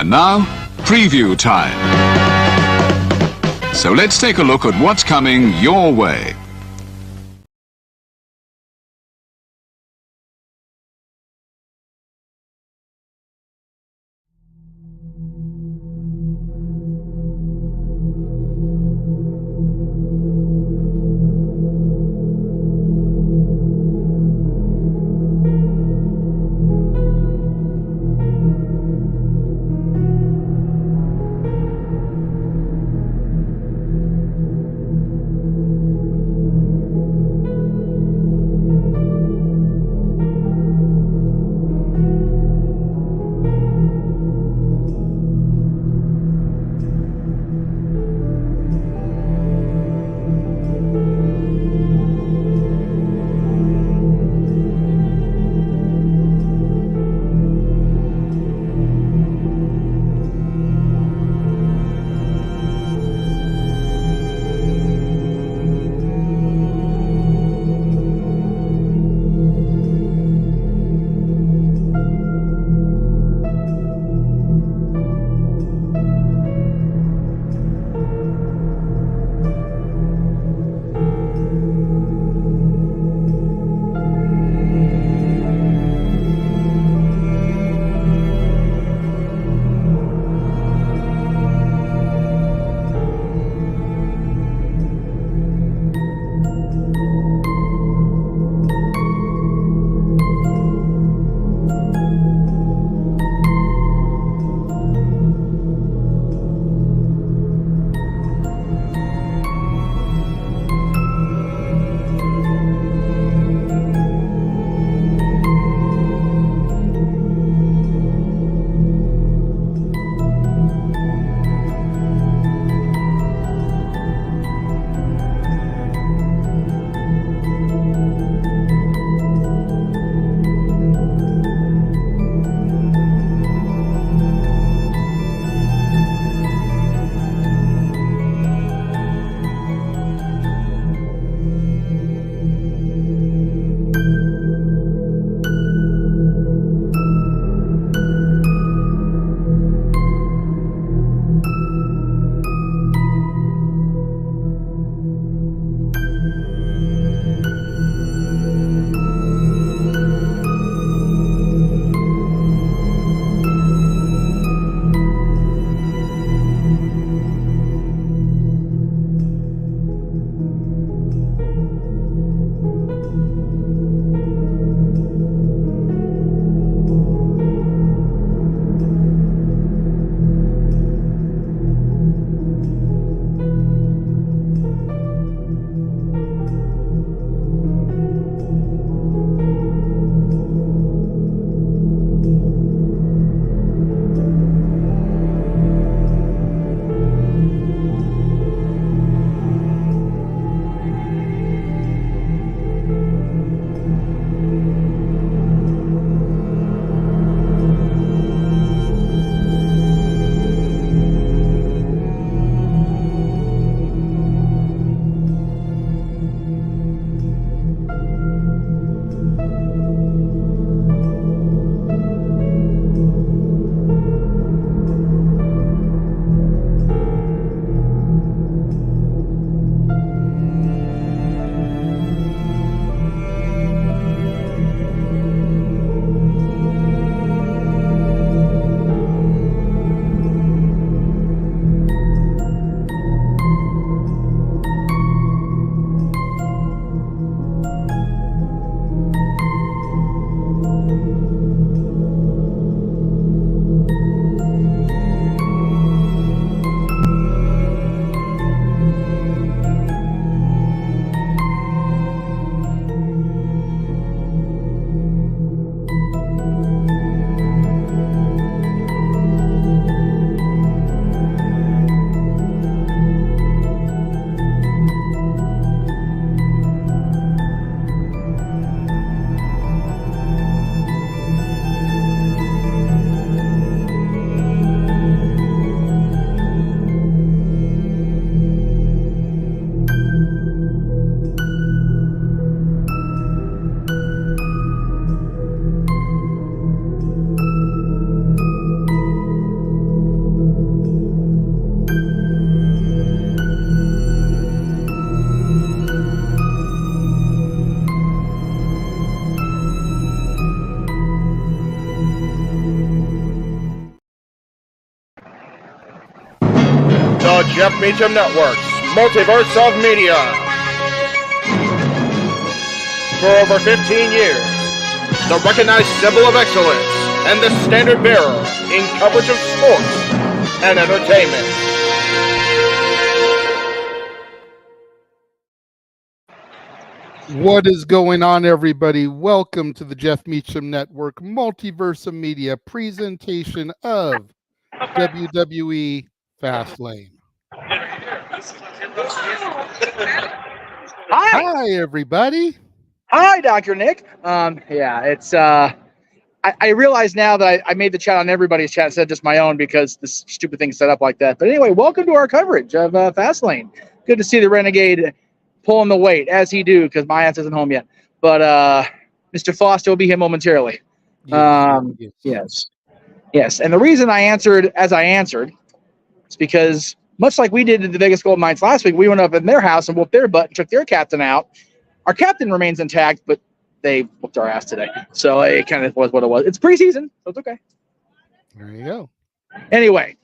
And now, preview time. So let's take a look at what's coming your way. Jeff Meacham Network's Multiverse of Media. For over 15 years, the recognized symbol of excellence and the standard bearer in coverage of sports and entertainment. What is going on, everybody? Welcome to the Jeff Meacham Network Multiverse of Media presentation of WWE FASTLANE. Hi, everybody. Hi, Dr. Nick. It's I realize now that I made the chat on everybody's chat instead of just my own because this stupid thing's set up like that. But anyway, welcome to our coverage of FASTLANE. Good to see the Renegade pulling the weight as he do because my ass isn't home yet. But Mr. Foster will be here momentarily. Yes. And the reason I answered as I answered is because much like we did at the Vegas Golden Knights last week, we went up in their house and whooped their butt and took their captain out. Our captain remains intact, but they whooped our ass today. So it kind of was what it was. It's preseason, so it's okay. There you go. Anyway,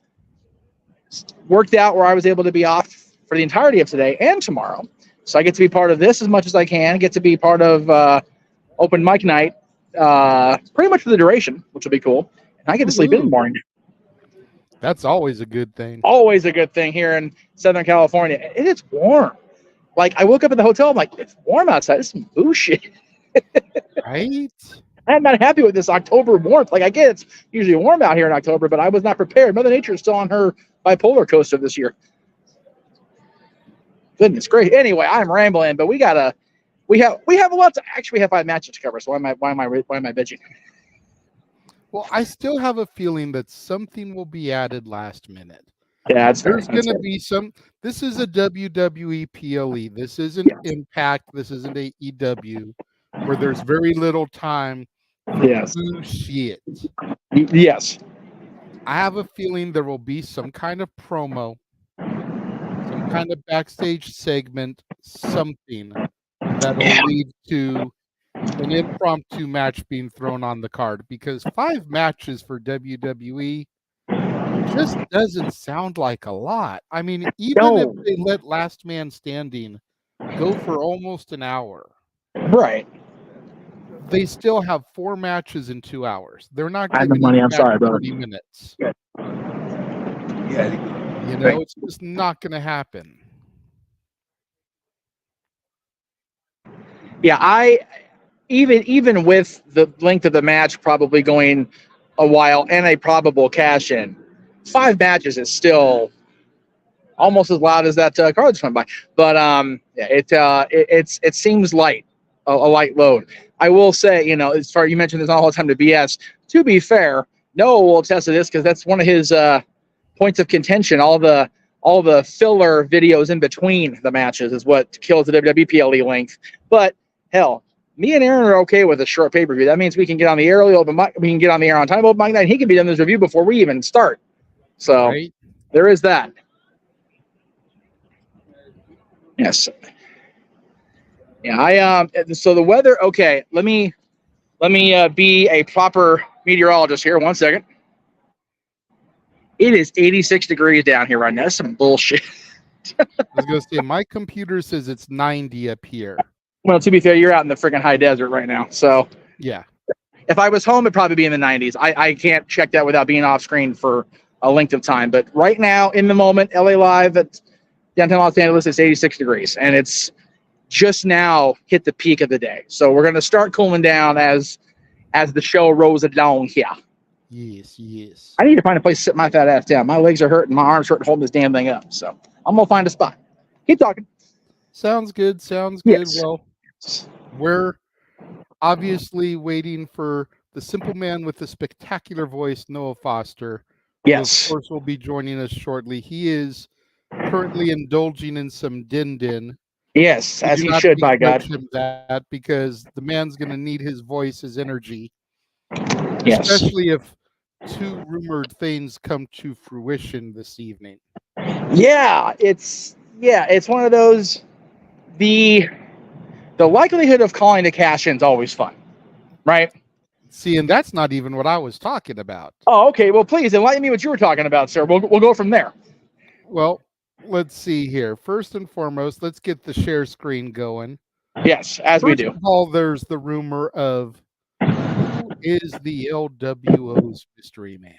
worked out where I was able to be off for the entirety of today and tomorrow. So I get to be part of this as much as I can, get to be part of open mic night pretty much for the duration, which will be cool. And I get to sleep in the morning. That's always a good thing. Always a good thing here in Southern California. And it's warm. Like, I woke up at the hotel, I'm like, it's warm outside. It's some bullshit. Right? I'm not happy with this October warmth. Like, I get it's usually warm out here in October, but I was not prepared. Mother Nature is still on her bipolar coaster this year. Goodness gracious. Anyway, I'm rambling, but we have a lot to actually we have 5 matches to cover. So why am I bitching? Well, I still have a feeling that something will be added last minute. Yeah, there's going to be some. This is a WWE PLE. This isn't Impact. This isn't AEW, where there's very little time for shit. Yes. I have a feeling there will be some kind of promo, some kind of backstage segment, something that will lead to an impromptu match being thrown on the card, because 5 matches for WWE just doesn't sound like a lot. I mean, even if they let Last Man Standing go for almost an hour, right? They still have 4 matches in 2 hours. They're not giving the money. I'm sorry, 30 minutes. Yeah. You know, it's just not going to happen. Yeah, even with the length of the match probably going a while and a probable cash in, 5 matches is still almost as loud as that card just went by. But it seems light, a light load. I will say, you know, as far as you mentioned, there's not a whole time to BS. To be fair, Noah will attest to this because that's one of his points of contention. All the filler videos in between the matches is what kills the WWE PLE length. But hell, me and Aaron are okay with a short pay-per-view. That means we can get on the air early, we can get on the air on time open mic night, and he can be done this review before we even start. So There is that. Yes. Yeah, so the weather, okay, let me be a proper meteorologist here. 1 second. It is 86 degrees down here right now. That's some bullshit. I was going to say, my computer says it's 90 up here. Well, to be fair, you're out in the freaking high desert right now. So yeah. If I was home, it'd probably be in the 90s. I can't check that without being off screen for a length of time. But right now, in the moment, LA Live at downtown Los Angeles, it's 86 degrees. And it's just now hit the peak of the day. So we're going to start cooling down as the show rolls along here. Yes. I need to find a place to sit my fat ass down. My legs are hurting. My arms hurting holding this damn thing up. So I'm going to find a spot. Keep talking. Sounds good. Yes. Well, we're obviously waiting for the simple man with the spectacular voice, Noah Foster. Yes. Who, of course, will be joining us shortly. He is currently indulging in some din-din. Yes, as he should, by God. That because the man's going to need his voice, his energy. Yes. Especially if 2 rumored things come to fruition this evening. Yeah, it's one of those. The likelihood of calling the cash-in is always fun, right? See, and that's not even what I was talking about. Oh, okay. Well, please enlighten me what you were talking about, sir. We'll go from there. Well, let's see here. First and foremost, let's get the share screen going. Yes, as we First do. of all, there's the rumor of who is the LWO's mystery man.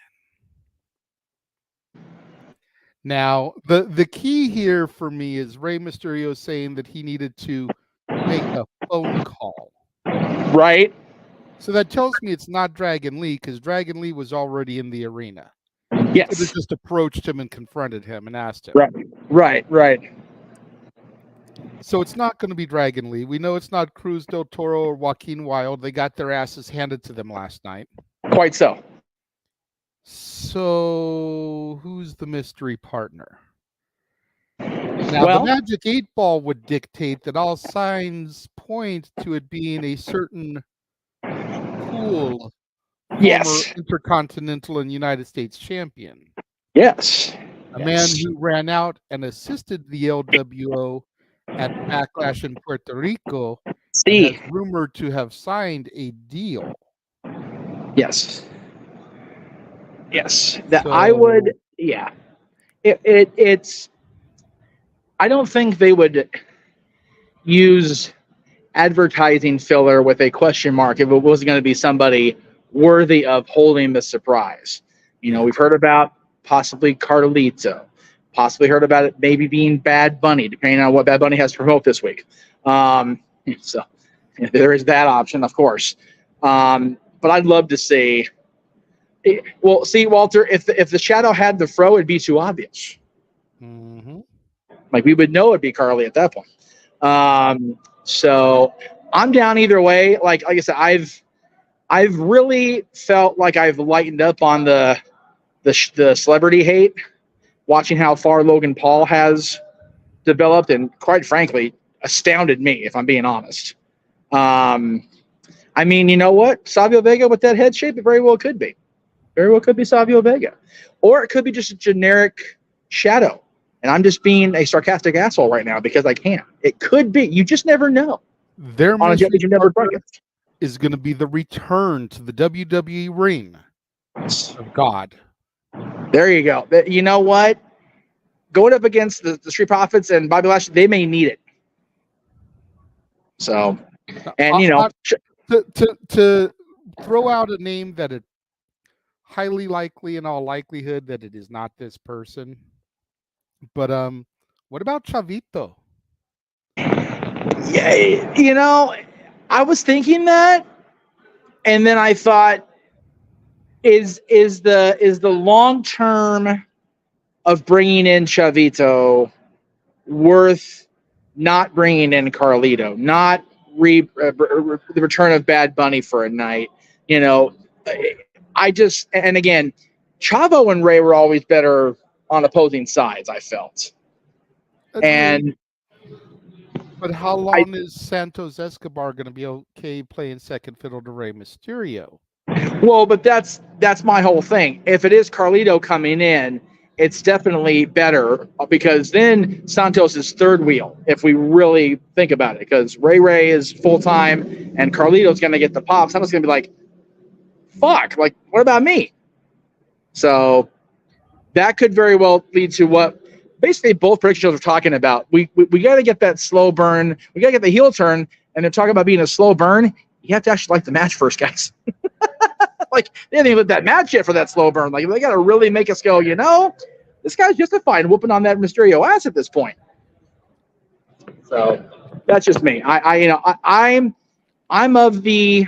Now, the key here for me is Rey Mysterio saying that he needed to make a phone call. Right? So that tells me it's not Dragon Lee, because Dragon Lee was already in the arena. Yes. Could have just approached him and confronted him and asked him. Right. So it's not going to be Dragon Lee. We know it's not Cruz del Toro or Joaquin Wilde. They got their asses handed to them last night. Quite so. So who's the mystery partner? Now, the Magic 8 Ball would dictate that all signs point to it being a certain cool former Intercontinental and United States champion. Yes. A man who ran out and assisted the LWO at Backlash in Puerto Rico and is rumored to have signed a deal. Yes. That I would, it's, I don't think they would use advertising filler with a question mark if it was going to be somebody worthy of holding the surprise. You know, we've heard about possibly Carlito, possibly heard about it maybe being Bad Bunny, depending on what Bad Bunny has to promote this week. So there is that option, of course. But I'd love to see. Well, see, Walter, if the Shadow had the fro, it'd be too obvious. Mm-hmm. Like we would know it'd be Carly at that point. So I'm down either way. Like I said, I've really felt like I've lightened up on the celebrity hate, watching how far Logan Paul has developed, and quite frankly, astounded me, if I'm being honest. I mean, you know what? Savio Vega with that head shape, it very well could be. Very well could be Savio Vega. Or it could be just a generic Shadow. And I'm just being a sarcastic asshole right now because I can. It could be. You just never know. Their mystery partner is going to be the return to the WWE ring of God. There you go. You know what? Going up against the Street Profits and Bobby Lashley, they may need it. So, and you know, to throw out a name that it highly likely in all likelihood that it is not this person. But what about Chavito? Yeah, you know, I was thinking that, and then I thought, is the long term of bringing in Chavito worth not bringing in Carlito, not the return of Bad Bunny for a night? You know, I just, and again, Chavo and Ray were always better on opposing sides, I felt. And but how long is Santos Escobar going to be okay playing second fiddle to Rey Mysterio? Well, but that's my whole thing. If it is Carlito coming in, it's definitely better because then Santos is third wheel, if we really think about it, because Ray is full time and Carlito's going to get the pop. Santos is going to be like, fuck, like, what about me? So that could very well lead to what basically both prediction shows are talking about. We got to get that slow burn. We got to get the heel turn, and they're talking about being a slow burn. You have to actually like the match first, guys. Like, they didn't even let that match yet for that slow burn. Like, they got to really make us go, you know, this guy's justified whooping on that Mysterio ass at this point. So that's just me. I'm of the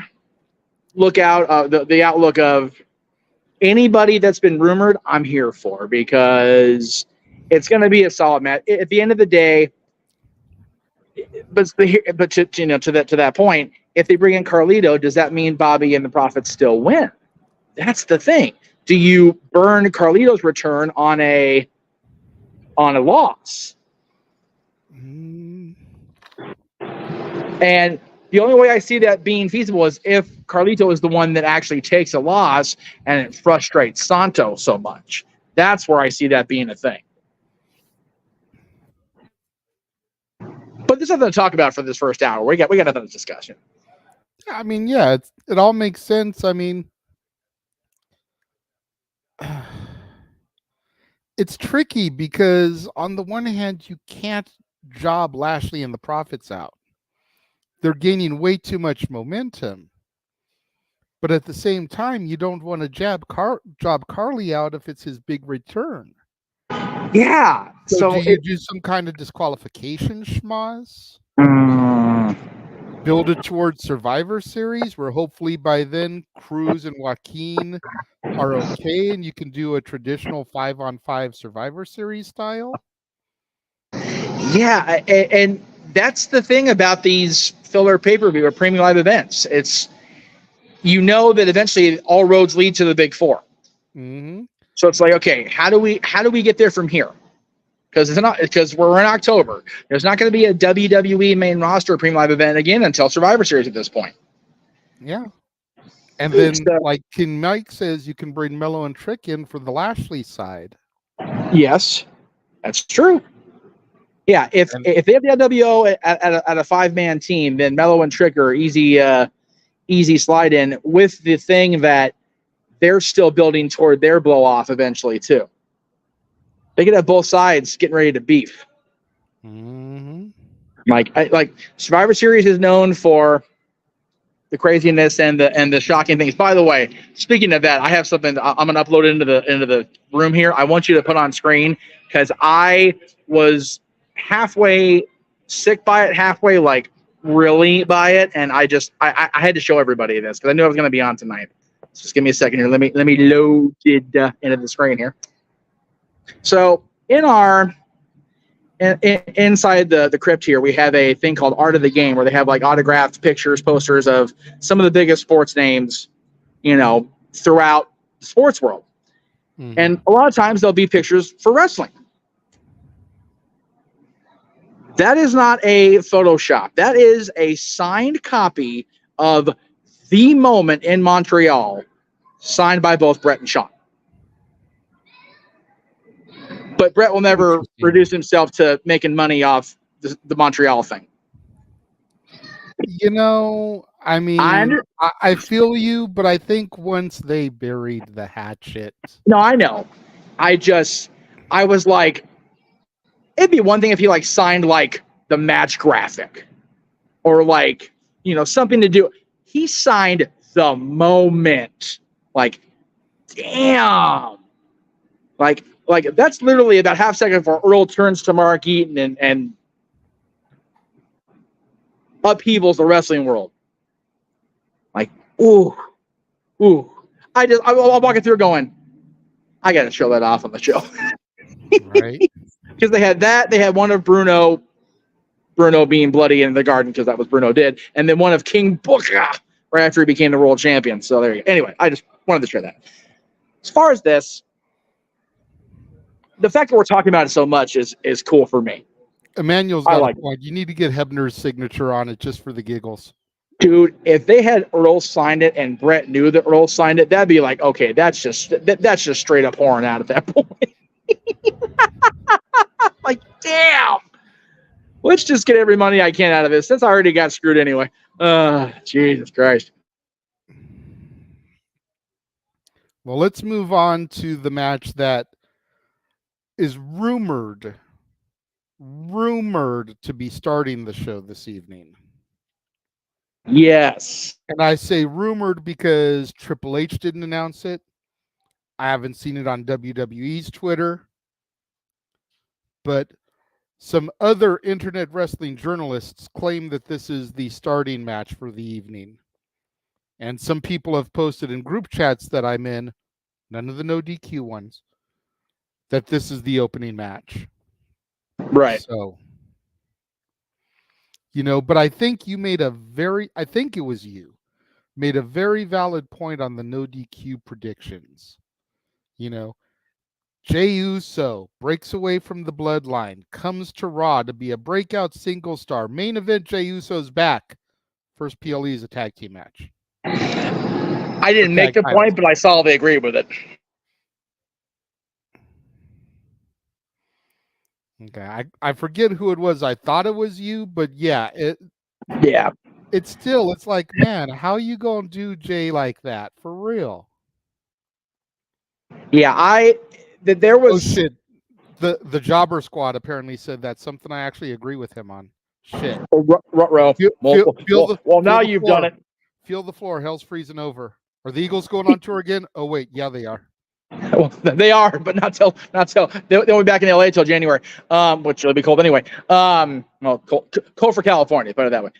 lookout, the outlook of anybody that's been rumored, I'm here for, because it's going to be a solid match. At the end of the day, but to that point, if they bring in Carlito, does that mean Bobby and the Profits still win? That's the thing. Do you burn Carlito's return on a loss? And the only way I see that being feasible is if Carlito is the one that actually takes a loss and it frustrates Santos so much. That's where I see that being a thing. But there's nothing to talk about for this first hour. We got nothing to discussion. I mean, yeah, it all makes sense. I mean, it's tricky because on the one hand, you can't job Lashley and the Profits out. They're gaining way too much momentum. But at the same time, you don't want to job Carly out if it's his big return. Yeah. So do you do some kind of disqualification schmoz? Build it towards Survivor Series, where hopefully by then Cruz and Joaquin are okay, and you can do a traditional 5-on-5 Survivor Series style. Yeah, and that's the thing about these filler pay-per-view or premium live events. It's, you know, that eventually all roads lead to the big four. Mm-hmm. So it's like, okay, how do we get there from here? Because we're in October. There's not going to be a WWE main roster premium live event again until Survivor Series at this point. Yeah. And then, like King Mike says, you can bring Mello and Trick in for the Lashley side. Yes, that's true. Yeah, if they have the NWO at a 5-man team, then Mello and Trick are easy slide in, with the thing that they're still building toward their blow off eventually too. They could have both sides getting ready to beef. Mm-hmm. Like Survivor Series is known for the craziness and the shocking things. By the way, speaking of that, I have something I'm gonna upload into the room here. I want you to put on screen because I was halfway sick by it, halfway like really by it, and I had to show everybody this because I knew I was gonna be on tonight. So just give me a second here. Let me load it into the screen here. So inside the crypt here, we have a thing called Art of the Game, where they have like autographed pictures, posters of some of the biggest sports names, you know, throughout the sports world. Mm-hmm. And a lot of times there'll be pictures for wrestling. That is not a Photoshop. That is a signed copy of the moment in Montreal, signed by both Brett and Sean. But Brett will never reduce himself to making money off the Montreal thing. You know, I mean, I feel you, but I think once they buried the hatchet. No, I know. I was like, it'd be one thing if he like signed like the match graphic or like, you know, something to do. He signed the moment. Like, damn. Like that's literally about half second before Earl turns to Mark Eaton and upheavals the wrestling world. Like, ooh. I'm walking through going, I got to show that off on the show. Right. Because they had that. They had one of Bruno being bloody in the garden because that was Bruno did. And then one of King Booker right after he became the world champion. So there you go. Anyway, I just wanted to share that. As far as this, the fact that we're talking about it so much is cool for me. Emmanuel's got a point. You need to get Hebner's signature on it just for the giggles. Dude, if they had Earl signed it and Brett knew that Earl signed it, that'd be like, okay, that's just straight up pouring out at that point. Like, damn. Let's just get every money I can out of this since I already got screwed anyway. Jesus Christ. Well, let's move on to the match that is rumored to be starting the show this evening. Yes. And I say rumored because Triple H didn't announce it. I haven't seen it on WWE's Twitter. But some other internet wrestling journalists claim that this is the starting match for the evening. And some people have posted in group chats that I'm in, none of the no DQ ones, that this is the opening match. Right. So, you know, but I think it was you, made a very valid point on the no DQ predictions. You know, Jey Uso breaks away from the bloodline, comes to Raw to be a breakout single star. Main event, Jey Uso's back. First PLE is a tag team match. I didn't make the point, but I saw they agreed with it. Okay, I forget who it was. I thought it was you, but yeah, it's like, man, how you gonna do Jay like that for real? Yeah, there was. Oh shit! The Jobber Squad apparently said that's something I actually agree with him on. Shit. Row. Well, now you've done it. Feel the floor. Hell's freezing over. Are the Eagles going on tour again? Oh wait, yeah, they are. Well, they are, but not till they'll be back in LA till January, which will be cold anyway. Well, cold for California, put it that way.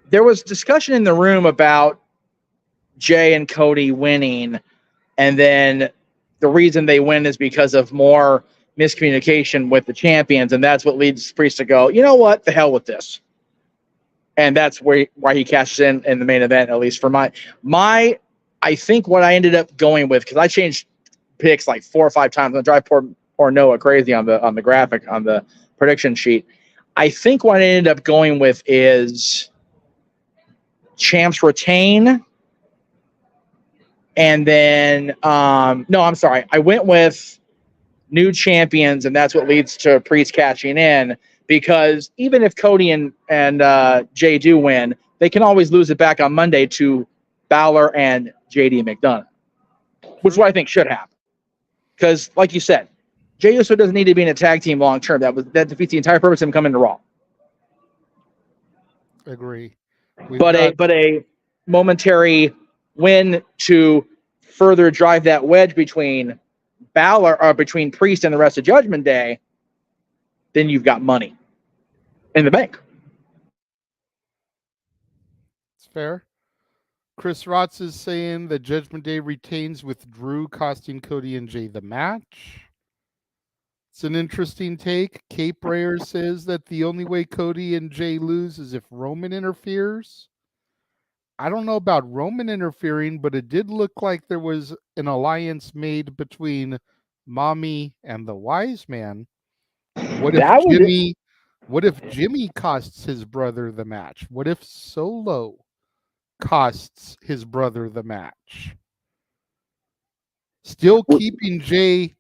There was discussion in the room about Jay and Cody winning, and then the reason they win is because of more miscommunication with the champions, and that's what leads Priest to go, you know what, the hell with this. And that's why he cashes in the main event, at least for my. I think what I ended up going with, because I changed picks like 4 or 5 times. I drive poor Noah crazy on the graphic on the prediction sheet. I think what I ended up going with is champs retain, and then no, I'm sorry, I went with new champions, and that's what leads to Priest cashing in. Because even if Cody and Jay do win, they can always lose it back on Monday to Balor and JD McDonough, which is what I think should happen. Because, like you said, Jey Uso doesn't need to be in a tag team long term. That defeats the entire purpose of him coming to Raw. Agree. But a momentary win to further drive that wedge between Balor or between Priest and the rest of Judgment Day, then you've got money in the bank. It's fair. Chris Rotz is saying that Judgment Day retains with Drew costing Cody and Jay the match. It's an interesting take. Cape Rayer says that the only way Cody and Jay lose is if Roman interferes. I don't know about Roman interfering, but it did look like there was an alliance made between Mommy and the Wise Man. What if Jimmy costs his brother the match? What if Solo costs his brother the match? Still keeping Jay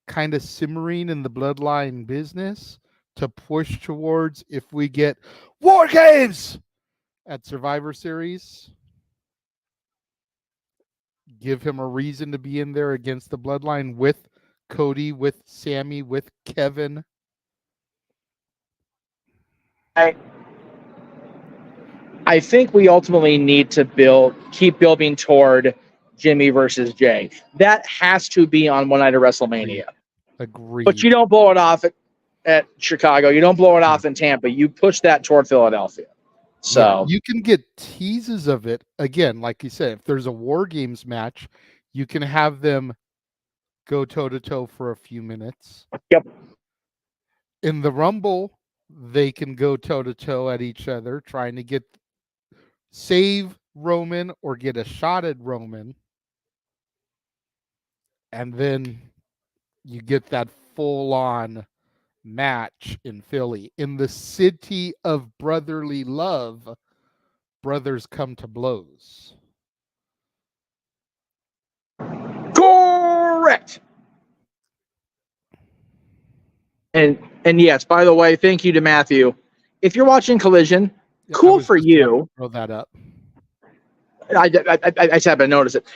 kind of simmering in the bloodline business to push towards if we get War Games at Survivor Series. Give him a reason to be in there against the bloodline with Cody, with Sammy, with Kevin. I think we ultimately need to keep building toward Jimmy versus Jay. That has to be on one night of WrestleMania. Agreed. But you don't blow it off at Chicago. You don't blow it off in Tampa. You push that toward Philadelphia. So yeah, you can get teases of it. Again, like you said, if there's a War Games match, you can have them go toe-to-toe for a few minutes. Yep. In the Rumble, they can go toe-to-toe at each other, trying to save Roman or get a shot at Roman. And then you get that full-on match in Philly. In the city of brotherly love, brothers come to blows. Correct. And yes, by the way, thank you to Matthew. If you're watching Collision, cool for you. Throw that up. I just happened to notice it.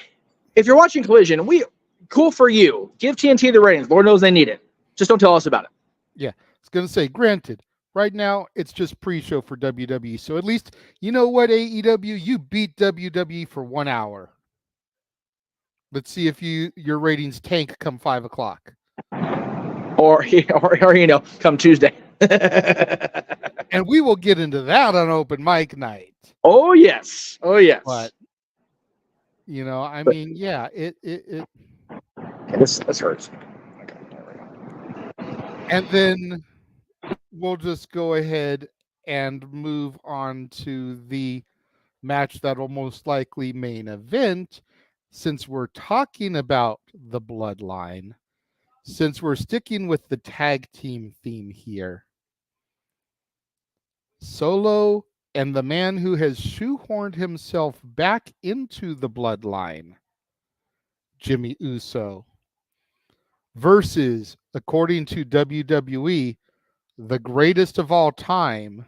If you're watching Collision, cool for you. Give TNT the ratings. Lord knows they need it. Just don't tell us about it. Yeah, I was going to say, granted, right now it's just pre-show for WWE. So at least, you know what, AEW, you beat WWE for 1 hour. Let's see if your ratings tank come 5 o'clock. Or come Tuesday. And we will get into that on open mic night. Oh yes. But I mean, yeah, it this hurts. Okay, there we go. And then we'll just go ahead and move on to the match that'll most likely main event, since we're talking about the bloodline. Since we're sticking with the tag team theme here, Solo and the man who has shoehorned himself back into the bloodline, Jimmy Uso, versus, according to WWE, the greatest of all time,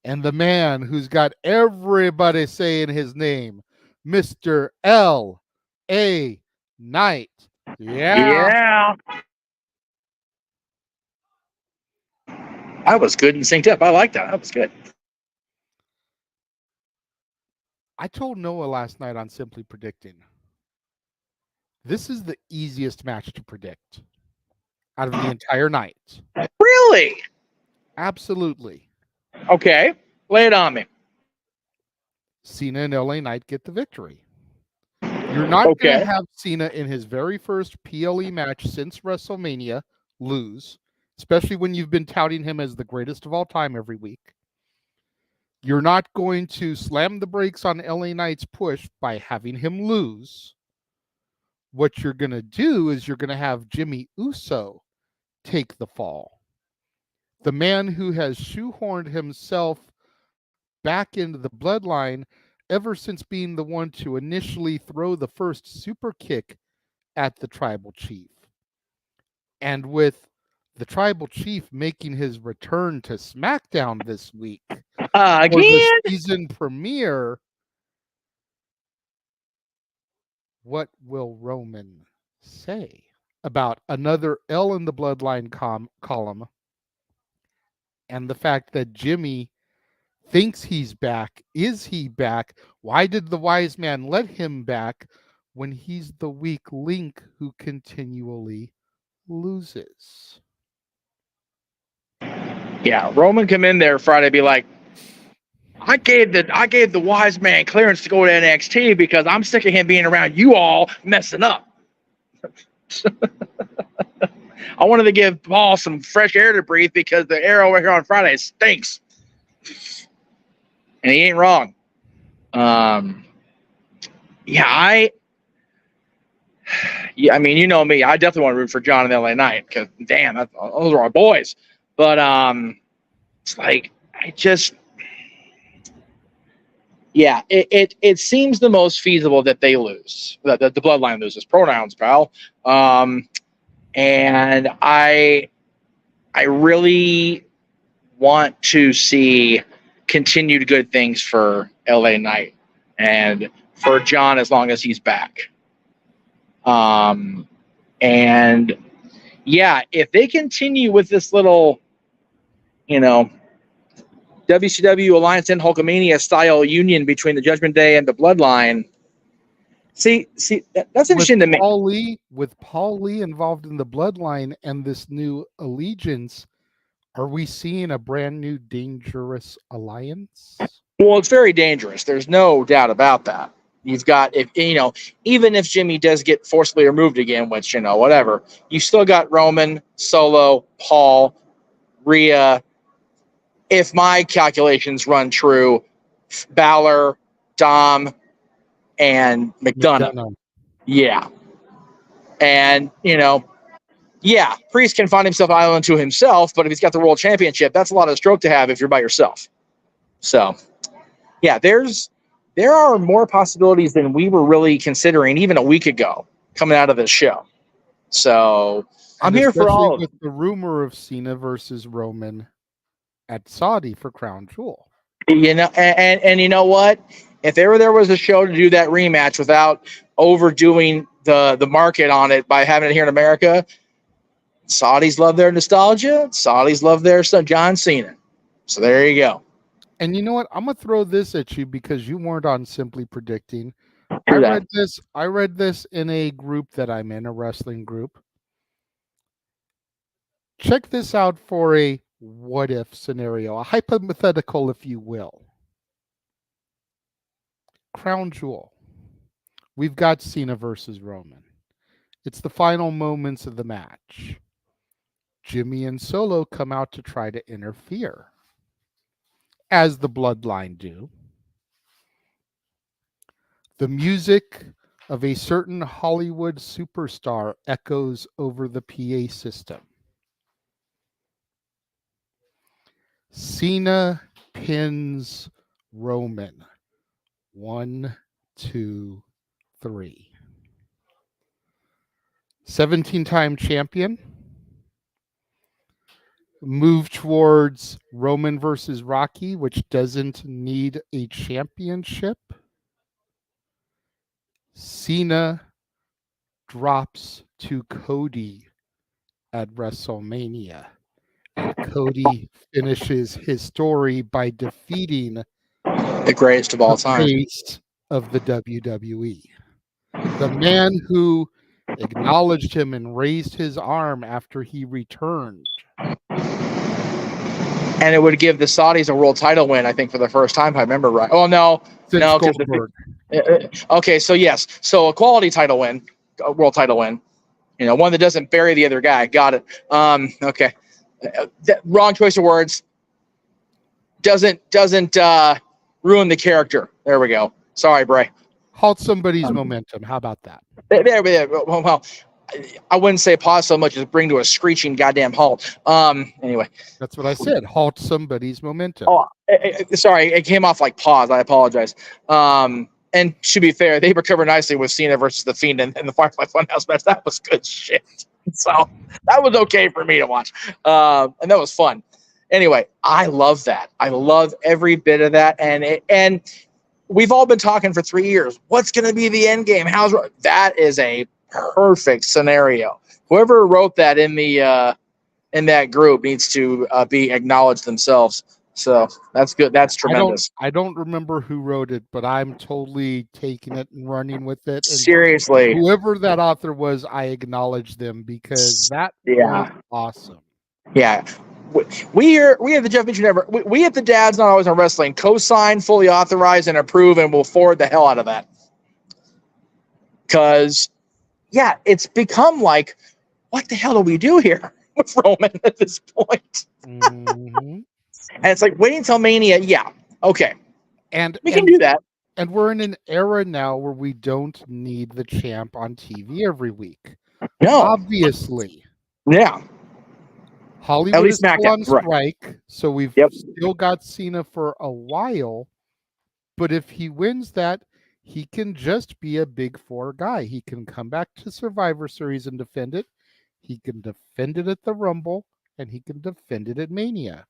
and the man who's got everybody saying his name, Mr. L.A. night. Yeah. That was good and synced up. I like that. That was good. I told Noah last night on Simply Predicting. This is the easiest match to predict out of the entire night. Really? Absolutely. Okay. Lay it on me. Cena and LA Knight get the victory. You're not going to have Cena in his very first PLE match since WrestleMania lose, especially when you've been touting him as the greatest of all time every week. You're not going to slam the brakes on LA Knight's push by having him lose. What you're going to do is you're going to have Jimmy Uso take the fall. The man who has shoehorned himself back into the bloodline ever since being the one to initially throw the first super kick at the tribal chief. And with the tribal chief making his return to SmackDown this week for the season premiere, what will Roman say about another L in the bloodline column and the fact that Jimmy thinks he's back? Is he back? Why did the wise man let him back when he's the weak link who continually loses? Yeah, Roman come in there Friday, be like, I gave the wise man clearance to go to NXT because I'm sick of him being around you all messing up. I wanted to give Paul some fresh air to breathe because the air over here on Friday stinks. And he ain't wrong. I mean, you know me. I definitely want to root for John and LA Knight because, damn, those are our boys. But it's like, it seems the most feasible that they lose, that the bloodline loses. Pronouns, pal. And I really want to see continued good things for LA Knight and for John as long as he's back. And yeah, if they continue with this little, WCW Alliance and Hulkamania style union between the Judgment Day and the Bloodline. See, that's interesting to me. With Paul Lee involved in the Bloodline and this new allegiance, are we seeing a brand new dangerous alliance? Well, it's very dangerous. There's no doubt about that. You've got, even if Jimmy does get forcibly removed again, which, whatever, you still got Roman, Solo, Paul, Rhea. If my calculations run true, Balor, Dom, and McDonough. Yeah. And, Priest can find himself island to himself, but if he's got the world championship, that's a lot of stroke to have if you're by yourself. So, yeah, there are more possibilities than we were really considering even a week ago coming out of this show. So, I'm here for all of it. With the rumor of Cena versus Roman at Saudi for Crown Jewel. And you know what? If ever there was a show to do that rematch without overdoing the market on it by having it here in America, Saudis love their nostalgia. Saudis love their son, John Cena. So there you go. And you know what? I'm going to throw this at you because you weren't on Simply Predicting. I read this in a group that I'm in, a wrestling group. Check this out for a what if scenario, a hypothetical, if you will. Crown Jewel. We've got Cena versus Roman. It's the final moments of the match. Jimmy and Solo come out to try to interfere, as the Bloodline do. The music of a certain Hollywood superstar echoes over the PA system. Cena pins Roman. 1, 2, 3. 17-time champion. Move towards Roman versus Rocky, which doesn't need a championship. Cena drops to Cody at WrestleMania. And Cody finishes his story by defeating The greatest of all the time. face of the WWE. The man who acknowledged him and raised his arm after he returned. And it would give the Saudis a world title win, I think, for the first time, if I remember right. Oh, no. Since No, because Goldberg. okay, so yes. So a quality title win, a world title win. You know, one that doesn't bury the other guy. Got it. Okay. Wrong choice of words. Doesn't ruin the character. There we go. Sorry, Bray. Halt somebody's momentum. How about that? There. Well, I wouldn't say pause so much as bring to a screeching goddamn halt. Anyway. That's what I said. Halt somebody's momentum. Oh, sorry. It came off like pause. I apologize. And to be fair, they recovered nicely with Cena versus The Fiend and the Firefly Funhouse match. That was good shit. So that was okay for me to watch. And that was fun. Anyway, I love that. I love every bit of that. And we've all been talking for 3 years. What's going to be the end game? That is a perfect scenario. Whoever wrote that in that group needs to be acknowledged themselves. So that's good. That's tremendous. I don't remember who wrote it, but I'm totally taking it and running with it. And seriously, whoever that author was, I acknowledge them because that was awesome. Yeah. We at the Jeff Meacham Network, we at the Dad's Not Always on Wrestling co-sign, fully authorize, and approve, and we'll forward the hell out of that. Because, yeah, it's become like, what the hell do we do here with Roman at this point? Mm-hmm. And it's like, waiting until Mania, yeah, okay. And we can do that. And we're in an era now where we don't need the champ on TV every week. No. Obviously. Yeah. Hollywood is still on strike, so we've still got Cena for a while. But if he wins that, he can just be a big four guy. He can come back to Survivor Series and defend it. He can defend it at the Rumble, and he can defend it at Mania.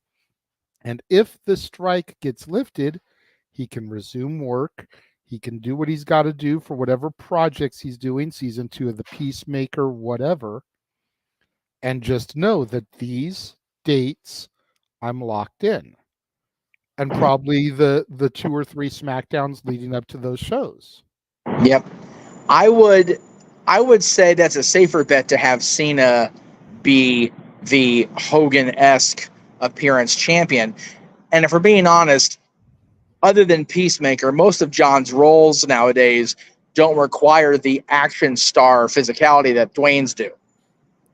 And if the strike gets lifted, he can resume work. He can do what he's got to do for whatever projects he's doing, season 2 of The Peacemaker, whatever. And just know that these dates, I'm locked in. And probably the 2 or 3 SmackDowns leading up to those shows. Yep. I would say that's a safer bet to have Cena be the Hogan-esque appearance champion. And if we're being honest, other than Peacemaker, most of John's roles nowadays don't require the action star physicality that Dwayne's do.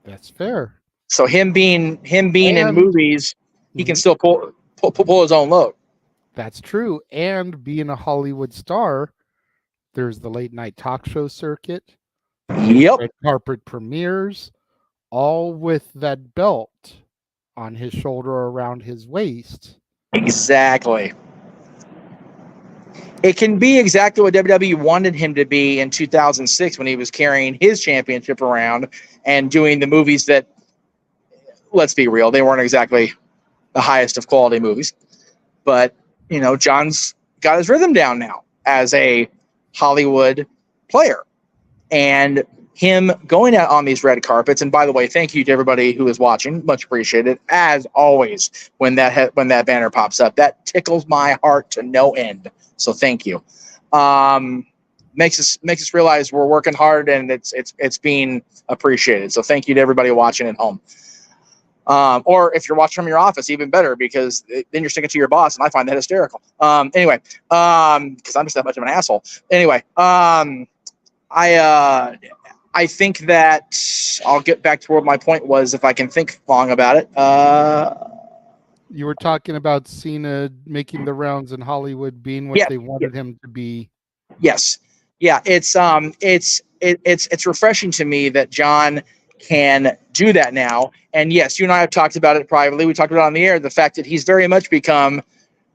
That's fair. So him being in movies, he can still pull his own load. That's true. And being a Hollywood star, there's the late night talk show circuit. Yep. Red carpet premieres, all with that belt on his shoulder around his waist. Exactly. It can be exactly what WWE wanted him to be in 2006 when he was carrying his championship around and doing the movies that, let's be real, they weren't exactly the highest of quality movies. But, you know, John's got his rhythm down now as a Hollywood player. And him going out on these red carpets, and by the way, thank you to everybody who is watching. Much appreciated. As always, when that banner pops up, that tickles my heart to no end. So thank you. Makes us realize we're working hard and it's being appreciated. So thank you to everybody watching at home. Or if you're watching from your office, even better, because then you're sticking to your boss, and I find that hysterical. Anyway, because I'm just that much of an asshole. Anyway, I think that I'll get back to where my point was if I can think long about it. You were talking about Cena making the rounds in Hollywood, being what they wanted him to be. Yes. Yeah. It's refreshing to me that John can do that now. And yes, you and I have talked about it privately. We talked about it on the air, the fact that he's very much become,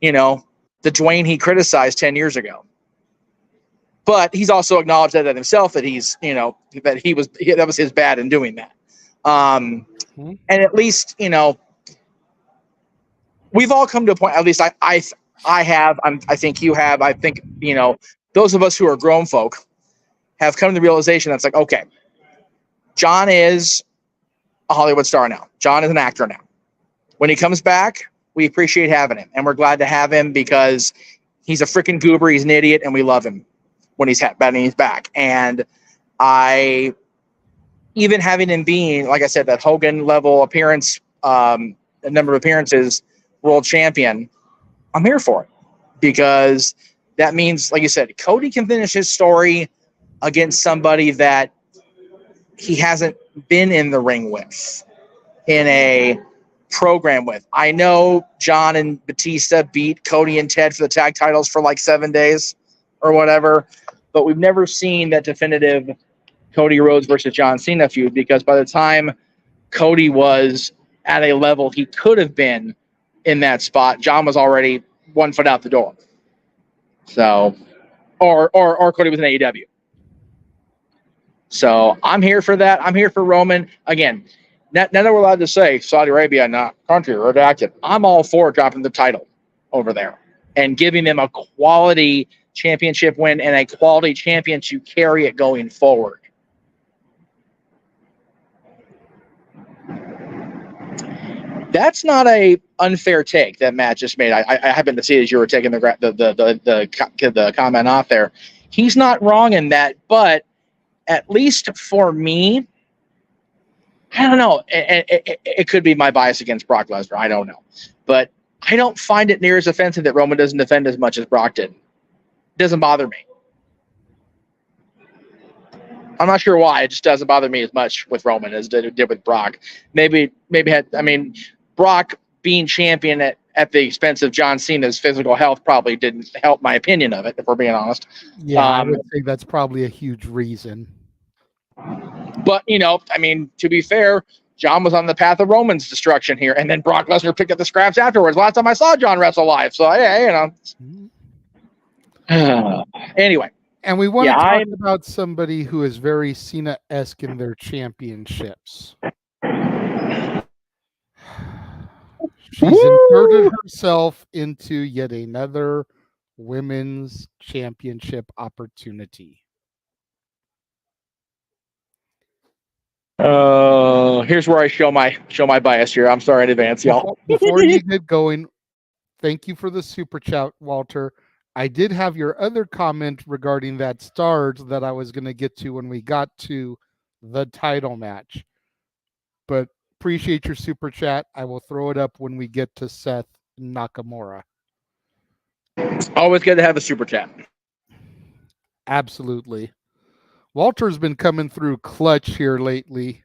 you know, the Dwayne he criticized 10 years ago. But he's also acknowledged that himself, that he's, you know, that was his bad in doing that. And at least, you know, we've all come to a point, at least I have, I think you have, I think, you know, those of us who are grown folk have come to the realization that's like, okay, John is a Hollywood star now. John is an actor now. When he comes back, we appreciate having him, and we're glad to have him because he's a freaking goober. He's an idiot, and we love him when he's back. And even having him being, like I said, that Hogan level appearance, a number of appearances, world champion, I'm here for it because that means, like you said, Cody can finish his story against somebody that he hasn't been in the ring with, in a program with. I know John and Batista beat Cody and Ted for the tag titles for like 7 days or whatever, but we've never seen that definitive Cody Rhodes versus John Cena feud because by the time Cody was at a level he could have been in that spot, John was already 1 foot out the door. So, or Cody was in AEW. So I'm here for that. I'm here for Roman. Again, now that we're allowed to say Saudi Arabia, not country, redacted, I'm all for dropping the title over there and giving them a quality championship win and a quality champion to carry it going forward. That's not a unfair take that Matt just made. I happened to see as you were taking the comment off there. He's not wrong in that, but at least for me, I don't know. It could be my bias against Brock Lesnar. I don't know. But I don't find it near as offensive that Roman doesn't defend as much as Brock did. It doesn't bother me. I'm not sure why. It just doesn't bother me as much with Roman as it did with Brock. Brock being champion at the expense of John Cena's physical health probably didn't help my opinion of it, if we're being honest. Yeah, I would say that's probably a huge reason. But, to be fair, John was on the path of Roman's destruction here, and then Brock Lesnar picked up the scraps afterwards. Last time I saw John wrestle live, so, yeah, Anyway. And we want to talk about somebody who is very Cena-esque in their championships. She's inserted herself into yet another women's championship opportunity. Here's where I show my bias here. I'm sorry in advance, y'all. Before you get going, thank you for the super chat, Walter. I did have your other comment regarding that stars that I was going to get to when we got to the title match. But appreciate your super chat. I will throw it up when we get to Seth Nakamura. Always good to have a super chat. Absolutely. Walter's been coming through clutch here lately.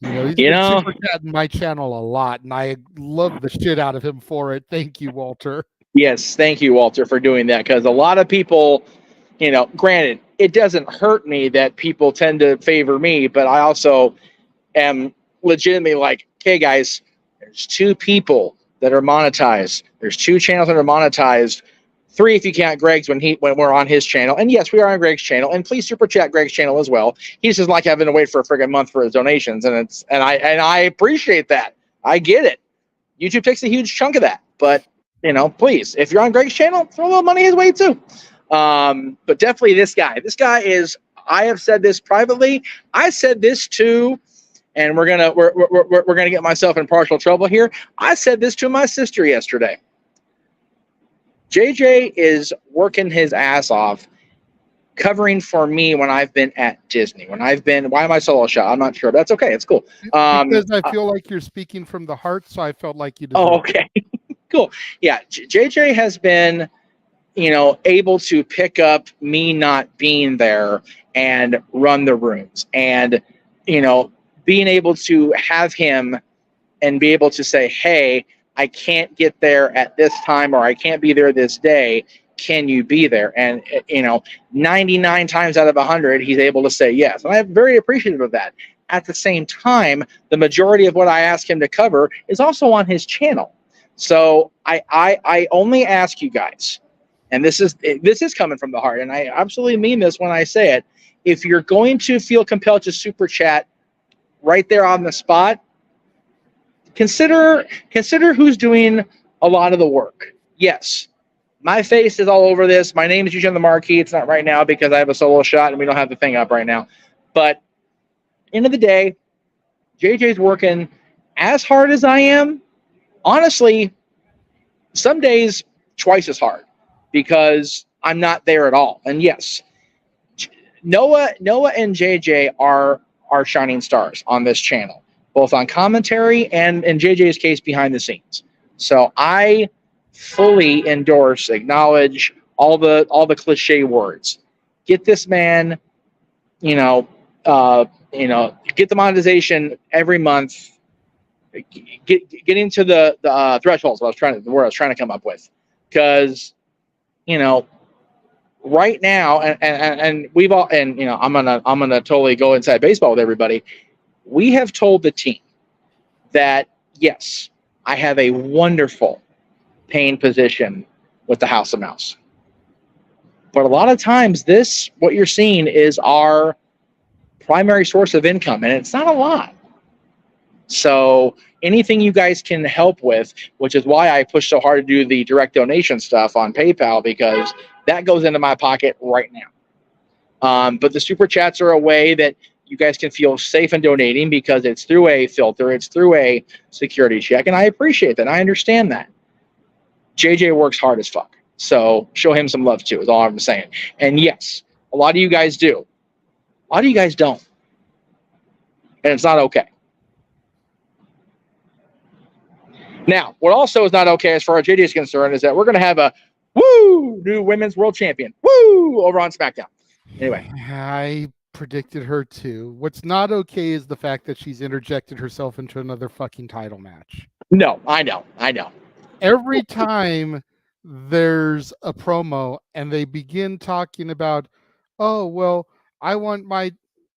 He's been super chatting my channel a lot, and I love the shit out of him for it. Thank you, Walter. Yes, thank you, Walter, for doing that, because a lot of people, granted, it doesn't hurt me that people tend to favor me, but I also am legitimately like, okay, guys, there's 2 people that are monetized. There's 2 channels that are monetized. 3 if you count Greg's when we're on his channel. And yes, we are on Greg's channel. And please super chat Greg's channel as well. He's just like having to wait for a friggin' month for his donations, and I appreciate that. I get it. YouTube takes a huge chunk of that, but please, if you're on Greg's channel, throw a little money his way too. But definitely this guy. This guy is. I have said this privately. I said this too. And we're gonna get myself in partial trouble here. I said this to my sister yesterday. JJ is working his ass off, covering for me when I've been at Disney. Why am I solo shot? I'm not sure. That's okay. It's cool. Because I feel like you're speaking from the heart, so I felt like you did. Oh, okay. Cool. Yeah, JJ has been, able to pick up me not being there and run the rooms, and being able to have him and be able to say, hey, I can't get there at this time, or I can't be there this day. Can you be there? And, 99 times out of 100, he's able to say yes. And I'm very appreciative of that. At the same time, the majority of what I ask him to cover is also on his channel. So I only ask you guys, and this is coming from the heart, and I absolutely mean this when I say it. If you're going to feel compelled to super chat right there on the spot, consider who's doing a lot of the work. Yes, my face is all over this. My name is usually on the marquee. It's not right now because I have a solo shot and we don't have the thing up right now. But End of the day, JJ's working as hard as I am. Honestly, some days twice as hard because I'm not there at all. And yes, Noah and JJ are shining stars on this channel, both on commentary and in JJ's case behind the scenes. So I fully endorse, acknowledge all the cliche words. Get this man, get the monetization every month. Get into the thresholds. The word I was trying to come up with, because right now, and we've all, and I'm gonna totally go inside baseball with everybody. We have told the team that yes, I have a wonderful paying position with the House of Mouse, but a lot of times what you're seeing is our primary source of income, and it's not a lot. So anything you guys can help with, which is why I push so hard to do the direct donation stuff on PayPal, because that goes into my pocket right now. But the super chats are a way that you guys can feel safe in donating, because it's through a filter, it's through a security check, and I appreciate that. I understand that. JJ works hard as fuck, so show him some love too, is all I'm saying. And yes, a lot of you guys do. A lot of you guys don't, and it's not okay. Now, what also is not okay as far as JJ is concerned is that we're going to have a new women's world champion over on SmackDown. Anyway, I predicted her too. What's not okay is the fact that she's interjected herself into another fucking title match. No, I know. Every time there's a promo and they begin talking about, oh, well, I want my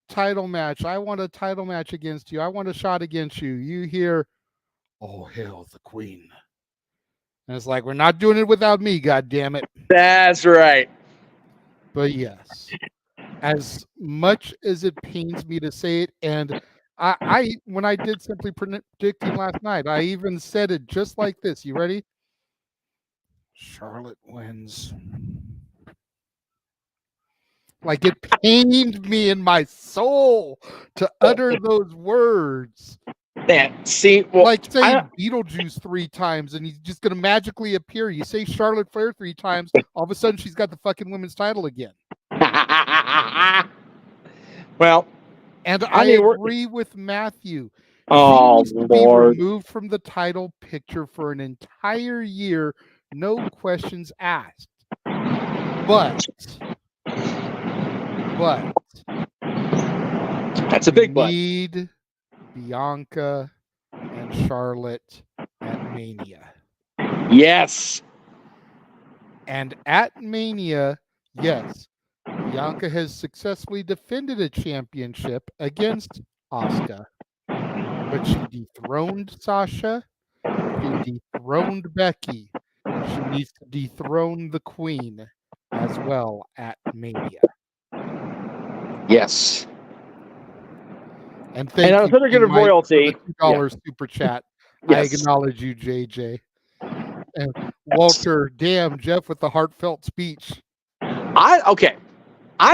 title match. I want a title match against you. I want a shot against you. You hear, oh, hail the queen. And it's like, we're not doing it without me, God damn it. That's right. But yes, as much as it pains me to say it, and I when I did Simply Predicting last night, I even said it just like this. You ready? Charlotte wins. Like, it pained me in my soul to utter those words. Man, see, well, like saying Beetlejuice 3 times and he's just going to magically appear. You say Charlotte Flair 3 times, all of a sudden she's got the fucking women's title again. Well, and I agree with Matthew. Oh, she needs to be removed from the title picture for an entire year, no questions asked. But that's a big but. Need Bianca and Charlotte at Mania. Yes. And at Mania, yes, Bianca has successfully defended a championship against Asuka. But she dethroned Sasha. She dethroned Becky. She needs to dethrone the Queen as well at Mania. Yes. And thank you for the royalty. $2 super chat. Yes. I acknowledge you, JJ. And Walter, damn, Jeff with the heartfelt speech. I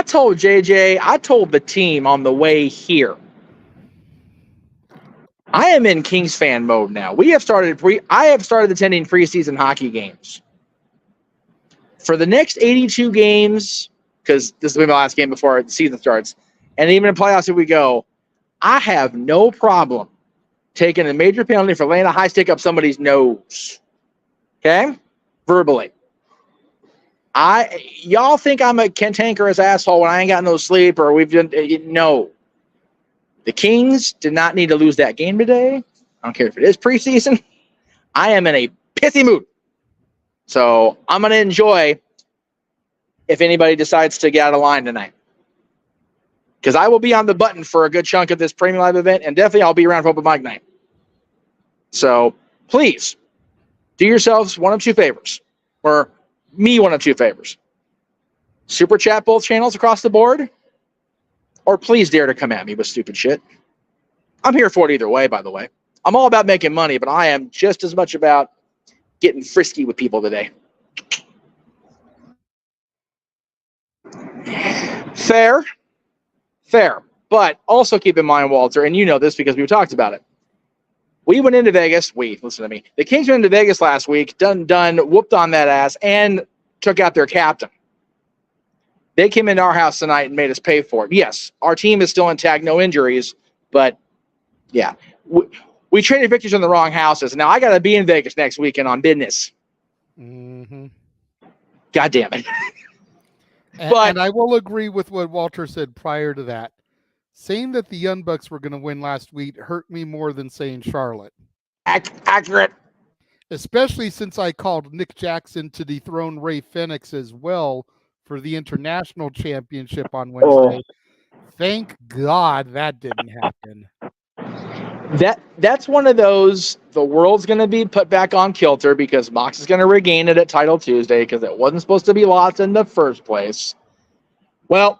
told JJ, I told the team on the way here, I am in Kings fan mode now. I have started attending preseason hockey games. For the next 82 games, because this will be my last game before the season starts, and even in playoffs if we go, I have no problem taking a major penalty for laying a high stick up somebody's nose. Okay? Verbally. Y'all think I'm a cantankerous asshole when I ain't got no sleep or we've done no. The Kings did not need to lose that game today. I don't care if it is preseason. I am in a pithy mood. So I'm going to enjoy if anybody decides to get out of line tonight. Because I will be on the button for a good chunk of this Premium Live event, and definitely I'll be around for Open Mic Night. So please do yourselves one of two favors, or me one of two favors. Super chat both channels across the board, or please dare to come at me with stupid shit. I'm here for it either way, by the way. I'm all about making money, but I am just as much about getting frisky with people today. Fair. But also keep in mind, Walter, and you know this because we've talked about it. We went into Vegas. Listen to me. The Kings went into Vegas last week, whooped on that ass, and took out their captain. They came into our house tonight and made us pay for it. Yes, our team is still intact, no injuries, but yeah. We traded victories in the wrong houses. Now I got to be in Vegas next weekend on business. Mm-hmm. God damn it. And I will agree with what Walter said prior to that. Saying that the Young Bucks were going to win last week hurt me more than saying Charlotte. Accurate. Especially since I called Nick Jackson to dethrone Ray Fenix as well for the International Championship on Wednesday. Thank God that didn't happen. That's one of those, the world's going to be put back on kilter because Mox is going to regain it at Title Tuesday because it wasn't supposed to be lost in the first place. Well,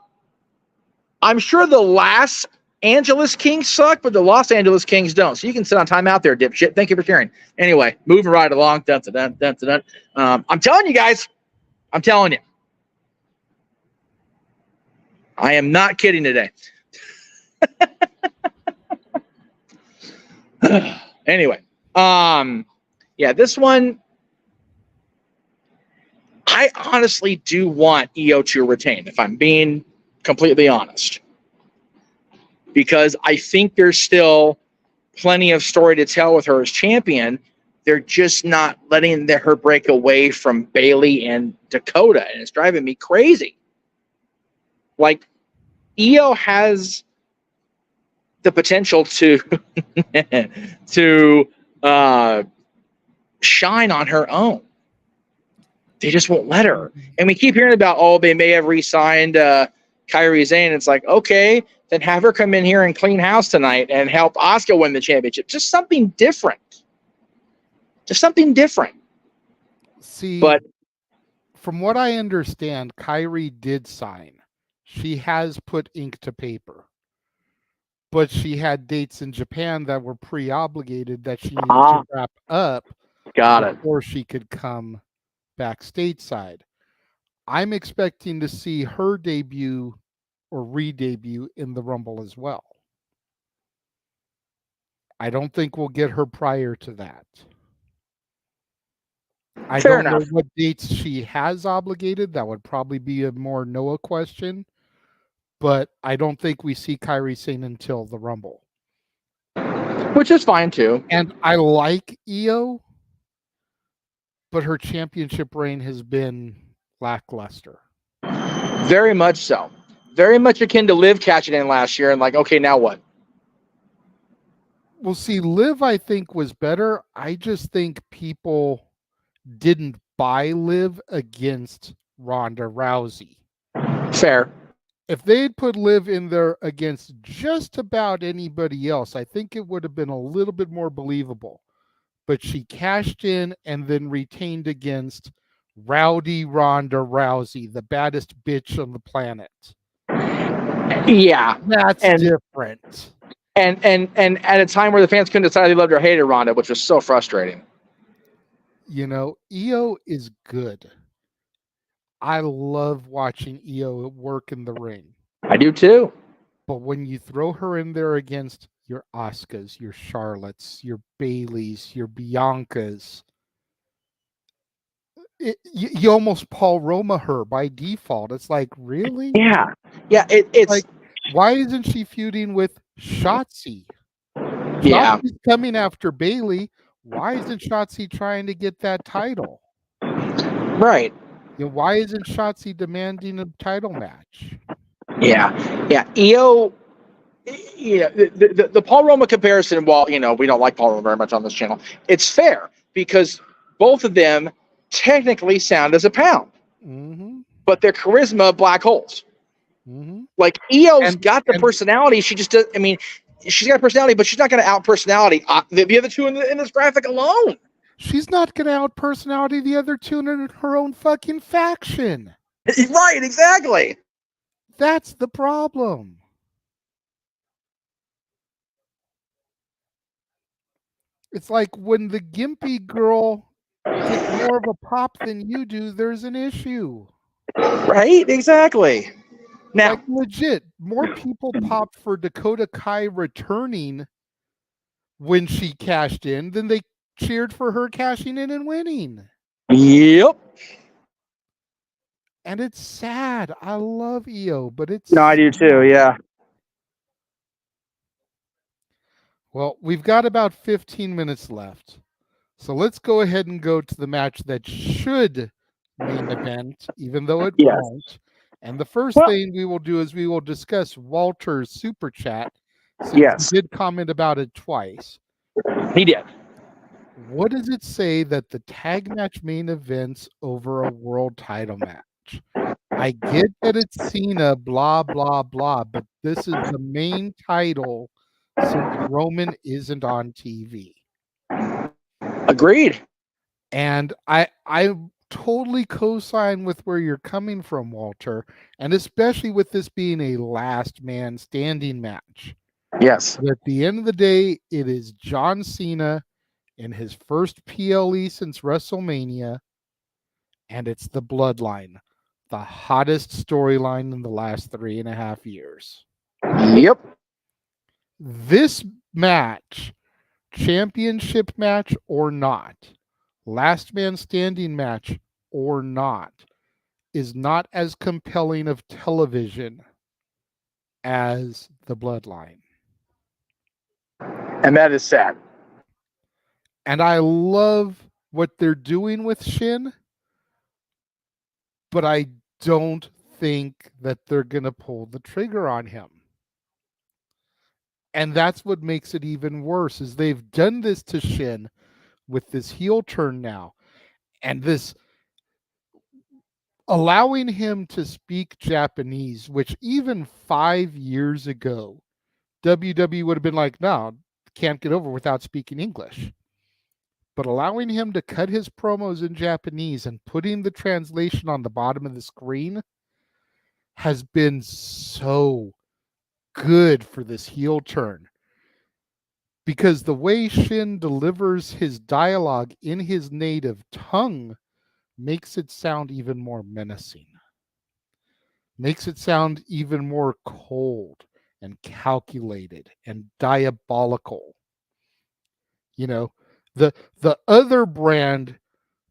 I'm sure the Los Angeles Kings suck, but the Los Angeles Kings don't. So you can sit on timeout there, dipshit. Thank you for sharing. Anyway, moving right along. I'm telling you guys. I'm telling you. I am not kidding today. Anyway, yeah, this one, I honestly do want Io to retain, if I'm being completely honest, because I think there's still plenty of story to tell with her as champion. They're just not letting her break away from Bayley and Dakota, and it's driving me crazy. Like, Io has the potential to shine on her own. They just won't let her. And we keep hearing about, they may have re-signed Kairi Sane. It's like, okay, then have her come in here and clean house tonight and help Asuka win the championship. Just something different. See, but from what I understand, Kairi did sign. She has put ink to paper. But she had dates in Japan that were pre-obligated that she needed to wrap up before she could come back stateside. I'm expecting to see her debut or re-debut in the Rumble as well. I don't think we'll get her prior to that. I don't know what dates she has obligated. That would probably be a more Noah question. But I don't think we see Kairi Sane until the Rumble. Which is fine too. And I like Io, but her championship reign has been lackluster. Very much so. Very much akin to Liv catching in last year and like, okay, now what? Well, see, Liv, I think, was better. I just think people didn't buy Liv against Ronda Rousey. Fair. If they'd put Liv in there against just about anybody else, I think it would have been a little bit more believable. But she cashed in and then retained against Rowdy Ronda Rousey, the baddest bitch on the planet. Yeah. That's different. And at a time where the fans couldn't decide they loved or hated Ronda, which was so frustrating. You know, Io is good. I love watching Io work in the ring. I do too. But when you throw her in there against your Asukas, your Charlottes, your Baileys, your Biancas, you almost Paul Roma her by default. It's like, really? Yeah. It's like, why isn't she feuding with Shotzi? Yeah. Shotzi's coming after Bayley. Why isn't Shotzi trying to get that title? Right. You know, why isn't Shotzi demanding a title match? Yeah. Io, the Paul Roma comparison, while, we don't like Paul Roma very much on this channel, it's fair because both of them technically sound as a pound. Mm-hmm. But their charisma, black holes. Mm-hmm. Like, Io's got the personality. She just does, she's got a personality, but she's not going to out-personality the other two in this graphic alone. She's not going to out-personality the other two in her own fucking faction. Right, exactly. That's the problem. It's like when the gimpy girl gets more of a pop than you do, there's an issue. Right, exactly. Now, Like legit, more people popped for Dakota Kai returning when she cashed in than they cheered for her cashing in and winning. yep. And it's sad. I love EO, but it's No, I do too. Yeah. Well, we've got about 15 minutes left. So let's go ahead and go to the match that should main event, even though it Yes. won't. And the first Well- thing we will do is we will discuss Walter's super chat, since Yes. he did comment about it twice. He did. What does it say that the tag match main events over a world title match? I get that it's Cena, blah, blah, blah, but this is the main title since Roman isn't on TV. Agreed. And I totally co-sign with where you're coming from, Walter, and especially with this being a last man standing match. Yes. But at the end of the day, it is John Cena in his first PLE since WrestleMania, and it's the Bloodline, the hottest storyline in the last 3.5 years. Yep. This match, championship match or not, last man standing match or not, is not as compelling of television as the Bloodline. And that is sad. And I love what they're doing with Shin, but I don't think that they're going to pull the trigger on him. And that's what makes it even worse, is they've done this to Shin with this heel turn now, and this allowing him to speak Japanese, which even 5 years ago, WWE would have been like, no, can't get over without speaking English. But allowing him to cut his promos in Japanese and putting the translation on the bottom of the screen has been so good for this heel turn. Because the way Shin delivers his dialogue in his native tongue makes it sound even more menacing. Makes it sound even more cold and calculated and diabolical. You know, the other brand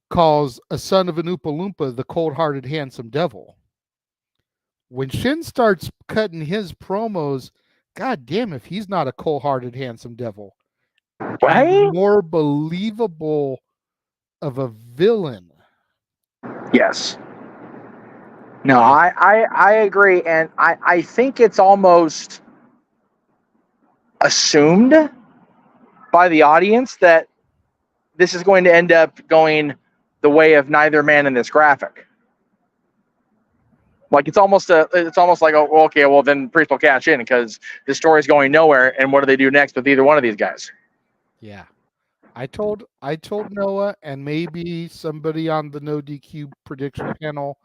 calls a son of an Oompa Loompa the cold-hearted, handsome devil. When Shin starts cutting his promos, god damn if he's not a cold-hearted, handsome devil. Right? And more believable of a villain. Yes. No, I agree. And I think it's almost assumed by the audience that this is going to end up going the way of neither man in this graphic. Like it's almost like, oh, okay, well then Priest will cash in because the story's going nowhere. And what do they do next with either one of these guys? Yeah. I told Noah, and maybe somebody on the No DQ prediction panel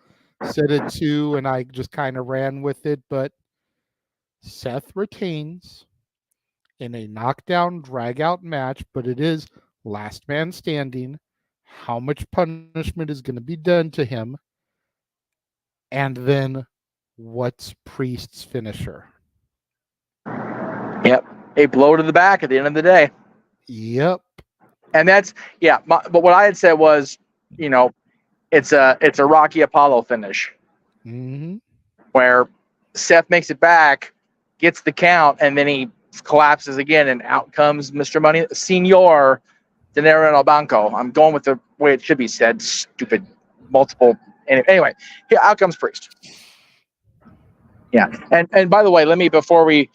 said it too, and I just kind of ran with it, but Seth retains in a knockdown drag-out match, but it is last man standing. How much punishment is going to be done to him? And then what's Priest's finisher? Yep. A blow to the back at the end of the day. Yep. And that's, yeah. But what I had said was, you know, it's a Rocky Apollo finish where Seth makes it back, gets the count, and then he collapses again, and out comes Mr. Money, Senor Dinero en el Banco. I'm going with the way it should be said. Stupid multiple. Anyway, here out comes Priest. Yeah. And by the way, let me, before we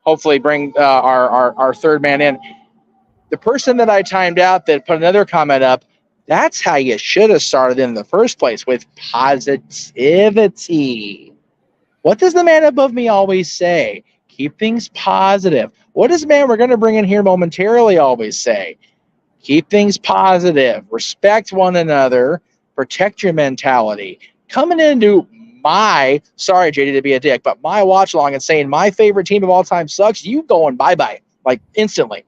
hopefully bring our third man in, the person that I timed out that put another comment up, that's how you should have started in the first place, with positivity. What does the man above me always say? Keep things positive. What does the man we're going to bring in here momentarily always say? Keep things positive. Respect one another. Protect your mentality. Coming into my, sorry, JD, to be a dick, but my watch along and saying my favorite team of all time sucks, you going bye-bye, like instantly.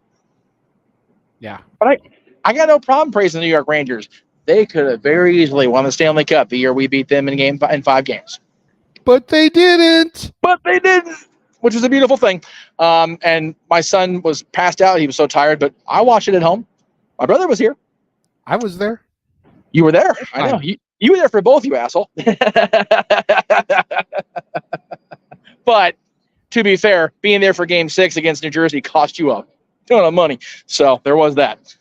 Yeah. But I got no problem praising the New York Rangers. They could have very easily won the Stanley Cup the year we beat them in 5 games. But they didn't. But they didn't, which is a beautiful thing. And my son was passed out. He was so tired, but I watched it at home. My brother was here. I was there. You were there. I know. You were there for both, you asshole. But to be fair, being there for Game 6 against New Jersey cost you a ton of money. So there was that.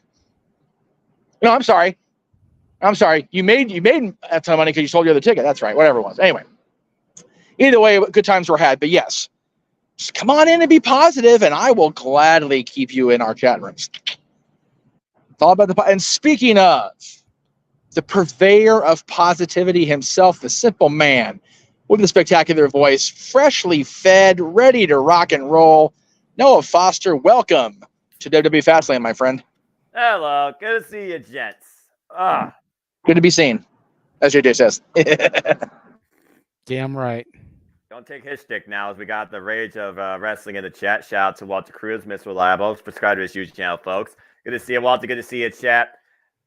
No, I'm sorry. You made a ton of money because you sold your other ticket. That's right. Whatever it was. Anyway, either way, good times were had. But yes, just come on in and be positive, and I will gladly keep you in our chat rooms. It's all about and speaking of the purveyor of positivity himself, the simple man with the spectacular voice, freshly fed, ready to rock and roll, Noah Foster, welcome to WWE FASTLANE, my friend. Hello, good to see you, gents. Good to be seen, as JJ says. Damn right. Don't take his stick now, as we got the rage of wrestling in the chat. Shout out to Walter Cruz, Mr. Reliable. Subscribe to his YouTube channel, folks. Good to see you, Walter. Good to see you, chat.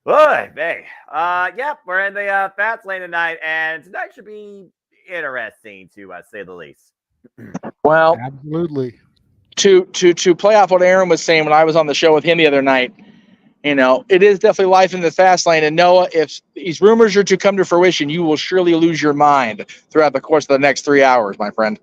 Boy, hey. Yep, we're in the fast lane tonight, and tonight should be interesting, to say the least. Well, absolutely. To play off what Aaron was saying when I was on the show with him the other night, you know, it is definitely life in the fast lane. And Noah, if these rumors are to come to fruition, you will surely lose your mind throughout the course of the next 3 hours, my friend.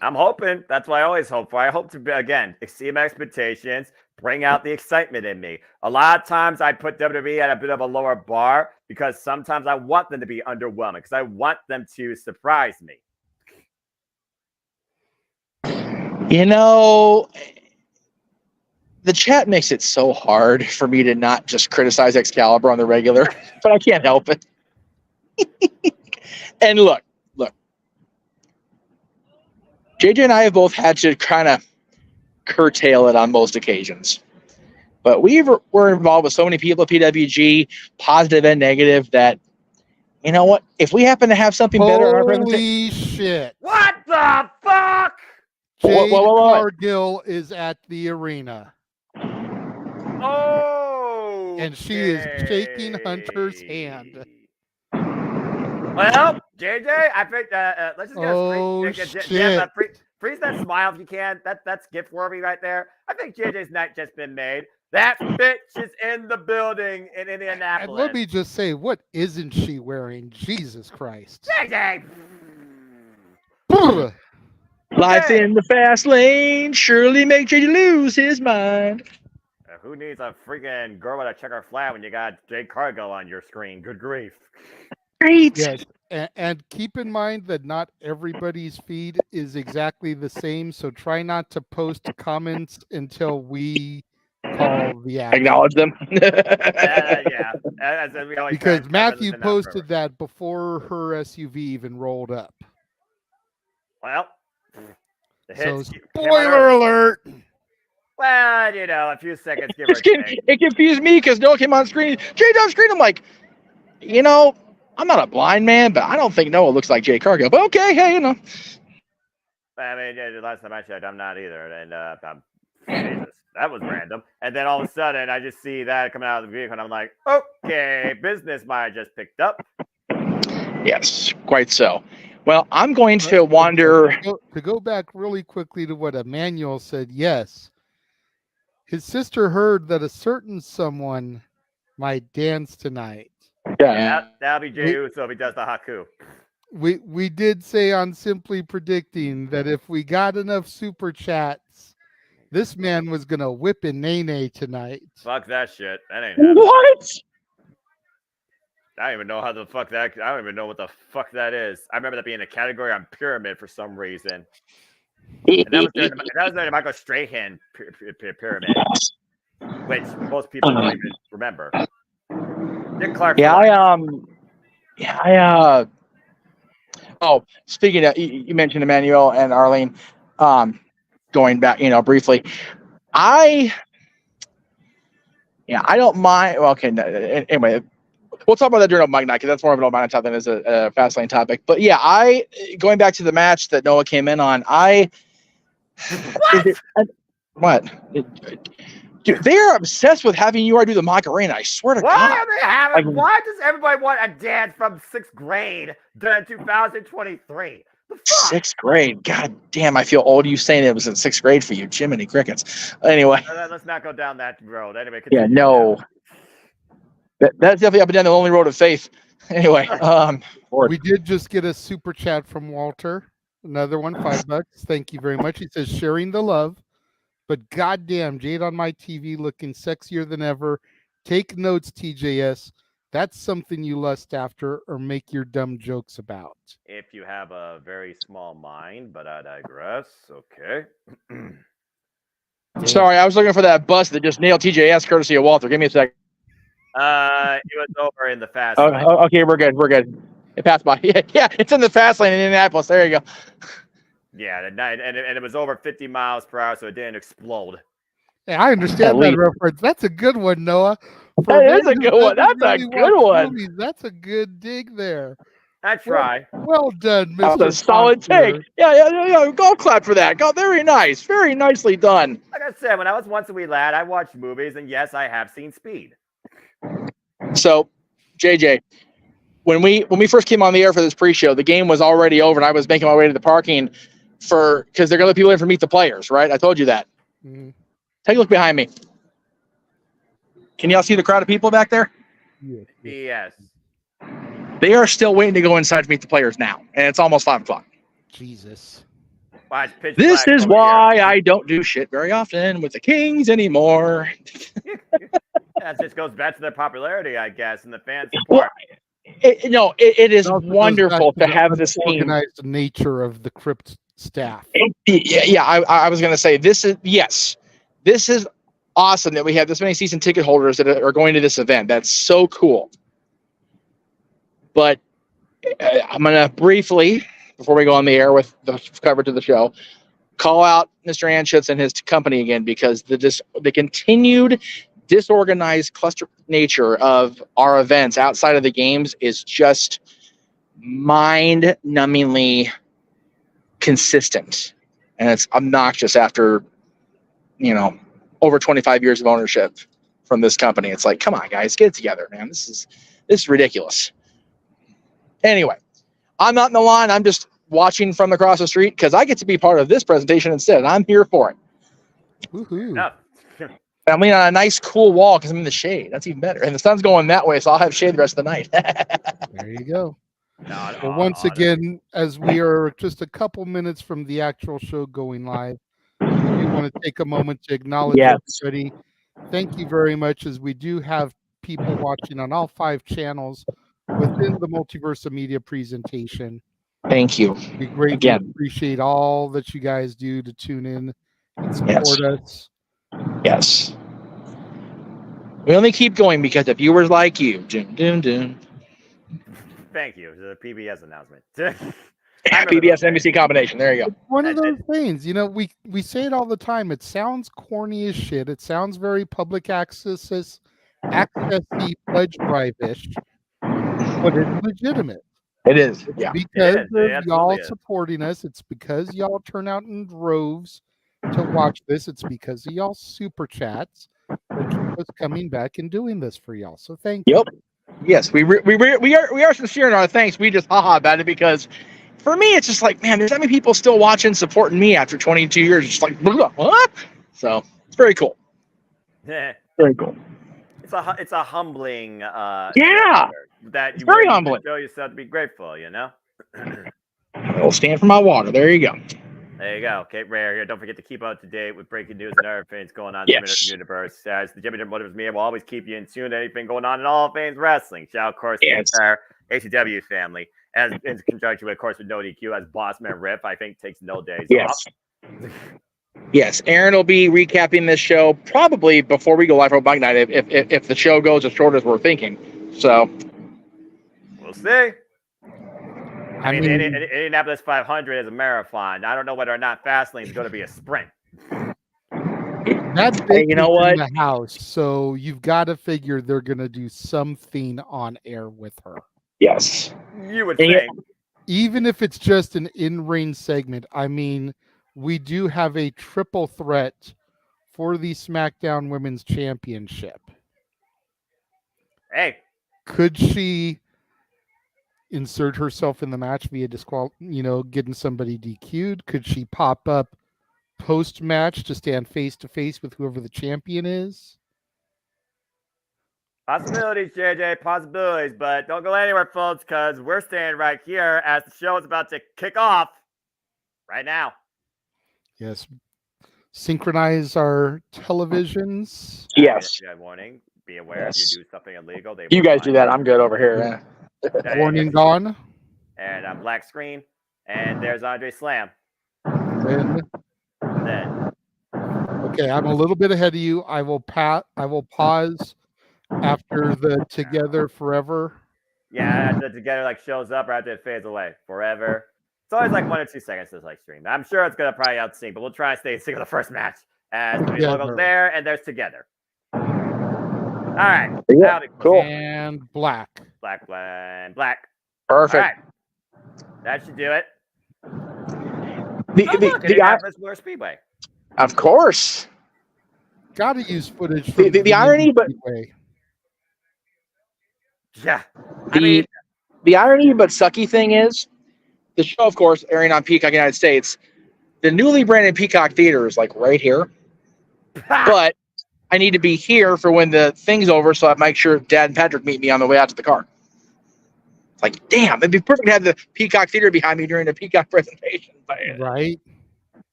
I'm hoping. That's what I always hope for. I hope to, again, exceed my expectations, bring out the excitement in me. A lot of times I put WWE at a bit of a lower bar because sometimes I want them to be underwhelming because I want them to surprise me. You know, the chat makes it so hard for me to not just criticize Excalibur on the regular, but I can't help it. And look, JJ and I have both had to kind of curtail it on most occasions. But we're involved with so many people at PWG, positive and negative, that, you know what? If we happen to have something better in our Holy shit. What the fuck? Jade Cargill is at the arena. Oh! And she is shaking Hunter's hand. Well, JJ, I think let's just get a freeze that smile if you can. That's gift worthy right there. I think JJ's night just been made. That bitch is in the building in Indianapolis. And let me just say, what isn't she wearing? Jesus Christ. JJ! Life in the fast lane surely makes you lose his mind. Who needs a freaking girl with a checker flag when you got Jade Cargill on your screen? Good grief. Great. Yes, and keep in mind that not everybody's feed is exactly the same, so try not to post comments until we call the action. Acknowledge them. Yeah. Because Matthew posted that before her SUV even rolled up. Well, so spoiler alert. Well, you know, a few seconds. Give or take. It confused me because Noah came on screen. Jade on screen. I'm like, you know, I'm not a blind man, but I don't think Noah looks like Jade Cargill. But okay, hey, you know. I mean, the last time I checked, I'm not either. And Jesus, that was random. And then all of a sudden, I just see that coming out of the vehicle, and I'm like, okay, business might have just picked up. Yes, quite so. Well, I'm going to wander. To go back really quickly to what Emmanuel said, yes. His sister heard that a certain someone might dance tonight. Yeah, that'll be Jey Uso if he does the Haku. We did say on Simply Predicting that if we got enough super chats, this man was going to whip in Nene tonight. Fuck that shit. That ain't happening. What? I don't even know how the fuck that. I don't even know what the fuck that is. I remember that being a category on Pyramid for some reason. And that was during the Michael Strahan Pyramid, which most people don't even remember. Dick Clark. Oh, speaking of, you mentioned Emmanuel and Arlene. Going back, you know, briefly, I don't mind. Well, okay, anyway. We'll talk about that during a mic night because that's more of an old night topic than is a fast lane topic. But yeah, going back to the match that Noah came in on, what? Dude, they are obsessed with having you do the Macarena. I swear to God. Why are they having? Why does everybody want a dance from 6th grade in 2023? 6th grade. God damn, I feel old. You saying it was in 6th grade for you, Jiminy Crickets. Anyway, Let's not go down that road. Anyway, yeah, continue. no, that's definitely up and down the only road of faith. Anyway, We did just get a super chat from Walter. Another one, $5. Thank you very much. He says, sharing the love, but goddamn, Jade on my TV looking sexier than ever. Take notes, TJS. That's something you lust after or make your dumb jokes about. If you have a very small mind, but I digress. Okay. sorry, I was looking for that bus that just nailed TJS courtesy of Walter. Give me a sec. It was over in the fast lane. Okay, we're good. We're good. It passed by. Yeah, it's in the fast lane in Indianapolis. There you go. Yeah, the night, and it was over 50 miles per hour, so it didn't explode. Hey, I understand that reference. That's a good one, Noah. That is a good one. That's a good one. Movies, that's a good dig there. I try. Well done, Mr. That was a solid take. Yeah. Golf clap for that. Very nice. Very nicely done. Like I said, when I was once a wee lad, I watched movies, and yes, I have seen Speed. So, JJ, when we first came on the air for this pre-show, the game was already over, and I was making my way to the parking because they're gonna let people in for Meet the Players, right? I told you that. Mm-hmm. Take a look behind me. Can y'all see the crowd of people back there? Yes. They are still waiting to go inside to Meet the Players now, and it's almost 5:00. Jesus. This is why I don't do shit very often with the Kings anymore. That just goes back to their popularity, I guess, and the fans support. Well, it is wonderful to have this team. Organized nature of the Crypt staff. I was going to say this is awesome that we have this many season ticket holders that are going to this event. That's so cool. But I'm going to briefly, before we go on the air with the coverage of the show, call out Mr. Anschutz and his company again, because the continued disorganized cluster nature of our events outside of the games is just mind-numbingly consistent, and it's obnoxious after over 25 years of ownership from this company. It's like, come on, guys, get it together, man. This is ridiculous. Anyway, I'm not in the line. I'm just watching from across the street because I get to be part of this presentation instead. I'm here for it. Woohoo. No. I'm leaning on a nice cool wall because I'm in the shade. That's even better. And the sun's going that way, so I'll have shade the rest of the night. There you go. Well, once again, as we are just a couple minutes from the actual show going live, we do want to take a moment to acknowledge everybody. Thank you very much, as we do have people watching on all 5 channels within the Multiverse of Media presentation. Thank you. We greatly appreciate all that you guys do to tune in and support us. Yes. We only keep going because of viewers like you. Doom, doom, doom. Thank you. The PBS announcement. PBS NBC combination. There you go. It's one of those things, we say it all the time. It sounds corny as shit. It sounds very public accessy, pledge drive-ish, but it's legitimate. It is. Yeah. Because of y'all supporting us. It's because y'all turn out in droves to watch this. It's because of y'all super chats that keep us coming back and doing this for y'all. So thank you. Yep. Yes, we are sincere in our thanks. We just haha about it because for me it's just like, man, there's that many people still watching, supporting me after 22 years. It's just like, what? So it's very cool. Yeah. Very cool. It's a humbling. That you very humbling. Show yourself to be grateful. I'll stand for my water. There you go. There you go. Kate Rare here. Don't forget to keep up to date with breaking news and other things going on in the universe. As the JMN Multiverse Media will always keep you in tune to anything going on in all things wrestling. Shout out, of course, to the entire ACW family, as in conjunction with, of course, with No DQ, as Bossman Riff, I think, takes no days off. Yes, Aaron will be recapping this show probably before we go live for Bug Night if the show goes as short as we're thinking. So we'll see. I mean, Indianapolis 500 is a marathon. I don't know whether or not Fastlane is going to be a sprint. That's big in the house, so you've got to figure they're going to do something on air with her. Yes. You would think. Even if it's just an in-ring segment, I mean, we do have a triple threat for the SmackDown Women's Championship. Hey. Could she... insert herself in the match via getting somebody DQ'd? Could she pop up post-match to stand face-to-face with whoever the champion is? Possibilities, JJ, possibilities, but don't go anywhere, folks, because we're staying right here as the show is about to kick off right now. Yes. Synchronize our televisions. Yes. Warning. Be aware if you do something illegal. You guys do that. I'm good over here. Warning gone. And black screen. And there's Andre Slam. Then. Okay, I'm a little bit ahead of you. I will pause after the Together Forever. Yeah, after the Together shows up or after it fades away. Forever. It's always 1 or 2 seconds to stream. I'm sure it's gonna probably outsync, but we'll try to stay in sync with the first match. As the logo's there and there's Together. All right. Yeah, cool. And black. Black. Perfect. All right. That should do it. The Speedway. Of course. Got to use footage. The irony, but yeah, the irony but sucky thing is, the show, of course, airing on Peacock United States. The newly branded Peacock Theater is right here, but I need to be here for when the thing's over, so I make sure Dad and Patrick meet me on the way out to the car. Damn, it'd be perfect to have the Peacock Theater behind me during the Peacock presentation. Right.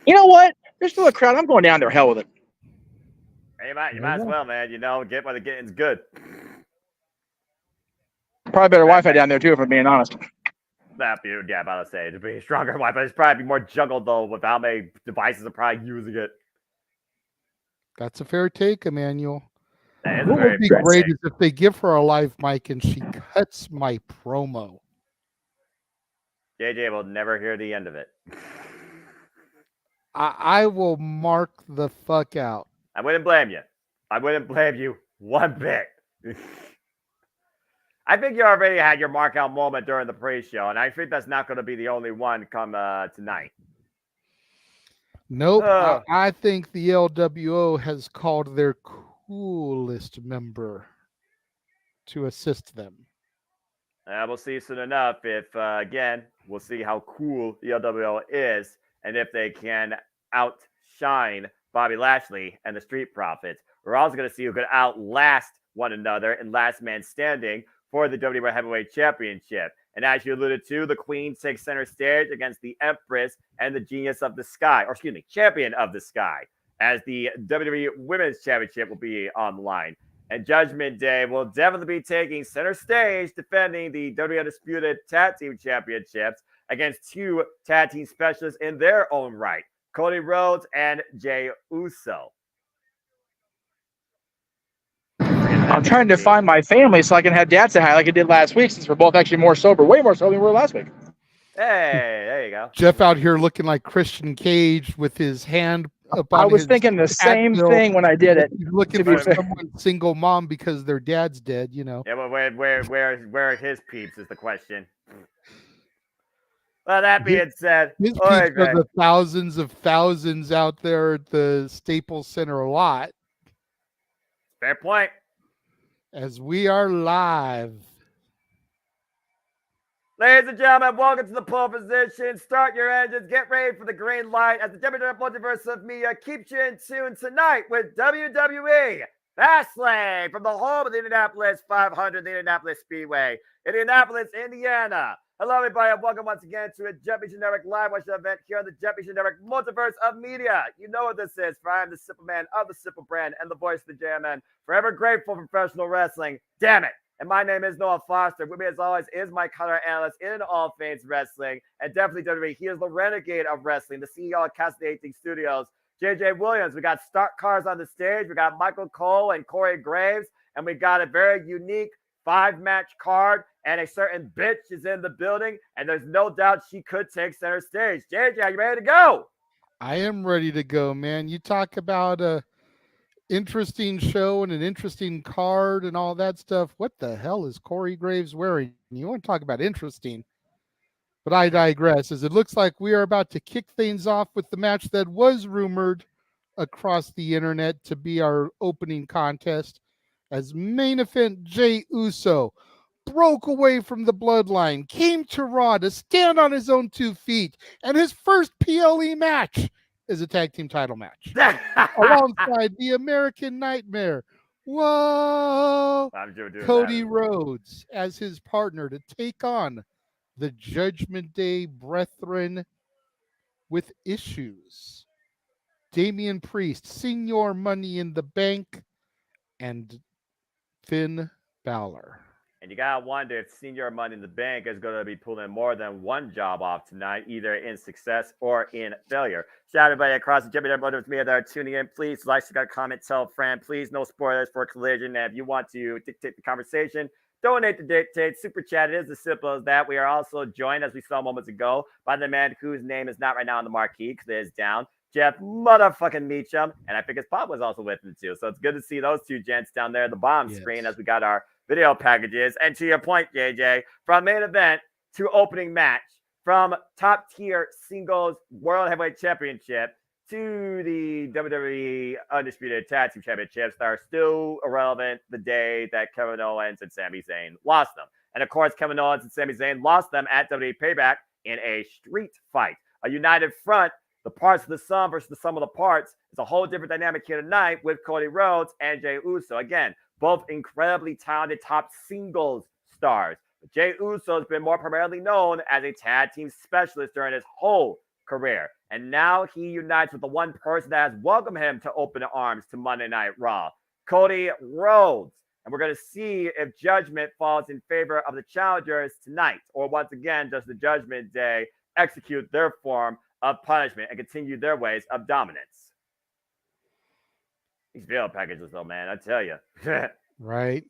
You know what? There's still a crowd. I'm going down there. Hell with it. Hey, you might as well, man. Get while the getting's good. Probably better Wi-Fi down there too, if I'm being honest. About to say to be stronger Wi-Fi. It's probably be more juggled though with how many devices are probably using it. That's a fair take, Emmanuel. What would be great is if they give her a live mic and she cuts my promo. JJ will never hear the end of it. I will mark the fuck out. I wouldn't blame you. I wouldn't blame you one bit. I think you already had your mark out moment during the pre-show, and I think that's not going to be the only one come tonight. Nope. I think the LWO has called their coolest member to assist them. We'll see soon enough if, again, we'll see how cool the LWO is and if they can outshine Bobby Lashley and the Street Profits. We're also going to see who could outlast one another in last man standing for the WWE Heavyweight Championship. And as you alluded to, the Queen takes center stage against the Empress and the Genius of the Sky, Champion of the Sky, as the WWE Women's Championship will be on the line. And Judgment Day will definitely be taking center stage, defending the WWE Undisputed Tag Team Championships against 2 tag team specialists in their own right, Cody Rhodes and Jey Uso. I'm trying to find my family so I can have Dad say hi like I did last week, since we're both actually more sober, way more sober than we were last week. Hey, there you go. Jeff out here looking like Christian Cage with his hand up on I was thinking the same thing when I did it. He's looking for someone's single mom because their dad's dead, Yeah, but where are his peeps is the question. Well, that being said, his peeps are the thousands out there at the Staples Center lot. Fair point. As we are live. Ladies and gentlemen, welcome to the pole position. Start your engines. Get ready for the green light as the WWE Multiverse of Media keeps you in tune tonight with WWE FASTLANE from the home of the Indianapolis 500, the Indianapolis Speedway, Indianapolis, Indiana. Hello, everybody, and welcome once again to a Championship Network live watch event here on the Championship Network Multiverse of Media. You know what this is, for I am the Simple Man of the Simple Brand and the voice of the JMN, forever grateful for professional wrestling. Damn it. And my name is Noah Foster. With me, as always, is my color analyst in all things wrestling, and definitely WWE. He is the renegade of wrestling, the CEO of Castle 18 Studios, JJ Williams. We got Stark Cars on the stage. We got Michael Cole and Corey Graves, and we got a very unique 5-match card, and a certain bitch is in the building, and there's no doubt she could take center stage. JJ, are you ready to go? I am ready to go, man. You talk about a interesting show and an interesting card and all that stuff. What the hell is Corey Graves wearing? You want to talk about interesting, but I digress, as it looks like we are about to kick things off with the match that was rumored across the internet to be our opening contest, as main event Jey Uso, broke away from the bloodline, came to Raw to stand on his own 2 feet, and his first PLE match is a tag team title match alongside the American Nightmare. Whoa! Cody Rhodes as his partner to take on the Judgment Day brethren with issues. Damian Priest, Senior Money in the Bank, and Finn Balor. And you gotta wonder if Senior Money in the Bank is gonna be pulling more than one job off tonight, either in success or in failure. Shout out everybody across the JMN with me that are tuning in. Please like, subscribe, comment, tell a friend. Please, no spoilers for Collision. And if you want to dictate the conversation, donate to dictate. Super chat. It is as simple as that. We are also joined, as we saw moments ago, by the man whose name is not right now on the marquee because it is down. Jeff motherfucking Meacham. And I think his pop was also with him too. So it's good to see those two gents down there at the bottom screen as we got our video packages. And to your point, JJ, from main event to opening match, from top tier singles World Heavyweight Championship to the WWE Undisputed Tag Team Championships that are still irrelevant the day that Kevin Owens and Sami Zayn lost them. And of course, Kevin Owens and Sami Zayn lost them at WWE Payback in a street fight. A united front, the parts of the sum versus the sum of the parts, is a whole different dynamic here tonight with Cody Rhodes and Jey Uso. Again, both incredibly talented top singles stars. But Jey Uso has been more primarily known as a tag team specialist during his whole career. And now he unites with the one person that has welcomed him to open arms to Monday Night Raw, Cody Rhodes. And we're going to see if judgment falls in favor of the challengers tonight, or once again, does the Judgment Day execute their form of punishment and continue their ways of dominance. These video packages, though, man, I tell you. Right.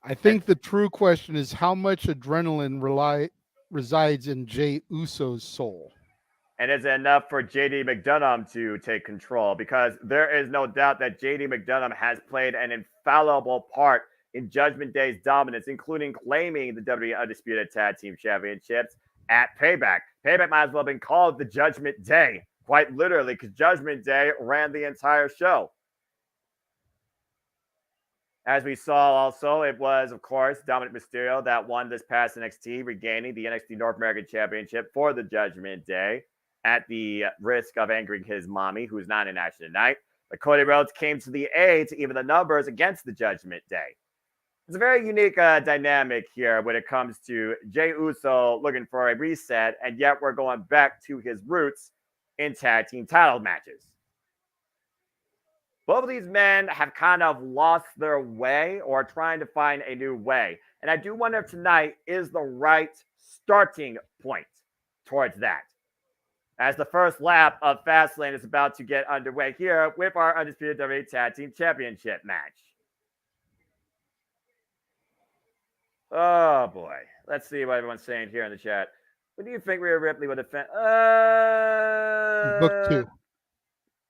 I think the true question is how much adrenaline resides in Jey Uso's soul. And is it enough for JD McDonough to take control? Because there is no doubt that JD McDonough has played an infallible part in Judgment Day's dominance, including claiming the WWE Undisputed Tag Team Championships at Payback. Payback might as well have been called the Judgment Day, quite literally, because Judgment Day ran the entire show. As we saw also, it was, of course, Dominic Mysterio that won this past NXT, regaining the NXT North American Championship for the Judgment Day at the risk of angering his mommy, who's not in action tonight. But Cody Rhodes came to the aid to even the numbers against the Judgment Day. It's a very unique dynamic here when it comes to Jey Uso looking for a reset, and yet we're going back to his roots in tag team title matches. Both of these men have kind of lost their way or trying to find a new way. And I do wonder if tonight is the right starting point towards that. As the first lap of Fastlane is about to get underway here with our Undisputed WWE Tag Team Championship match. Oh, boy. Let's see what everyone's saying here in the chat. What do you think Rhea Ripley would defend? Book 2.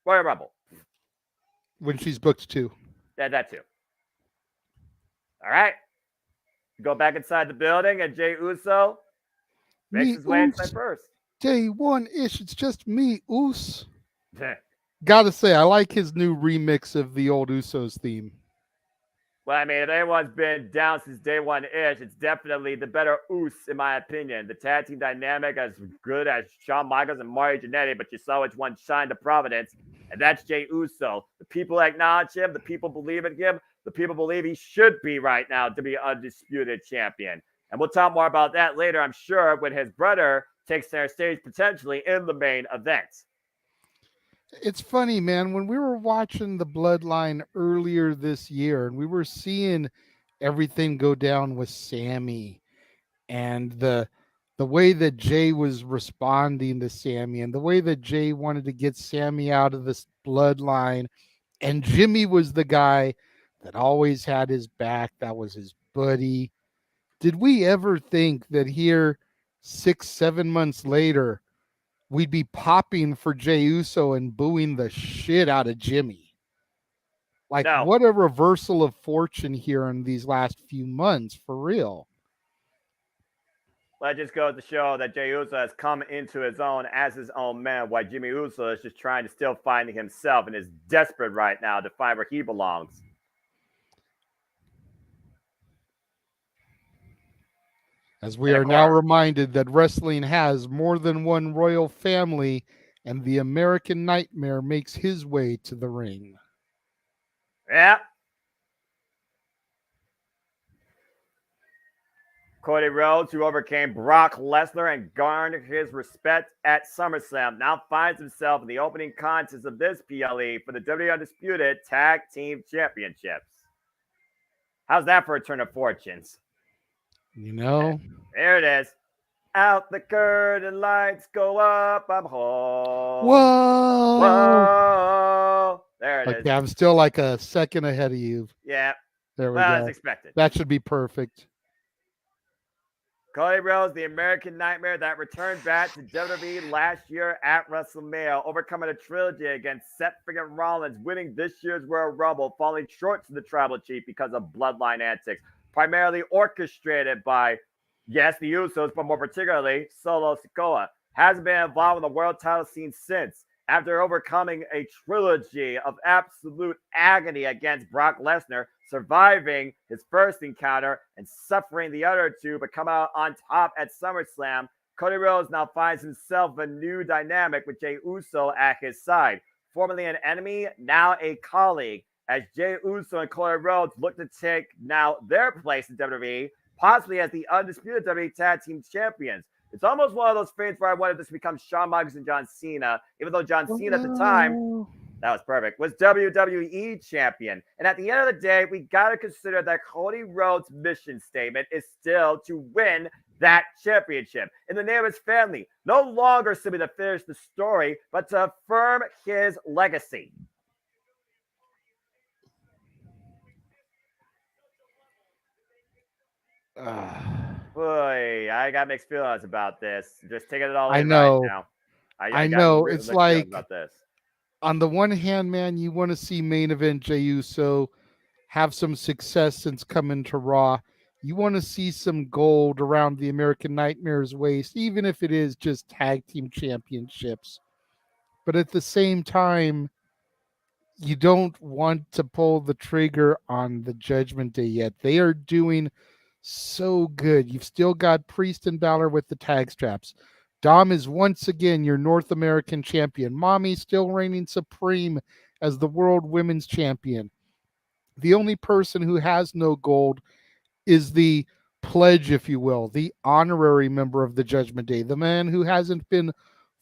Royal Rumble. When she's booked 2. Yeah, that too. All right. Go back inside the building, and Jey Uso makes his way inside first. Day one-ish. It's just me, Us. Gotta say, I like his new remix of the old Usos theme. Well, I mean, if anyone's been down since day one-ish, it's definitely the better Us, in my opinion. The tag team dynamic as good as Shawn Michaels and Mario Jannetty, but you saw which one shined to providence, and that's Jey Uso. The people acknowledge him. The people believe in him. The people believe he should be right now to be undisputed champion. And we'll talk more about that later, I'm sure, when his brother takes center stage potentially in the main event. It's funny, man, when we were watching the Bloodline earlier this year and we were seeing everything go down with Sammy and the way that Jey was responding to Sammy and the way that Jey wanted to get Sammy out of this Bloodline, and Jimmy was the guy that always had his back, that was his buddy. Did we ever think that here 6-7 months later we'd be popping for Jey Uso and booing the shit out of Jimmy? Like, No. What a reversal of fortune here in these last few months, for real. Well, it just goes to show that Jey Uso has come into his own as his own man, while Jimmy Uso is just trying to still find himself and is desperate right now to find where he belongs. As we And are of now course- reminded that wrestling has more than one royal family, and the American Nightmare makes his way to the ring. Yeah. Cody Rhodes, who overcame Brock Lesnar and garnered his respect at SummerSlam, now finds himself in the opening contest of this PLE for the WWE Undisputed Tag Team Championships. How's that for a turn of fortunes? You know? There it is. Out the curtain, lights go up, I'm home. Whoa! Whoa! There it is. Okay, I'm still like a second ahead of you. Yeah. There we Well, go. as expected. That should be perfect. Cody Rhodes, the American Nightmare that returned back to WWE last year at WrestleMania, overcoming a trilogy against Seth freaking Rollins, winning this year's Royal Rumble, falling short to the Tribal Chief because of bloodline antics, primarily orchestrated by, yes, the Usos, but more particularly Solo Sikoa. Hasn't been involved in the world title scene since. After overcoming a trilogy of absolute agony against Brock Lesnar, surviving his first encounter and suffering the other two, but come out on top at SummerSlam, Cody Rhodes now finds himself a new dynamic with Jey Uso at his side. Formerly an enemy, now a colleague, as Jey Uso and Cody Rhodes look to take now their place in WWE, possibly as the undisputed WWE Tag Team Champions. It's almost one of those things where I wanted this to become Shawn Michaels and John Cena, even though John Cena at the time, that was perfect, was WWE champion. And at the end of the day, we got to consider that Cody Rhodes' mission statement is still to win that championship in the name of his family. No longer simply to finish the story, but to affirm his legacy. Boy, I got mixed feelings about this. Just taking it all in right now. I know. It's like, about this. On the one hand, man, you want to see main event Jey Uso have some success since coming to Raw. You want to see some gold around the American Nightmare's waist, even if it is just tag team championships. But at the same time, you don't want to pull the trigger on the Judgment Day yet. They are doing so good. You've still got Priest and Balor with the tag straps. Dom is once again your North American champion. Mommy still reigning supreme as the World Women's Champion. The only person who has no gold is the pledge, if you will, the honorary member of the Judgment Day, the man who hasn't been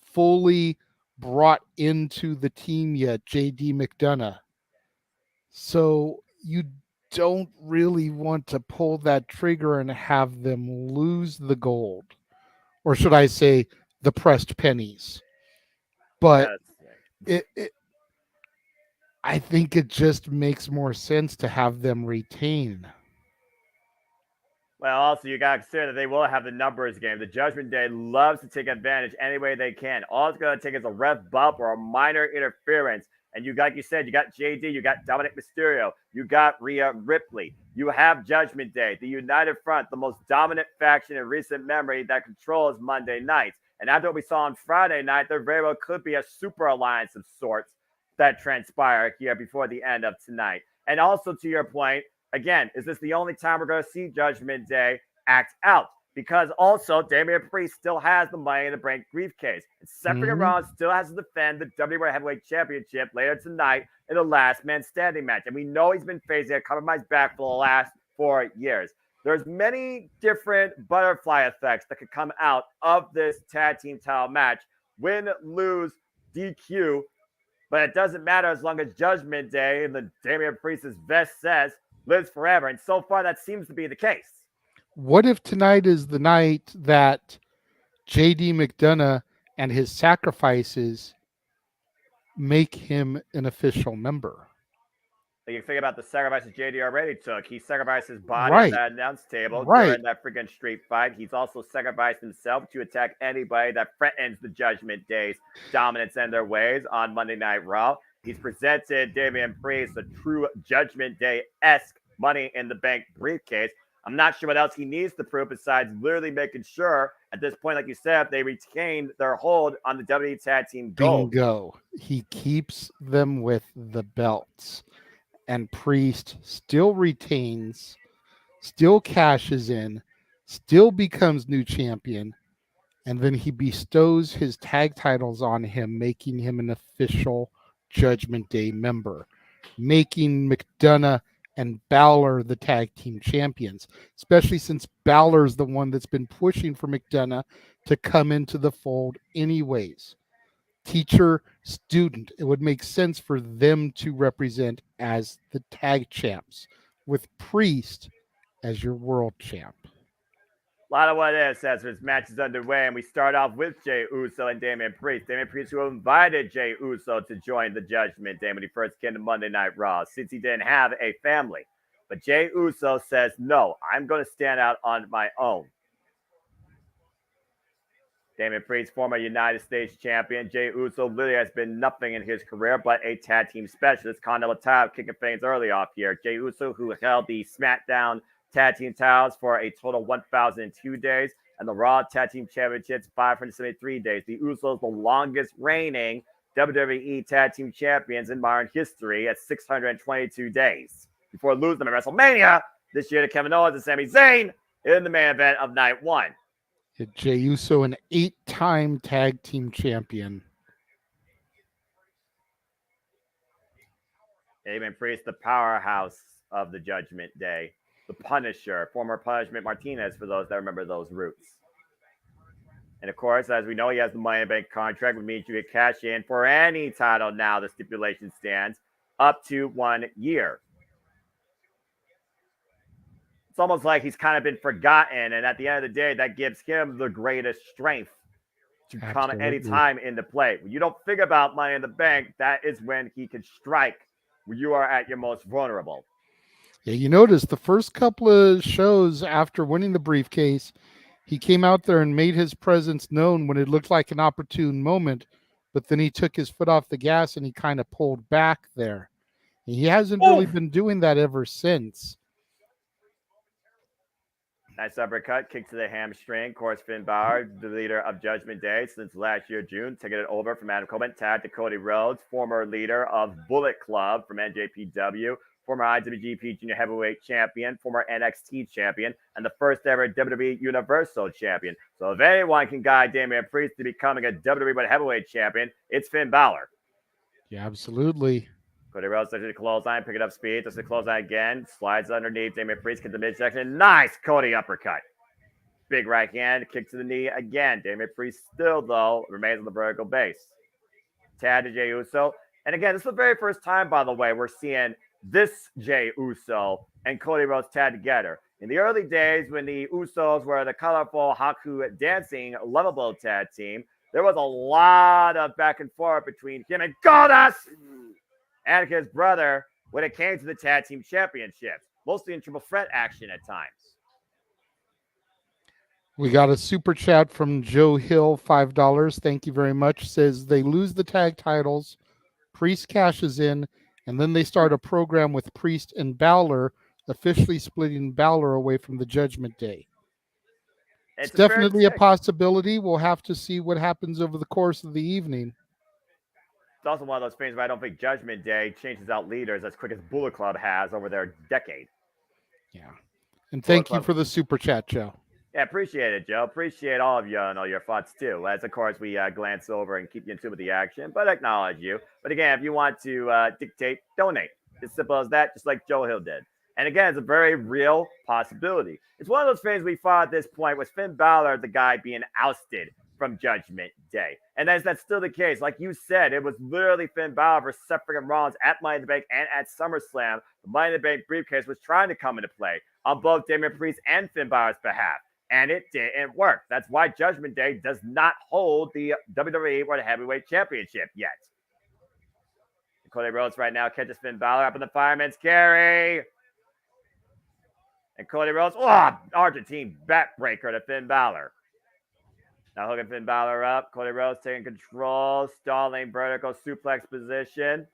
fully brought into the team yet, JD McDonough. So you don't really want to pull that trigger and have them lose the gold. Or should I say the pressed pennies? But I think it just makes more sense to have them retain. Well, also, you got to consider that they will have the numbers game. The Judgment Day loves to take advantage any way they can. All it's going to take is a ref bump or a minor interference. And you got, like you said, you got JD, you got Dominic Mysterio, you got Rhea Ripley, you have Judgment Day, the United Front, the most dominant faction in recent memory that controls Monday nights. And after what we saw on Friday night, there very well could be a super alliance of sorts that transpire here before the end of tonight. And also, to your point, again, is this the only time we're going to see Judgment Day act out? Because also, Damian Priest still has the Money in the Bank briefcase. And Seth Rollins still has to defend the WWE Heavyweight Championship later tonight in the Last Man Standing match. And we know he's been facing a compromised back for the last 4 years. There's many different butterfly effects that could come out of this tag team title match. Win, lose, DQ. But it doesn't matter as long as Judgment Day, and the Damian Priest's vest says, lives forever. And so far, that seems to be the case. What if tonight is the night that JD McDonough and his sacrifices make him an official member? You think about the sacrifices JD already took. He sacrificed his body at that announce table during that freaking street fight. He's also sacrificed himself to attack anybody that threatens the Judgment Day's dominance and their ways on Monday Night Raw. He's presented Damian Priest a true Judgment Day-esque Money in the Bank briefcase. I'm not sure what else he needs to prove besides literally making sure at this point, like you said, they retain their hold on the WWE Tag Team Gold. Bingo. He keeps them with the belts. And Priest still retains, still cashes in, still becomes new champion, and then he bestows his tag titles on him, making him an official Judgment Day member, making McDonough and Balor the tag team champions, especially since Balor's the one that's been pushing for McDonough to come into the fold anyways. Teacher, student, it would make sense for them to represent as the tag champs, with Priest as your world champ. A lot of what it is as this match is underway, and we start off with Jey Uso and Damian Priest. Damian Priest, who invited Jey Uso to join the Judgment Day when he first came to Monday Night Raw, since he didn't have a family. But Jey Uso says, no, I'm going to stand out on my own. Damian Priest, former United States champion. Jey Uso literally has been nothing in his career but a tag team specialist. Continental title kicking things early off here. Jey Uso, who held the SmackDown tag team titles for a total 1,002 days, and the Raw tag team championships 573 days. The Usos, the longest reigning WWE tag team champions in modern history at 622 days, before losing them at WrestleMania this year to Kevin Owens and Sami Zayn in the main event of night one. Jey Uso, an 8-time tag team champion. Damian Priest, the powerhouse of the Judgment Day. The Punisher, former Punishment Martinez, for those that remember those roots. And of course, as we know, he has the Money in the Bank contract, which means you can cash in for any title now, the stipulation stands, up to 1 year. It's almost like he's kind of been forgotten, and at the end of the day, that gives him the greatest strength to come at any time into play. When you don't think about Money in the Bank, that is when he can strike when you are at your most vulnerable. Yeah, you notice the first couple of shows after winning the briefcase, he came out there and made his presence known when it looked like an opportune moment, but then he took his foot off the gas and he kind of pulled back there. And he hasn't really been doing that ever since. Nice uppercut, kick to the hamstring. Of course, Finn Balor, the leader of Judgment Day since last year, June, taking it over from Adam Cole, tag to Cody Rhodes, former leader of Bullet Club from NJPW, former IWGP Junior Heavyweight Champion, former NXT Champion, and the first ever WWE Universal Champion. So if anyone can guide Damian Priest to becoming a WWE Heavyweight Champion, it's Finn Balor. Yeah, absolutely. Cody Rhodes does the clothesline, picking up speed, does the clothesline again, slides underneath Damian Priest, gets the midsection. Nice Cody uppercut. Big right hand, kick to the knee again. Damian Priest still, though, remains on the vertical base. Tag to Jey Uso. And again, this is the very first time, by the way, we're seeing this Jey Uso and Cody Rhodes tag together. In the early days, when the Usos were the colorful Haku dancing lovable tag team, there was a lot of back and forth between him and Goddess and his brother when it came to the tag team championships, mostly in triple threat action at times. We got a super chat from Joe Hill, $5. Thank you very much. Says they lose the tag titles, Priest cashes in, and then they start a program with Priest and Balor, officially splitting Balor away from the Judgment Day. It's definitely a possibility. We'll have to see what happens over the course of the evening. It's also one of those things where I don't think Judgment Day changes out leaders as quick as Bullet Club has over their decade. Yeah. And thank you for the super chat, Joe. Yeah, appreciate it, Joe. Appreciate all of you and all your thoughts, too. As, of course, we glance over and keep you in tune with the action, but acknowledge you. But again, if you want to dictate, donate. As simple as that, just like Joe Hill did. And again, it's a very real possibility. It's one of those things we thought at this point was Finn Balor, the guy being ousted from Judgment Day. And that's still the case. Like you said, it was literally Finn Balor versus Seth freaking Rollins at Money in the Bank and at SummerSlam. The Money in the Bank briefcase was trying to come into play on both Damian Priest and Finn Balor's behalf. And it didn't work. That's why Judgment Day does not hold the WWE World Heavyweight Championship yet. Cody Rhodes right now catches Finn Balor up in the fireman's carry. And Cody Rhodes, Argentine backbreaker to Finn Balor. Now hooking Finn Balor up. Cody Rhodes taking control, stalling vertical suplex position.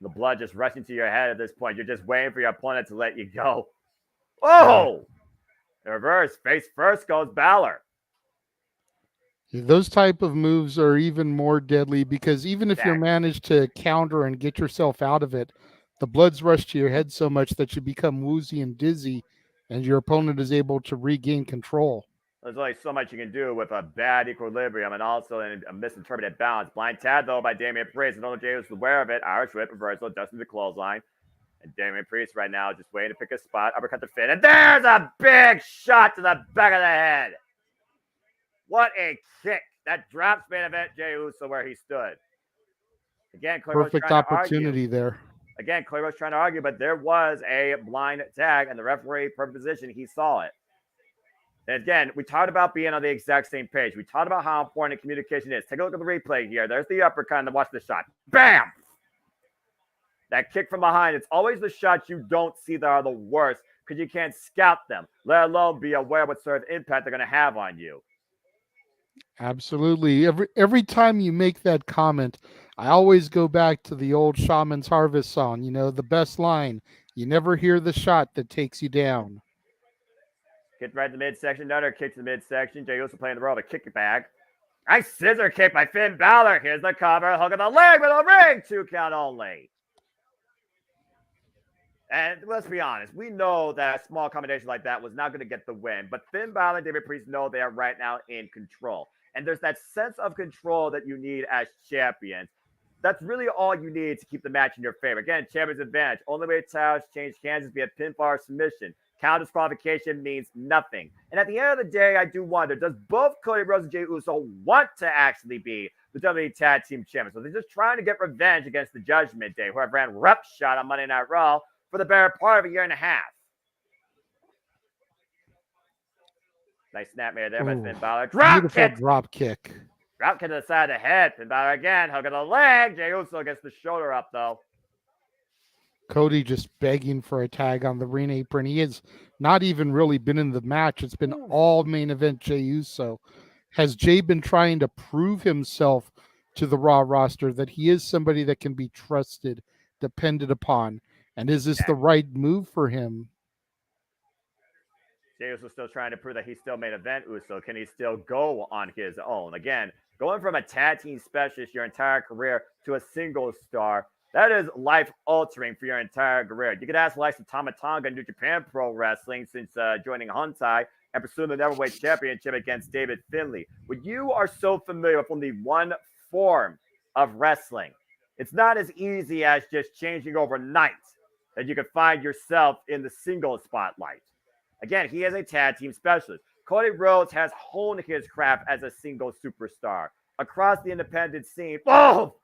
The blood just rushing to your head at this point. You're just waiting for your opponent to let you go. Oh! In reverse, face first goes Balor. Those type of moves are even more deadly because even if you manage to counter and get yourself out of it, the blood's rushed to your head so much that you become woozy and dizzy and your opponent is able to regain control. There's only so much you can do with a bad equilibrium and also a misinterpreted balance. Blind tag, though, by Damian Priest. I don't know if Jay was aware of it. Irish whip reversal, Dustin the clothesline. And Damian Priest right now just waiting to pick a spot, uppercut the Finn. And there's a big shot to the back of the head. What a kick. That drops main event Jey Uso where he stood. Again, Perfect opportunity there. Again, Clay was trying to argue, but there was a blind tag, and the referee, per position, he saw it. And again, we talked about being on the exact same page. We talked about how important communication is. Take a look at the replay here. There's the uppercut, and watch the shot. Bam! That kick from behind, it's always the shots you don't see that are the worst because you can't scout them, let alone be aware what sort of impact they're going to have on you. Absolutely. Every time you make that comment, I always go back to the old Shaman's Harvest song, the best line, you never hear the shot that takes you down. Kick right to the midsection, another kick to the midsection. Jey Uso playing the role of a kick back. Nice scissor kick by Finn Balor. Here's the cover, hook of the leg with a ring, 2 count only. And let's be honest, we know that a small combination like that was not going to get the win. But Finn Balor and David Priest know they are right now in control. And there's that sense of control that you need as champions. That's really all you need to keep the match in your favor. Again, champion's advantage. Only way titles change hands is via pinfall or submission. Count disqualification means nothing. And at the end of the day, I do wonder, does both Cody Rhodes and Jey Uso want to actually be the WWE Tag Team Champions? So they're just trying to get revenge against the Judgment Day, who have ran roughshod on Monday Night Raw for the better part of a year and a half. Nice snapmare there by Finn Balor. Drop kick! Drop kick to the side of the head. Finn Balor again, hook of the leg. Jey Uso gets the shoulder up, though. Cody just begging for a tag on the ring apron. He has not even really been in the match. It's been all main event Jey Uso. Has Jey been trying to prove himself to the Raw roster that he is somebody that can be trusted, depended upon? And is this the right move for him? Jey Uso still trying to prove that he's still main event Uso. Can he still go on his own? Again, going from a tag team specialist your entire career to a single star, that is life-altering for your entire career. You could ask the likes of Tama Tonga in New Japan Pro Wrestling since joining Hontai and pursuing the Neverweight Championship against David Finlay. When you are so familiar with only one form of wrestling, it's not as easy as just changing overnight that you could find yourself in the single spotlight. Again, he is a tag team specialist. Cody Rhodes has honed his craft as a single superstar across the independent scene. Oh!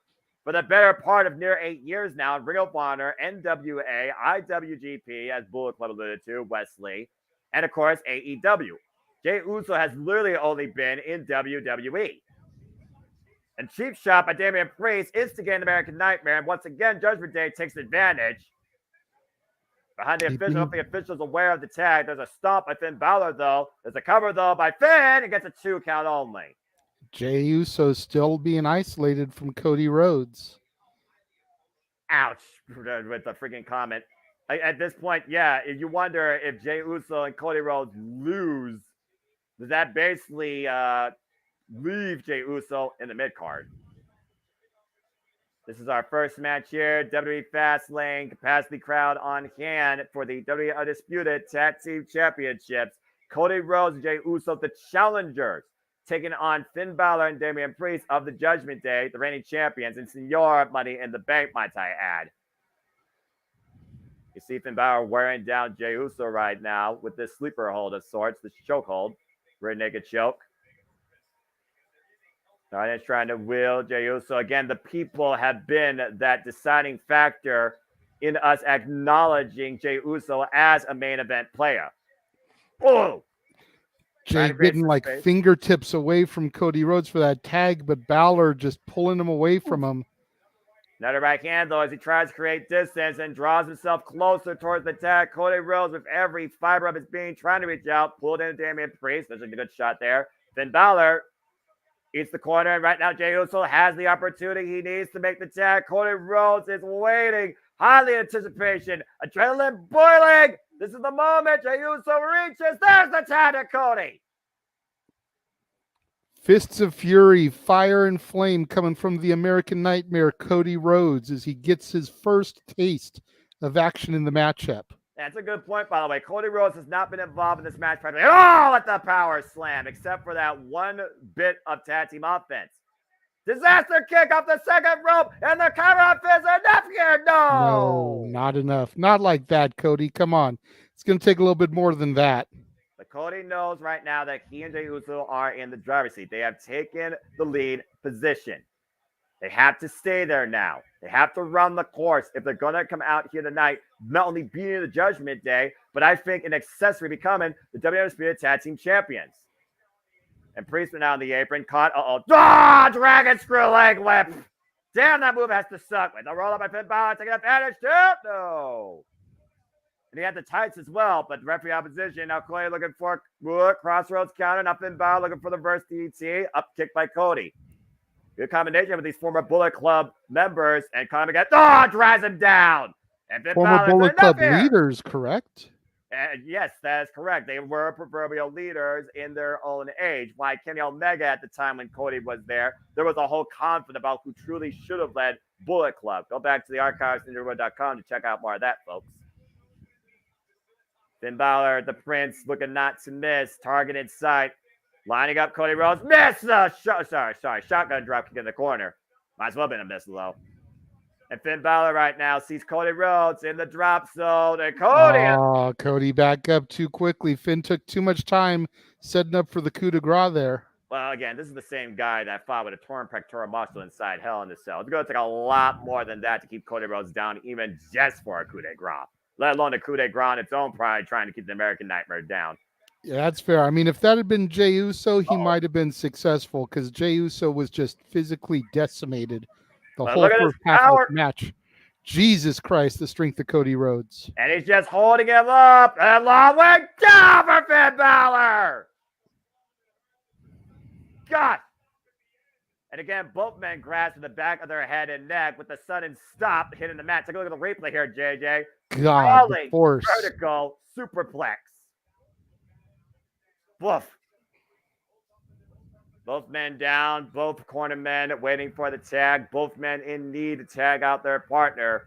For the better part of near 8 years now, Ring of Honor, NWA, IWGP, as Bullet Club alluded to, Wesley, and of course, AEW. Jey Uso has literally only been in WWE. And cheap shot by Damian Priest, instigating American Nightmare, and once again, Judgment Day takes advantage. Behind the official, if the official's aware of the tag, there's a stomp by Finn Balor, though. There's a cover, though, by Finn, and gets a 2 count only. Jey Uso still being isolated from Cody Rhodes. Ouch, with the freaking comment. At this point, yeah, you wonder if Jey Uso and Cody Rhodes lose, does that basically leave Jey Uso in the mid-card? This is our first match here. WWE FASTLANE, capacity crowd on hand for the WWE Undisputed Tag Team Championships. Cody Rhodes and Jey Uso, the challengers, taking on Finn Balor and Damian Priest of the Judgment Day, the reigning champions, and Senor Money in the Bank, might I add. You see Finn Balor wearing down Jey Uso right now with this sleeper hold of sorts, this chokehold, rear naked choke. He's trying to wheel Jey Uso. Again, the people have been that deciding factor in us acknowledging Jey Uso as a main event player. Oh! Jey getting like fingertips away from Cody Rhodes for that tag, but Balor just pulling him away from him. Another right hand, though, as he tries to create distance and draws himself closer towards the tag. Cody Rhodes, with every fiber of his being, trying to reach out, pulled in Damian Priest. There's a good shot there. Finn Balor eats the corner, and right now Jey Uso has the opportunity he needs to make the tag. Cody Rhodes is waiting, highly anticipation, adrenaline boiling. This is the moment. Jey Uso reaches. There's the tag to Cody. Fists of fury, fire and flame coming from the American Nightmare, Cody Rhodes, as he gets his first taste of action in the matchup. That's a good point, by the way. Cody Rhodes has not been involved in this match practically at all at the power slam, except for that one bit of tag team offense. Disaster kick off the second rope, and the cover is enough here. No, not enough. Not like that, Cody. Come on. It's going to take a little bit more than that. But Cody knows right now that he and Jey Uso are in the driver's seat. They have taken the lead position. They have to stay there now. They have to run the course if they're going to come out here tonight, not only beating the Judgment Day, but I think an accessory becoming the WWE Tag Team Champions. And Priest went out on the apron, caught, dragon screw leg whip. Damn, that move has to suck. Wait, they'll roll up by Finn Balor, taking advantage too. No. And he had the tights as well, but the referee opposition. Now Cody looking for crossroads counter. Now Finn Balor looking for the reverse DDT. Up kick by Cody. Good combination with these former Bullet Club members, and Conor again. Drives him down. And Finn Former Balor Bullet Club leaders, correct? Yes, that is correct. They were proverbial leaders in their own age. Like Kenny Omega at the time when Cody was there was a whole conflict about who truly should have led Bullet Club. Go back to the archives ninjaroad.com to check out more of that, folks. Finn Balor, the Prince, looking not to miss. Targeted sight. Lining up Cody Rhodes. Miss the shotgun drop kick in the corner. Might as well have been a miss, though. And Finn Balor right now sees Cody Rhodes in the drop zone. And Cody. Cody back up too quickly. Finn took too much time setting up for the coup de grace there. Well, again, this is the same guy that fought with a torn pectoral muscle inside Hell in the Cell. It's going to take a lot more than that to keep Cody Rhodes down, even just for a coup de grace. Let alone a coup de grace on its own pride, trying to keep the American Nightmare down. Yeah, that's fair. I mean, if that had been Jey Uso, he might have been successful because Jey Uso was just physically decimated the whole first half of the match. Jesus Christ, the strength of Cody Rhodes. And he's just holding him up. And long way down for Finn Balor. God. And again, both men grasp in the back of their head and neck with the sudden stop hitting the mat. Take a look at the replay here, JJ. God, the force. Vertical superplex. Woof. Both men down, both corner men waiting for the tag. Both men in need to tag out their partner.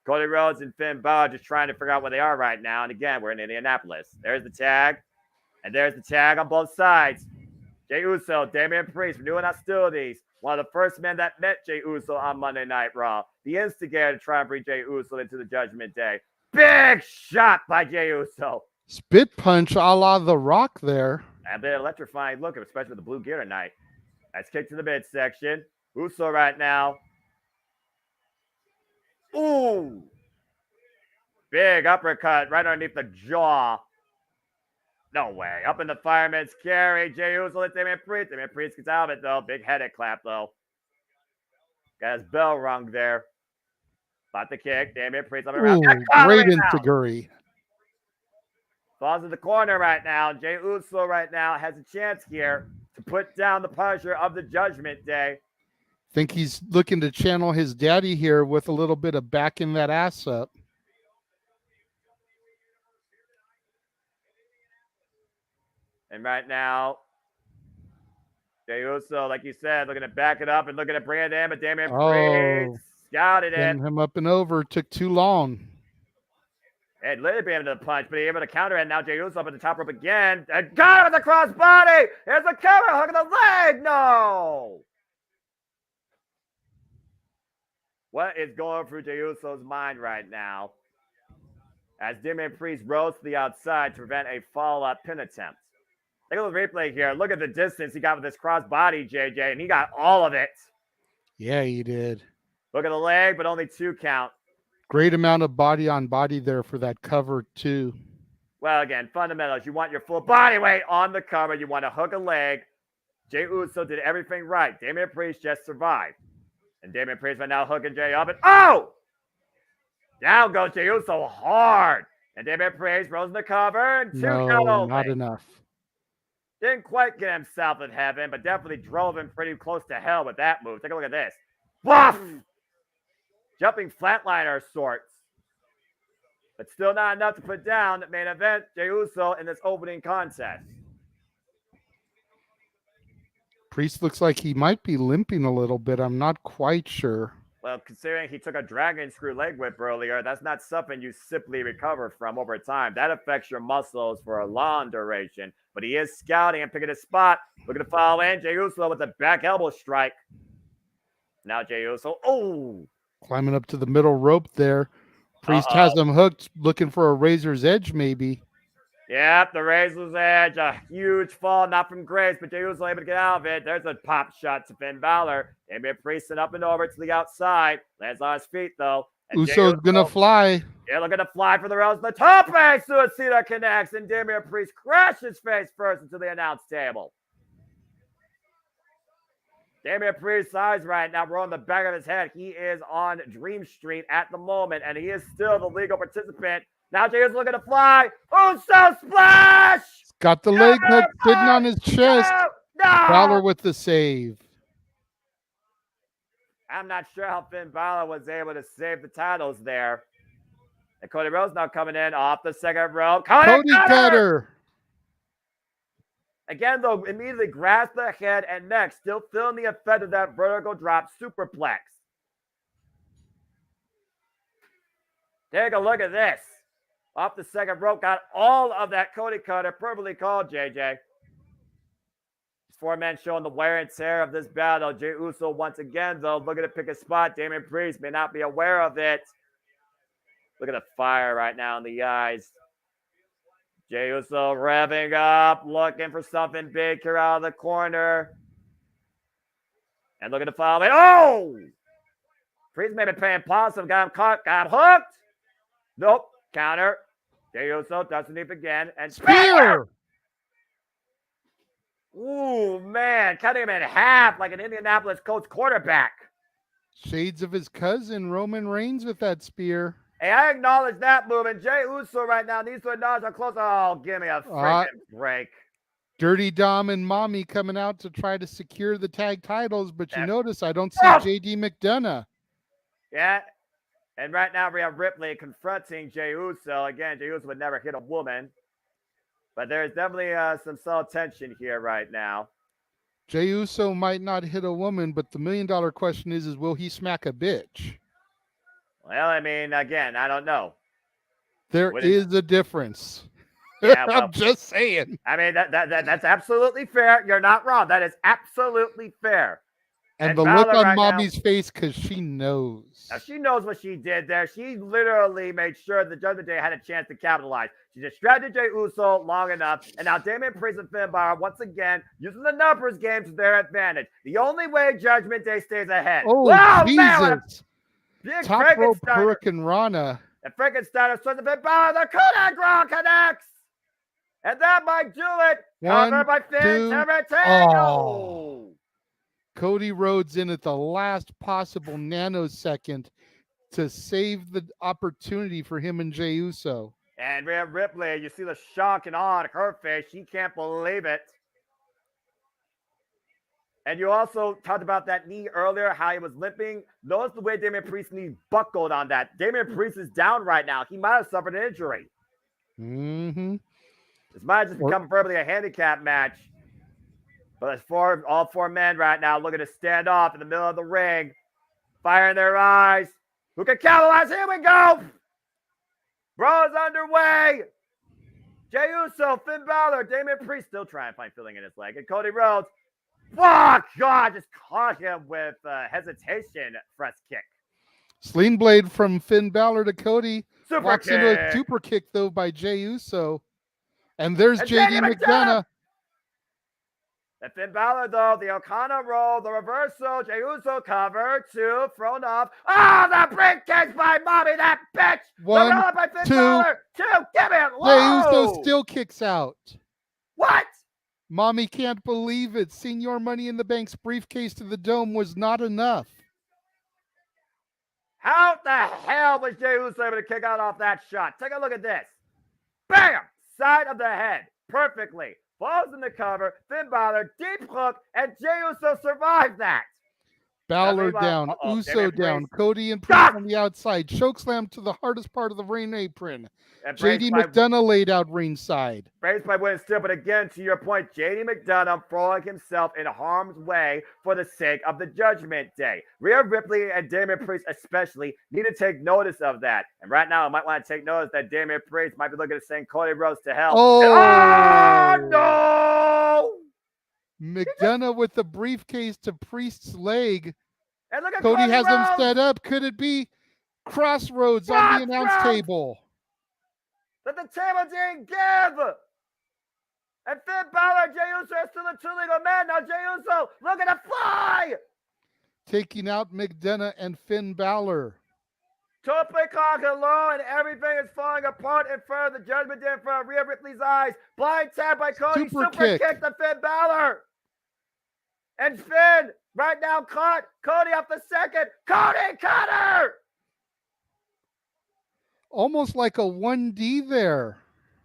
Cody Rhodes and Finn Balor just trying to figure out where they are right now. And again, we're in Indianapolis. There's the tag. And there's the tag on both sides. Jey Uso, Damian Priest, renewing hostilities. One of the first men that met Jey Uso on Monday Night Raw. The instigator to try and bring Jey Uso into the Judgment Day. Big shot by Jey Uso. Spit punch a la The Rock there. A bit electrifying look, especially with the blue gear tonight. That's kicked to the midsection. Uso right now. Ooh. Big uppercut right underneath the jaw. No way. Up in the fireman's carry. Jey Uso hits Damian Priest. Damian Priest gets out of it, though. Big headache clap, though. Got his bell rung there. About the kick. Damian Priest up around. Great enzuigiri. Falls in the corner right now. Jey Uso right now has a chance here to put down the Punisher of the Judgment Day. Think he's looking to channel his daddy here with a little bit of backing that ass up. And right now, Jey Uso, like you said, looking to back it up and looking to bring it in, but Damian Priest scouted it. Him up and over. Took too long. It literally beat him to the punch, but he able to counter it. Now Jey Uso up at the top rope again. And got him with the crossbody. Here's a cover, hook of the leg. No. What is going through Jey Uso's mind right now? As Damian Priest rose to the outside to prevent a follow-up pin attempt. Take a look at the replay here. Look at the distance he got with this crossbody, JJ, and he got all of it. Yeah, he did. Look at the leg, but only 2 count. Great amount of body on body there for that cover, too. Well, again, fundamentals. You want your full body weight on the cover. You want to hook a leg. Jey Uso did everything right. Damian Priest just survived. And Damian Priest right now hooking Jey up. And down goes Jey Uso hard. And Damian Priest rolls in the cover. And 2 count only. Not enough. Didn't quite get himself in heaven, but definitely drove him pretty close to hell with that move. Take a look at this. Woof! Jumping flatliner of sorts. But still not enough to put down the main event, Jey Uso, in this opening contest. Priest looks like he might be limping a little bit. I'm not quite sure. Well, considering he took a dragon screw leg whip earlier, that's not something you simply recover from over time. That affects your muscles for a long duration. But he is scouting and picking a spot. Looking to follow in. Jey Uso with a back elbow strike. Now Jey Uso. Oh! Climbing up to the middle rope there. Priest has him hooked, looking for a razor's edge, maybe. Yep, the razor's edge. A huge fall, not from Grace, but Jey Uso able to get out of it. There's a pop shot to Finn Balor. Damian Priest up and over to the outside. Lands on his feet, though. And Uso's gonna fly. Yeah, looking to fly for the rails. The top base Suicida connects, and Damian Priest crashes face first into the announce table. Damian Priest's eyes right now were on the back of his head. He is on Dream Street at the moment, and he is still the legal participant. Now Jey is looking to fly. Uso splash! Got the leg hook sitting on his chest. No! Balor with the save. I'm not sure how Finn Balor was able to save the titles there. And Cody Rhodes now coming in off the second rope. Cody Cutter! Again, though, immediately grabs the head and neck, still feeling the effect of that vertical drop superplex. Take a look at this. Off the second rope, got all of that Cody Cutter. Perfectly called, JJ. These four men showing the wear and tear of this battle. Jey Uso, once again, though, looking to pick a spot. Damian Priest may not be aware of it. Look at the fire right now in the eyes. Jey Uso revving up, looking for something big here out of the corner. And looking to follow it. Oh! Priest may be playing possum. Got him caught. Got him hooked. Nope. Counter. Jey Uso doesn't leap again. And spear! Ooh, man. Cutting him in half like an Indianapolis Colts quarterback. Shades of his cousin, Roman Reigns, with that spear. Hey, I acknowledge that move. And Jey Uso right now needs to acknowledge how close. Oh, give me a freaking break. Dirty Dom and Mommy coming out to try to secure the tag titles, but you notice I don't see JD McDonough. Yeah. And right now we have Ripley confronting Jey Uso. Again, Jey Uso would never hit a woman. But there's definitely some subtle tension here right now. Jey Uso might not hit a woman, but the million-dollar question is will he smack a bitch? Well, I mean, again, I don't know. There is a difference. Yeah, well, I'm just saying. I mean, that's absolutely fair. You're not wrong. That is absolutely fair. And the look on Mommy's face, because she knows. Now, she knows what she did there. She literally made sure the Judgment Day had a chance to capitalize. She distracted Jey Uso long enough. And now Damian Priest and Finn Balor, once again, using the numbers game to their advantage. The only way Judgment Day stays ahead. Oh, wow, Jesus. Man, big Top rope Hurricane Rana. And Frankenstein is trying to Finn Balor. The coup connects. And that might do it. Covered by Finn Tamatano. Cody Rhodes in at the last possible nanosecond to save the opportunity for him and Jey Uso. And Rhea Ripley, you see the shock and awe on her face. She can't believe it. And you also talked about that knee earlier, how he was limping. Notice the way Damian Priest's knee buckled on that. Damian Priest is down right now. He might have suffered an injury. Mm-hmm. This might have just become verbally a handicap match. But it's all four men right now looking to stand off in the middle of the ring. Fire in their eyes. Who can capitalize? Here we go. Brawl is underway. Jey Uso, Finn Balor, Damian Priest still trying to find feeling in his leg. And Cody Rhodes. Fuck, God, just caught him with hesitation press kick. Sling blade from Finn Balor to Cody. Super kick. Into a super kick, though, by Jey Uso. And there's JD McDonough. And Finn Balor, though, the O'Connor roll, the reversal, Jey Uso cover, two, thrown off. Oh, the briefcase by Mommy, that bitch! One, by Finn Balor. Two, give it low! Jey Uso still kicks out. What? Mommy can't believe it. Senior Money in the Bank's briefcase to the dome was not enough. How the hell was Jey Uso able to kick out off that shot? Take a look at this. Bam! Side of the head. Perfectly. Falls in the cover, Finn Balor, deep hook, and Jey Uso survived that. Balor meanwhile- down, uh-oh, Uso Damian down, Priest. Cody and Priest on the outside, chokeslam to the hardest part of the ring apron. And JD Priest by- McDonough laid out ringside. Praised by winning still, but again, to your point, JD McDonough throwing himself in harm's way for the sake of the Judgment Day. Rhea Ripley and Damian Priest especially need to take notice of that. And right now, I might want to take notice that Damian Priest might be looking to send Cody Rhodes to hell. Oh, no! McDonough with the briefcase to Priest's leg. And look at Cody has him Rhodes! set up. Could it be Crossroads on the announce Crossroads! table? That the table didn't give! And Finn Balor and Jey Uso are still a two-legal man. Now Jey Uso looking to fly! Taking out McDonough and Finn Balor. Tope Con low and everything is falling apart in front of the Judgment Day in front of Rhea Ripley's eyes. Blind tap by Cody. Super kick kick to Finn Balor. And Finn right now caught. Cody off the second. Cody Cutter! Almost like a 1D there.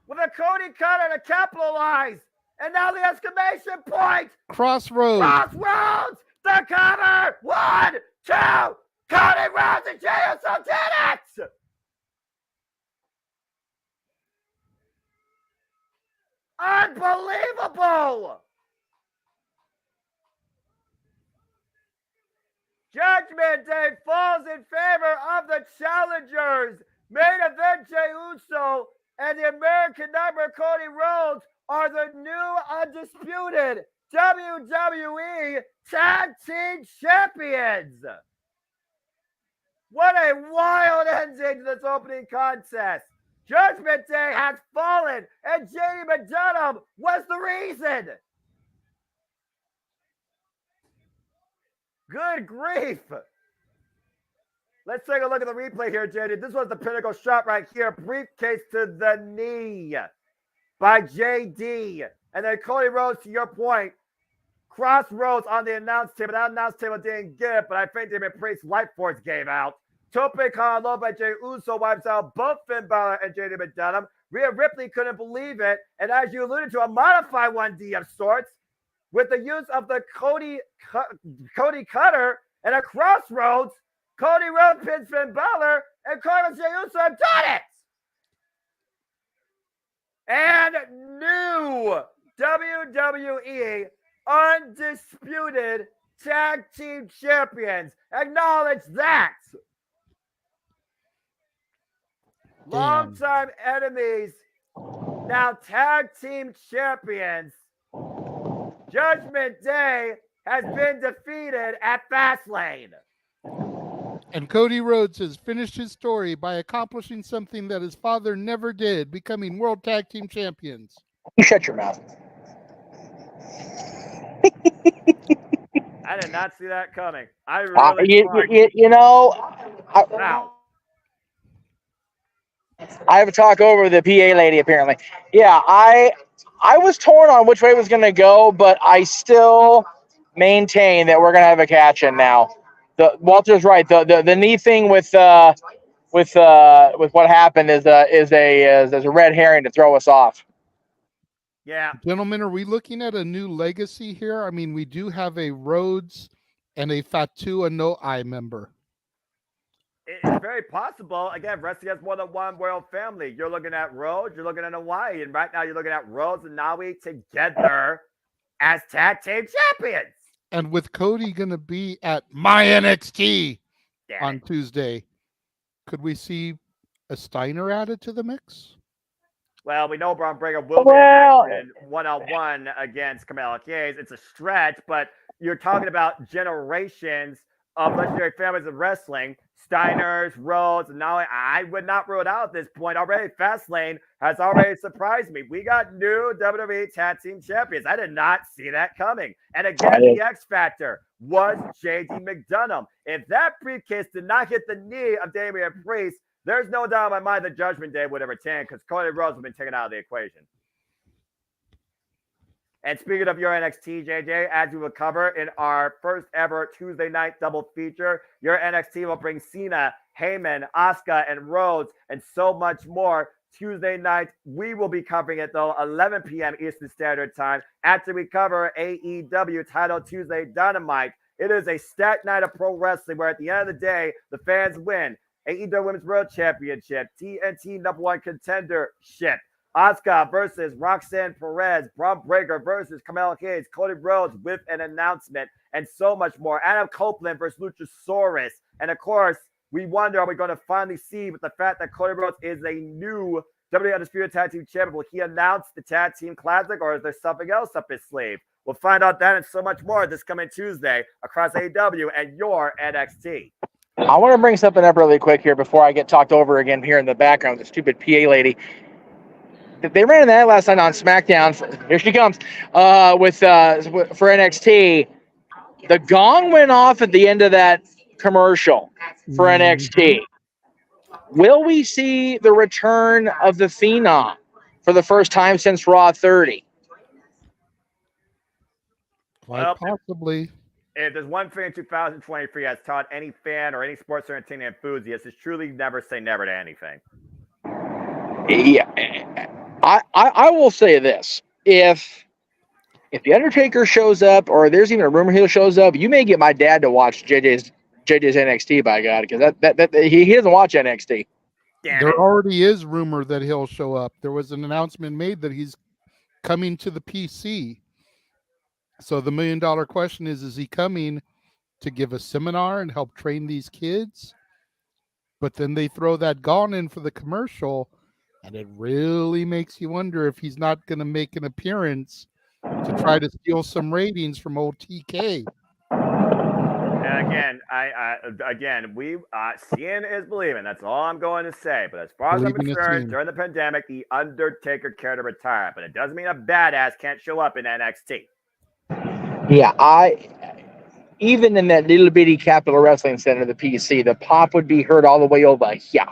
With a Cody Cutter to capitalize. And now the exclamation point. Crossroads. Crossroads. The cover. 1, 2. Cody Rhodes and Jey Uso did it. Unbelievable. Judgment Day falls in favor of the challengers. Main event Jey Uso and the American Nightmare Cody Rhodes are the new undisputed WWE Tag Team Champions. What a wild ending to this opening contest. Judgment Day has fallen, and JD McDonough was the reason. Good grief. Let's take a look at the replay here, JD. This was the pinnacle shot right here. Briefcase to the knee by JD. And then Cody Rhodes, to your point, Crossroads on the announce table. That announce table didn't get it, but I think Damian Priest's life force gave out. Tope Con low by Jey Uso wipes out both Finn Balor and JD McDonough. Rhea Ripley couldn't believe it. And as you alluded to, a modified 1D of sorts with the use of the Cody Cutter and a Crossroads. Cody Rhodes pins Finn Balor, and Carlos Jey Uso have done it! And new WWE Undisputed Tag Team Champions. Acknowledge that! Longtime enemies, now Tag Team Champions. Judgment Day has been defeated at Fastlane. And Cody Rhodes has finished his story by accomplishing something that his father never did, becoming World Tag Team Champions. You shut your mouth. I did not see that coming. I really Wow. I have a talk over with the PA lady apparently. Yeah, I was torn on which way it was going to go, but I still maintain that we're going to have a catch in now. Walter's right. The knee thing with what happened is a red herring to throw us off. Yeah. Gentlemen, are we looking at a new legacy here? I mean, we do have a Rhodes and a Fatu Anoa'i member. It's very possible. Again, wrestling has more than one royal family. You're looking at Rhodes, you're looking at Hawaii, and right now you're looking at Rhodes and Naui together as tag team champions. And with Cody going to be at my NXT on Tuesday, could we see a Steiner added to the mix? Well, we know Braun Breaker will be in action one-on-one against Kamala Hayes. It's a stretch, but you're talking about generations of legendary families of wrestling. Steiners, Rhodes, and now I would not rule it out at this point. Already, Fastlane has already surprised me. We got new WWE Tag Team Champions. I did not see that coming. And again, the X Factor was JD McDonough. If that briefcase did not hit the knee of Damian Priest, there's no doubt in my mind that Judgment Day would have retained because Cody Rhodes has been taken out of the equation. And speaking of your NXT, JJ, as we will cover in our first ever Tuesday night double feature, your NXT will bring Cena, Heyman, Asuka, and Rhodes, and so much more. Tuesday night, we will be covering it, though, 11 p.m. Eastern Standard Time, after we cover AEW Title Tuesday Dynamite. It is a stacked night of pro wrestling where at the end of the day, the fans win. AEW Women's World Championship, TNT #1 contendership, Asuka versus Roxanne Perez, Braun Breaker versus Carmella Hayes, Cody Rhodes with an announcement, and so much more. Adam Copeland versus Luchasaurus. And of course, we wonder, are we going to finally see with the fact that Cody Rhodes is a new WWE Undisputed Tag Team Champion? Will he announce the Tag Team Classic, or is there something else up his sleeve? We'll find out that and so much more this coming Tuesday across AEW and your NXT. I want to bring something up really quick here before I get talked over again here in the background, the stupid PA lady. They ran that last night on SmackDown. Here she comes for NXT. The gong went off at the end of that commercial for NXT. Will we see the return of the Phenom for the first time since Raw 30? Quite possibly. If there's one thing in 2023 has taught any fan or any sports entertainment enthusiast, is truly never say never to anything. Yeah, I will say this: if the Undertaker shows up, or there's even a rumor he shows up, you may get my dad to watch JJ's NXT. By God, because that he doesn't watch NXT. There already is rumor that he'll show up. There was an announcement made that he's coming to the PC. So the $1 million question is he coming to give a seminar and help train these kids? But then they throw that gong in for the commercial, and it really makes you wonder if he's not going to make an appearance to try to steal some ratings from old TK. And again, seeing is believing. That's all I'm going to say. But as far as I'm concerned, during the pandemic, the Undertaker cared to retire. But it doesn't mean a badass can't show up in NXT. Yeah, even in that little bitty Capitol Wrestling Center, the PC, the pop would be heard all the way over here.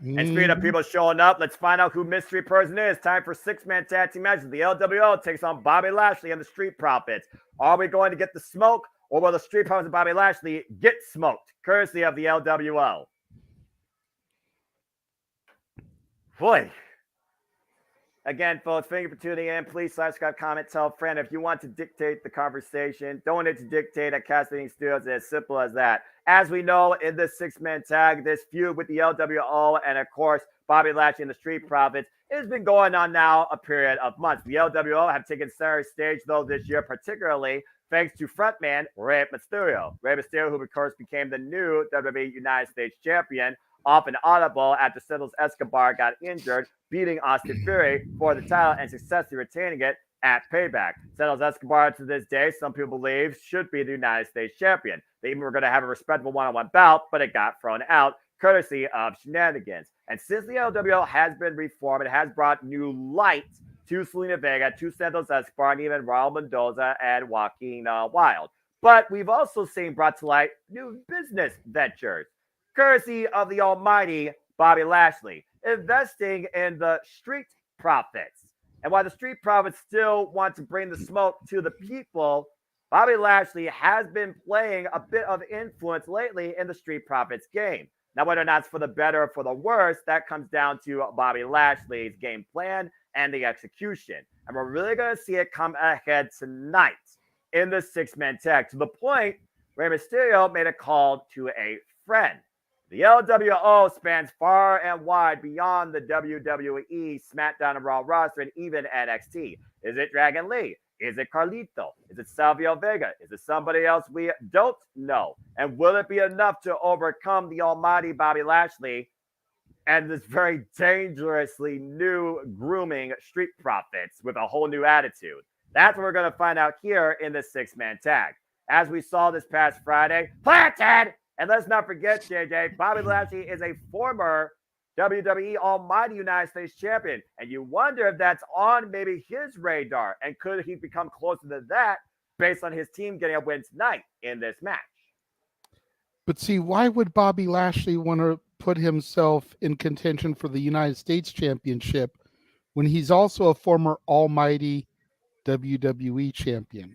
And speaking of people showing up, let's find out who mystery person is. Time for 6-man tag team matches. The LWO takes on Bobby Lashley and the Street Profits. Are we going to get the smoke, or will the Street Profits and Bobby Lashley get smoked, courtesy of the LWO? Boy. Again, folks, thank you for tuning in. Please subscribe, comment, tell a friend. If you want to dictate the conversation, donate to dictate at Casting Studios. It's as simple as that. As we know, in this 6-man tag, this feud with the LWO and, of course, Bobby Lashley and the Street Profits has been going on now a period of months. The LWO have taken center stage, though, this year, particularly thanks to frontman Rey Mysterio. Rey Mysterio, who, of course, became the new WWE United States Champion, off an audible after Santos Escobar got injured, beating Austin Theory for the title and successfully retaining it at Payback. Santos Escobar, to this day, some people believe should be the United States Champion. They even were going to have a respectable one-on-one bout, but it got thrown out, courtesy of shenanigans. And since the LWO has been reformed, it has brought new light to Selena Vega, to Santos Escobar, and even Raul Mendoza and Joaquin Wilde. But we've also seen brought to light new business ventures, courtesy of the almighty Bobby Lashley, investing in the Street Profits. And while the Street Profits still want to bring the smoke to the people, Bobby Lashley has been playing a bit of influence lately in the Street Profits game. Now, whether or not it's for the better or for the worse, that comes down to Bobby Lashley's game plan and the execution. And we're really going to see it come ahead tonight in the 6-man tag, to the point where Mysterio made a call to a friend. The LWO spans far and wide beyond the WWE, SmackDown, and Raw roster, and even NXT. Is it Dragon Lee? Is it Carlito? Is it Savio Vega? Is it somebody else we don't know? And will it be enough to overcome the almighty Bobby Lashley and this very dangerously new grooming Street Profits with a whole new attitude? That's what we're going to find out here in the 6-man tag. As we saw this past Friday, planted! And let's not forget, JJ, Bobby Lashley is a former WWE Almighty United States Champion. And you wonder if that's on maybe his radar. And could he become closer to that based on his team getting a win tonight in this match? But see, why would Bobby Lashley want to put himself in contention for the United States Championship when he's also a former Almighty WWE Champion?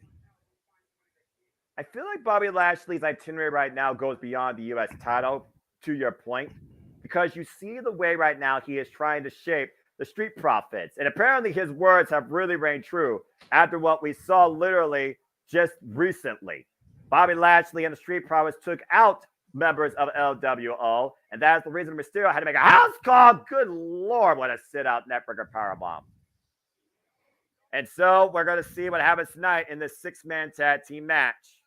I feel like Bobby Lashley's itinerary right now goes beyond the U.S. title, to your point, because you see the way right now he is trying to shape the Street Profits. And apparently his words have really rang true after what we saw literally just recently. Bobby Lashley and the Street Profits took out members of LWO, and that's the reason Mysterio had to make a house call. Good Lord, what a sit-out neckbreaker powerbomb. And so we're going to see what happens tonight in this six-man tag team match.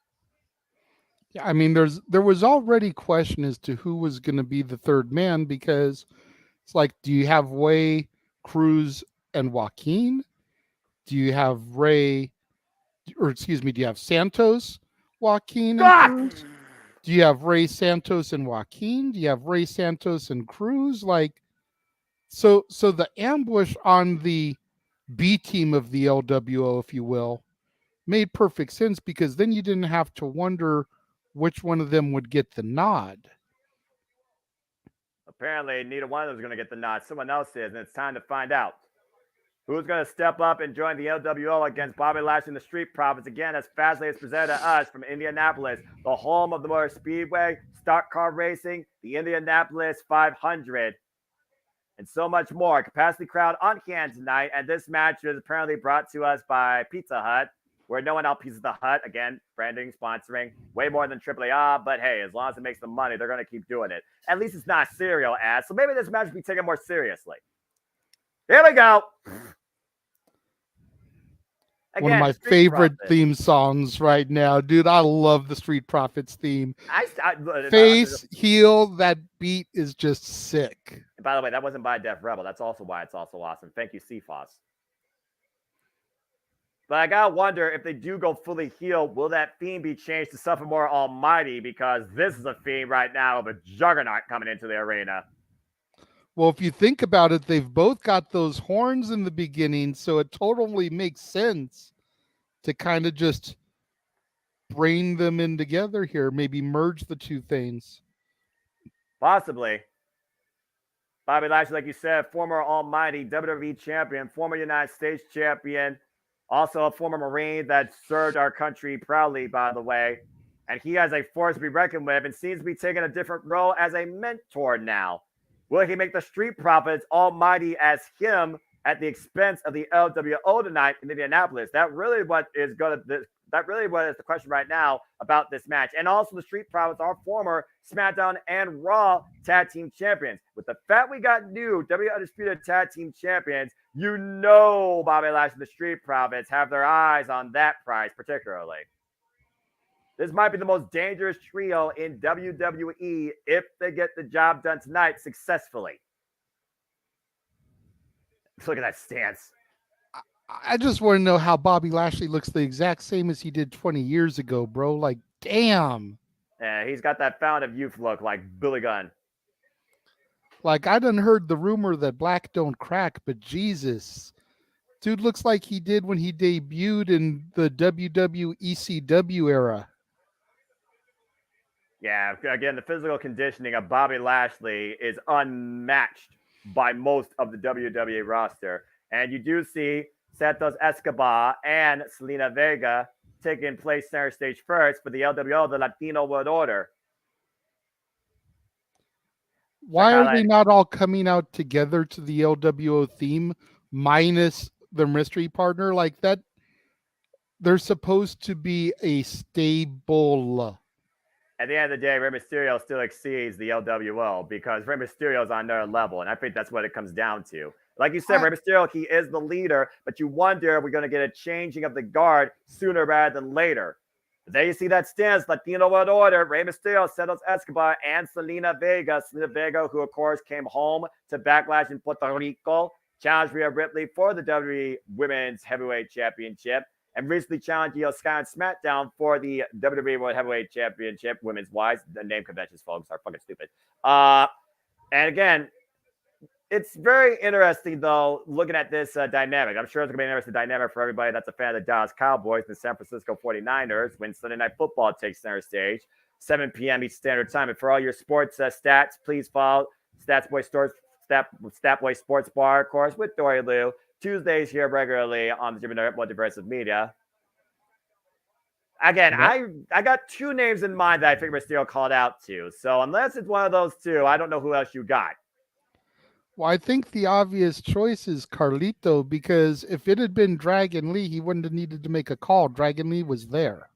Yeah, I mean, there was already question as to who was going to be the third man, because it's like, do you have Way, Cruz, and Joaquin? Do you have do you have Santos, Joaquin, and Cruz? Do you have Ray, Santos, and Joaquin? Do you have Ray, Santos, and Cruz? Like, so the ambush on the B team of the LWO, if you will, made perfect sense, because then you didn't have to wonder which one of them would get the nod. Apparently, neither one of them is going to get the nod. Someone else is, and it's time to find out. Who's going to step up and join the LWO against Bobby Lashley and the Street Profits? Again, as Fastlane is presented to us from Indianapolis, the home of the Motor Speedway, stock car racing, the Indianapolis 500, and so much more. Capacity crowd on hand tonight, and this match is apparently brought to us by Pizza Hut, where no one outpieces the Hut. Again, branding, sponsoring, way more than AAA, but hey, as long as it makes them money, they're going to keep doing it. At least it's not a cereal ad, so maybe this match will be taken more seriously. Here we go. Again, one of my favorite theme songs right now, dude. I love the Street Profits theme. Face, heel, that beat is just sick. By the way, that wasn't by Def Rebel. That's also why it's also awesome. Thank you, CFOS. But I gotta wonder, if they do go fully heel, will that theme be changed to something more almighty? Because this is a theme right now of a juggernaut coming into the arena. Well, if you think about it, they've both got those horns in the beginning, so it totally makes sense to kind of just bring them in together here, maybe merge the two things. Possibly. Bobby Lashley, like you said, former almighty WWE champion, former United States champion, also a former Marine that served our country proudly, by the way. And he has a force to be reckoned with and seems to be taking a different role as a mentor now. Will he make the Street Profits almighty as him at the expense of the LWO tonight in Indianapolis? That really what is the question right now about this match. And also, the Street Profits are former SmackDown and Raw tag team champions. With the fact we got new WWE Undisputed tag team champions, you know Bobby Lashley and the Street Profits have their eyes on that prize particularly. This might be the most dangerous trio in WWE if they get the job done tonight successfully. Look at that stance. I just want to know how Bobby Lashley looks the exact same as he did 20 years ago, bro. Like, damn. Yeah, he's got that fountain of youth look like Billy Gunn. Like, I done heard the rumor that black don't crack, but Jesus. Dude looks like he did when he debuted in the WWECW era. Yeah, again, the physical conditioning of Bobby Lashley is unmatched by most of the WWE roster. And you do see Santos Escobar and Selena Vega taking place center stage first for the LWO, the Latino World Order. Why are they not all coming out together to the LWO theme minus the mystery partner? Like that, they're supposed to be a stable. At the end of the day, Rey Mysterio still exceeds the LWO because Rey Mysterio is on their level, and I think that's what it comes down to. Like you said, Rey Mysterio, he is the leader, but you wonder if we're going to get a changing of the guard sooner rather than later. But there you see that stance, Latino World Order, Rey Mysterio, Santos Escobar, and Selena Vega. Selena Vega, who, of course, came home to Backlash in Puerto Rico, challenged Rhea Ripley for the WWE Women's Heavyweight Championship, and recently challenged Io Sky on SmackDown for the WWE World Heavyweight Championship, women's wise. The name conventions, folks, are fucking stupid. And again, it's very interesting, though, looking at this dynamic. I'm sure it's going to be an interesting dynamic for everybody that's a fan of the Dallas Cowboys and the San Francisco 49ers when Sunday Night Football takes center stage, 7 p.m. Eastern Standard Time. And for all your sports stats, please follow Statboy Sports Bar, of course, with Dory Lou. Tuesdays here regularly on the Multiverse Media. Again, I got two names in mind that I think Mysterio called out to. So unless it's one of those two, I don't know who else you got. Well, I think the obvious choice is Carlito, because if it had been Dragon Lee, he wouldn't have needed to make a call. Dragon Lee was there.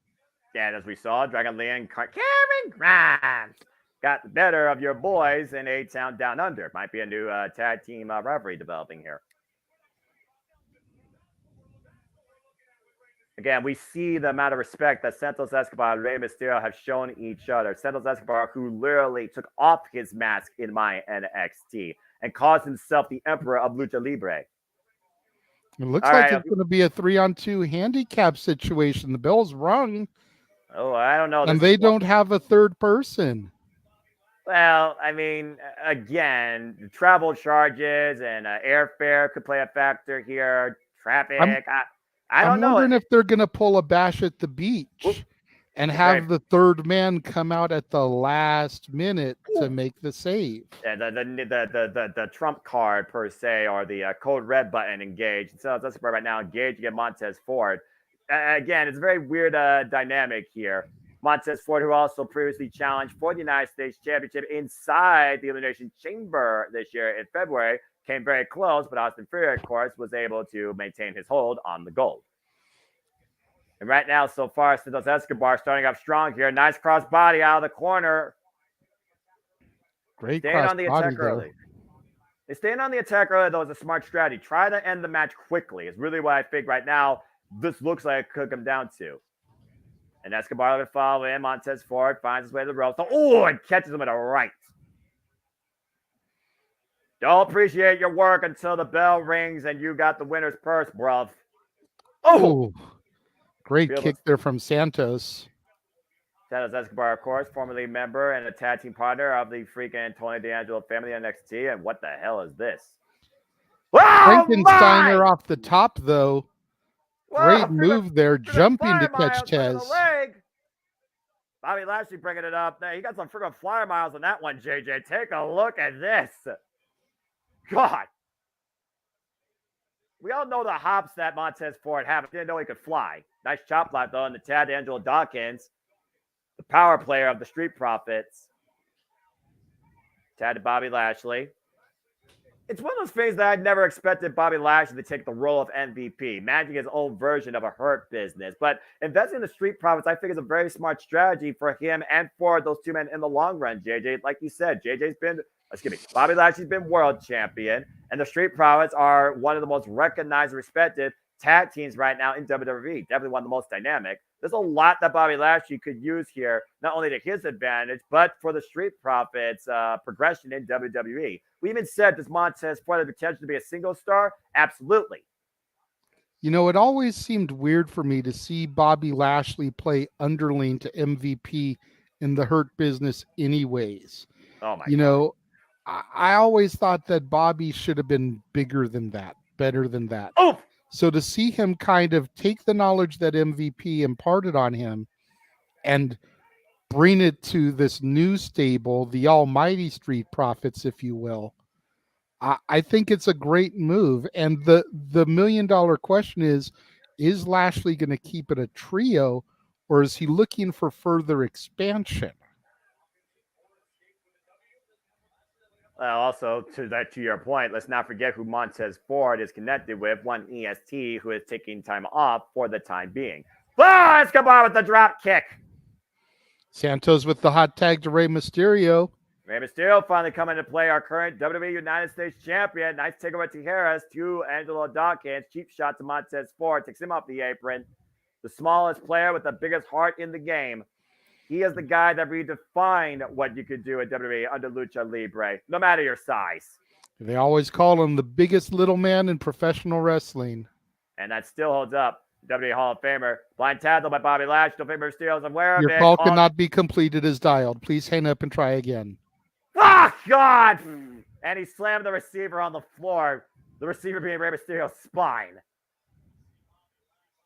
And as we saw, Dragon Lee and Karen Grimes got the better of your boys in A-Town Down Under. Might be a new tag team rivalry developing here. Again, we see the amount of respect that Santos Escobar and Rey Mysterio have shown each other. Santos Escobar, who literally took off his mask in my NXT and calls himself the Emperor of Lucha Libre. It looks like it's going to be a 3-on-2 handicap situation. The bell's rung. Oh, I don't know. And they don't have a third person. Well, I mean, again, travel charges and airfare could play a factor here. Traffic. I'm wondering if they're going to pull a Bash at the Beach and have the third man come out at the last minute to make the save. Yeah, the trump card per se, or the code red button engaged. So that's right now engaged against Montez Ford. Again, it's a very weird dynamic here. Montez Ford, who also previously challenged for the United States Championship inside the Elimination Chamber this year in February, came very close, but Austin Theory, of course, was able to maintain his hold on the gold. And right now, so far, Santos Escobar starting up strong here. Nice cross body out of the corner. Great staying on the attack early. Staying on the attack early, though, is a smart strategy. Try to end the match quickly is really what I think right now this looks like it could come down to. And Escobar would follow in. Montez Ford finds his way to the ropes. Oh, and catches him with a right. Don't appreciate your work until the bell rings and you got the winner's purse, bruv. Oh, great kick there from Santos. Santos Escobar, of course, formerly member and a tag team partner of the freaking Tony D'Angelo family NXT. And what the hell is this? Frankensteiner off the top, though. Great move there, jumping to catch Tez. Bobby Lashley bringing it up. He got some freaking flyer miles on that one, JJ. Take a look at this. God. We all know the hops that Montez Ford had, but didn't know he could fly. Nice chop block, though, on the Tad Angelo Dawkins, the power player of the Street Profits. Tad to Bobby Lashley. It's one of those things that I'd never expected Bobby Lashley to take the role of MVP, managing his own version of a Hurt Business. But investing in the Street Profits, I think, is a very smart strategy for him and for those two men in the long run, JJ. Like you said, Bobby Lashley's been world champion, and the Street Profits are one of the most recognized and respected tag teams right now in WWE. Definitely one of the most dynamic. There's a lot that Bobby Lashley could use here, not only to his advantage, but for the Street Profits progression in WWE. We even said, does Montez Ford have the potential to be a single star? Absolutely. You know, it always seemed weird for me to see Bobby Lashley play underling to MVP in the Hurt Business anyways. Oh, my God. You know, I always thought that Bobby should have been bigger than that, better than that. Oh! So to see him kind of take the knowledge that MVP imparted on him and bring it to this new stable, the almighty Street Profits, if you will, I think it's a great move. And the $1 million question is Lashley going to keep it a trio, or is he looking for further expansion? Also, to your point, let's not forget who Montez Ford is connected with, one EST who is taking time off for the time being. Oh, Escobar with the drop kick. Santos with the hot tag to Rey Mysterio. Rey Mysterio finally coming to play, our current WWE United States champion. Nice takeover to Harris, to Angelo Dawkins. Cheap shot to Montez Ford, takes him off the apron. The smallest player with the biggest heart in the game. He is the guy that redefined what you could do at WWE under Lucha Libre, no matter your size. They always call him the biggest little man in professional wrestling. And that still holds up. WWE Hall of Famer. Blind tackle by Bobby Lashley. No favor Mysterio's aware of it. Your call cannot be completed as dialed. Please hang up and try again. Oh, God! And he slammed the receiver on the floor. The receiver being Rey Mysterio's spine.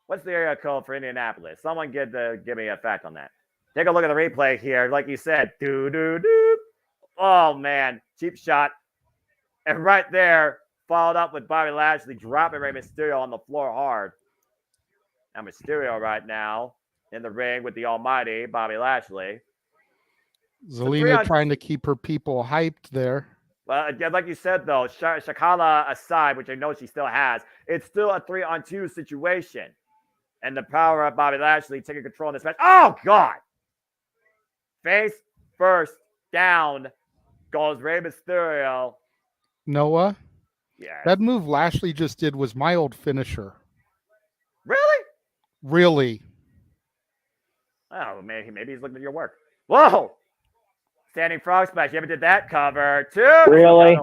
What's the area code for Indianapolis? Someone give me a fact on that. Take a look at the replay here. Like you said, doo-doo-doo. Oh, man. Cheap shot. And right there, followed up with Bobby Lashley dropping Rey Mysterio on the floor hard. Now Mysterio right now in the ring with the almighty Bobby Lashley. Zelina trying to keep her people hyped there. Well, like you said, though, Shakala aside, which I know she still has, it's still a 3-on-2 situation. And the power of Bobby Lashley taking control in this match. Oh, God. Face first down goes Rey Mysterio. Noah, Yes. that move Lashley just did was my old finisher. Really? Really? Oh, maybe he's looking at your work. Whoa! Standing frog splash. You ever did that cover too? Really?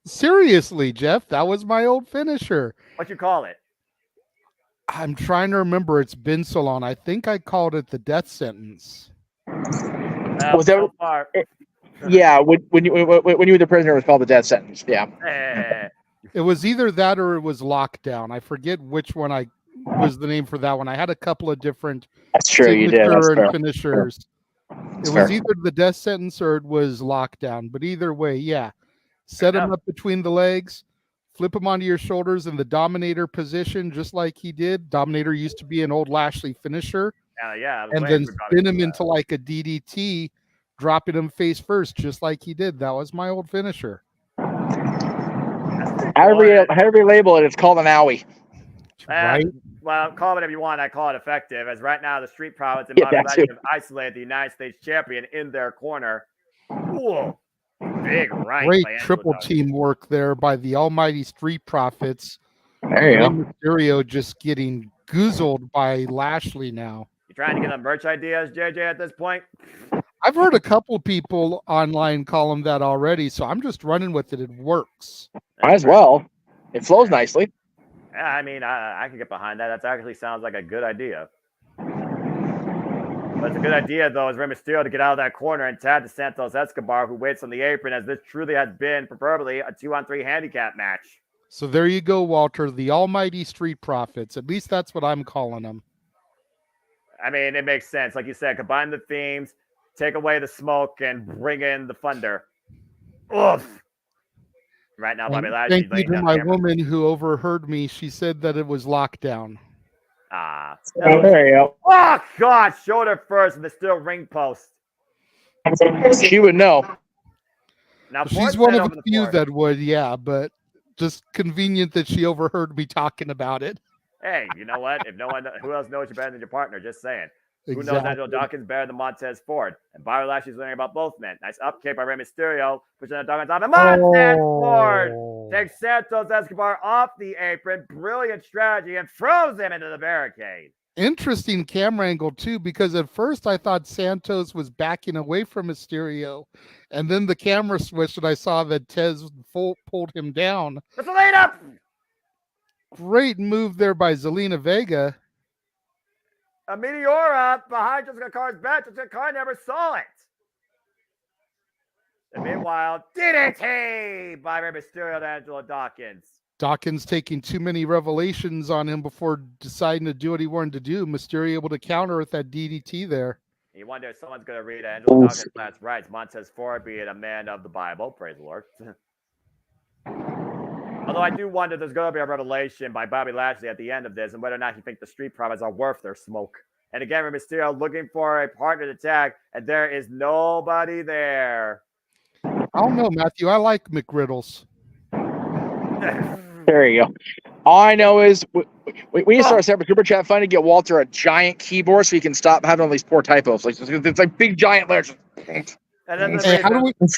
Seriously, Jeff, that was my old finisher. What you call it? I'm trying to remember. It's been so long. I think I called it the death sentence. Was that- so far? Yeah, when you were the prisoner, it was called the death sentence. Yeah. It was either that or it was lockdown. I forget which one was the name for that one. I had a couple of different That's true. You did. That's signature and fair. finishers. That's It was fair. either the death sentence or it was lockdown. But either way, yeah. Set him up between the legs, flip him onto your shoulders in the Dominator position, just like he did. Dominator used to be an old Lashley finisher. Yeah. And then spin him into like a DDT, dropping him face first, just like he did. That was my old finisher. However you label it, it's called an owie. Right? Well, call it whatever you want. I call it effective. As right now, the Street Profits and Yeah, Bobby that Lashley too. have isolated the United States champion in their corner. Whoa. Big right. Great by Angelo triple Dawkins. teamwork there by the almighty Street Profits. There you Rey go. Mysterio just getting goozled by Lashley now. You trying to get them merch ideas, JJ, at this point? I've heard a couple people online call him that already, so I'm just running with it. It works. Might as well. It flows nicely. Yeah, I mean, I can get behind that. That actually sounds like a good idea. But it's a good idea, though, is Rey Mysterio to get out of that corner and tag to Santos Escobar, who waits on the apron, as this truly has been, preferably, a 2-on-3 handicap match. So there you go, Walter. The almighty Street Profits. At least that's what I'm calling them. I mean, it makes sense. Like you said, combine the themes, take away the smoke, and bring in the thunder. Oof. Right now, Bobby Lashley. Thank you to my woman who overheard me. She said that it was lockdown. There you go. Oh, God. Shoulder first, and the still ring post. She would know. Now, She's one of the few that would, yeah, but just convenient that she overheard me talking about it. Hey, you know what? If no one, who else knows you better than your partner? Just saying. Who knows Exactly. Angelo Dawkins better than Montez Ford? And Bobby Lashley's learning about both men. Nice upkick by Rey Mysterio, pushing the Dawkins off. And Montez Ford takes Santos Escobar off the apron. Brilliant strategy, and throws him into the barricade. Interesting camera angle, too, because at first I thought Santos was backing away from Mysterio. And then the camera switched and I saw that Tez pulled him down. It's a laid up. Great move there by Zelina Vega. A Meteora behind Jessica Carr's back. Jessica Carr never saw it. And meanwhile, DDT by Rey Mysterio to Angelo Dawkins. Dawkins taking too many revelations on him before deciding to do what he wanted to do. Mysterio able to counter with that DDT there. You wonder if someone's going to read Angelo Dawkins' last rights. Montez Ford being a man of the Bible. Praise the Lord. Although I do wonder if there's going to be a revelation by Bobby Lashley at the end of this and whether or not he thinks the Street Profits are worth their smoke. And again, Rey Mysterio looking for a partner to tag, and there is nobody there. I don't know, Matthew. I like McRiddles. There you go. All I know is we need to start a separate super chat fund to get Walter a giant keyboard so he can stop having all these poor typos. Like it's like big giant letters. And then Hey, how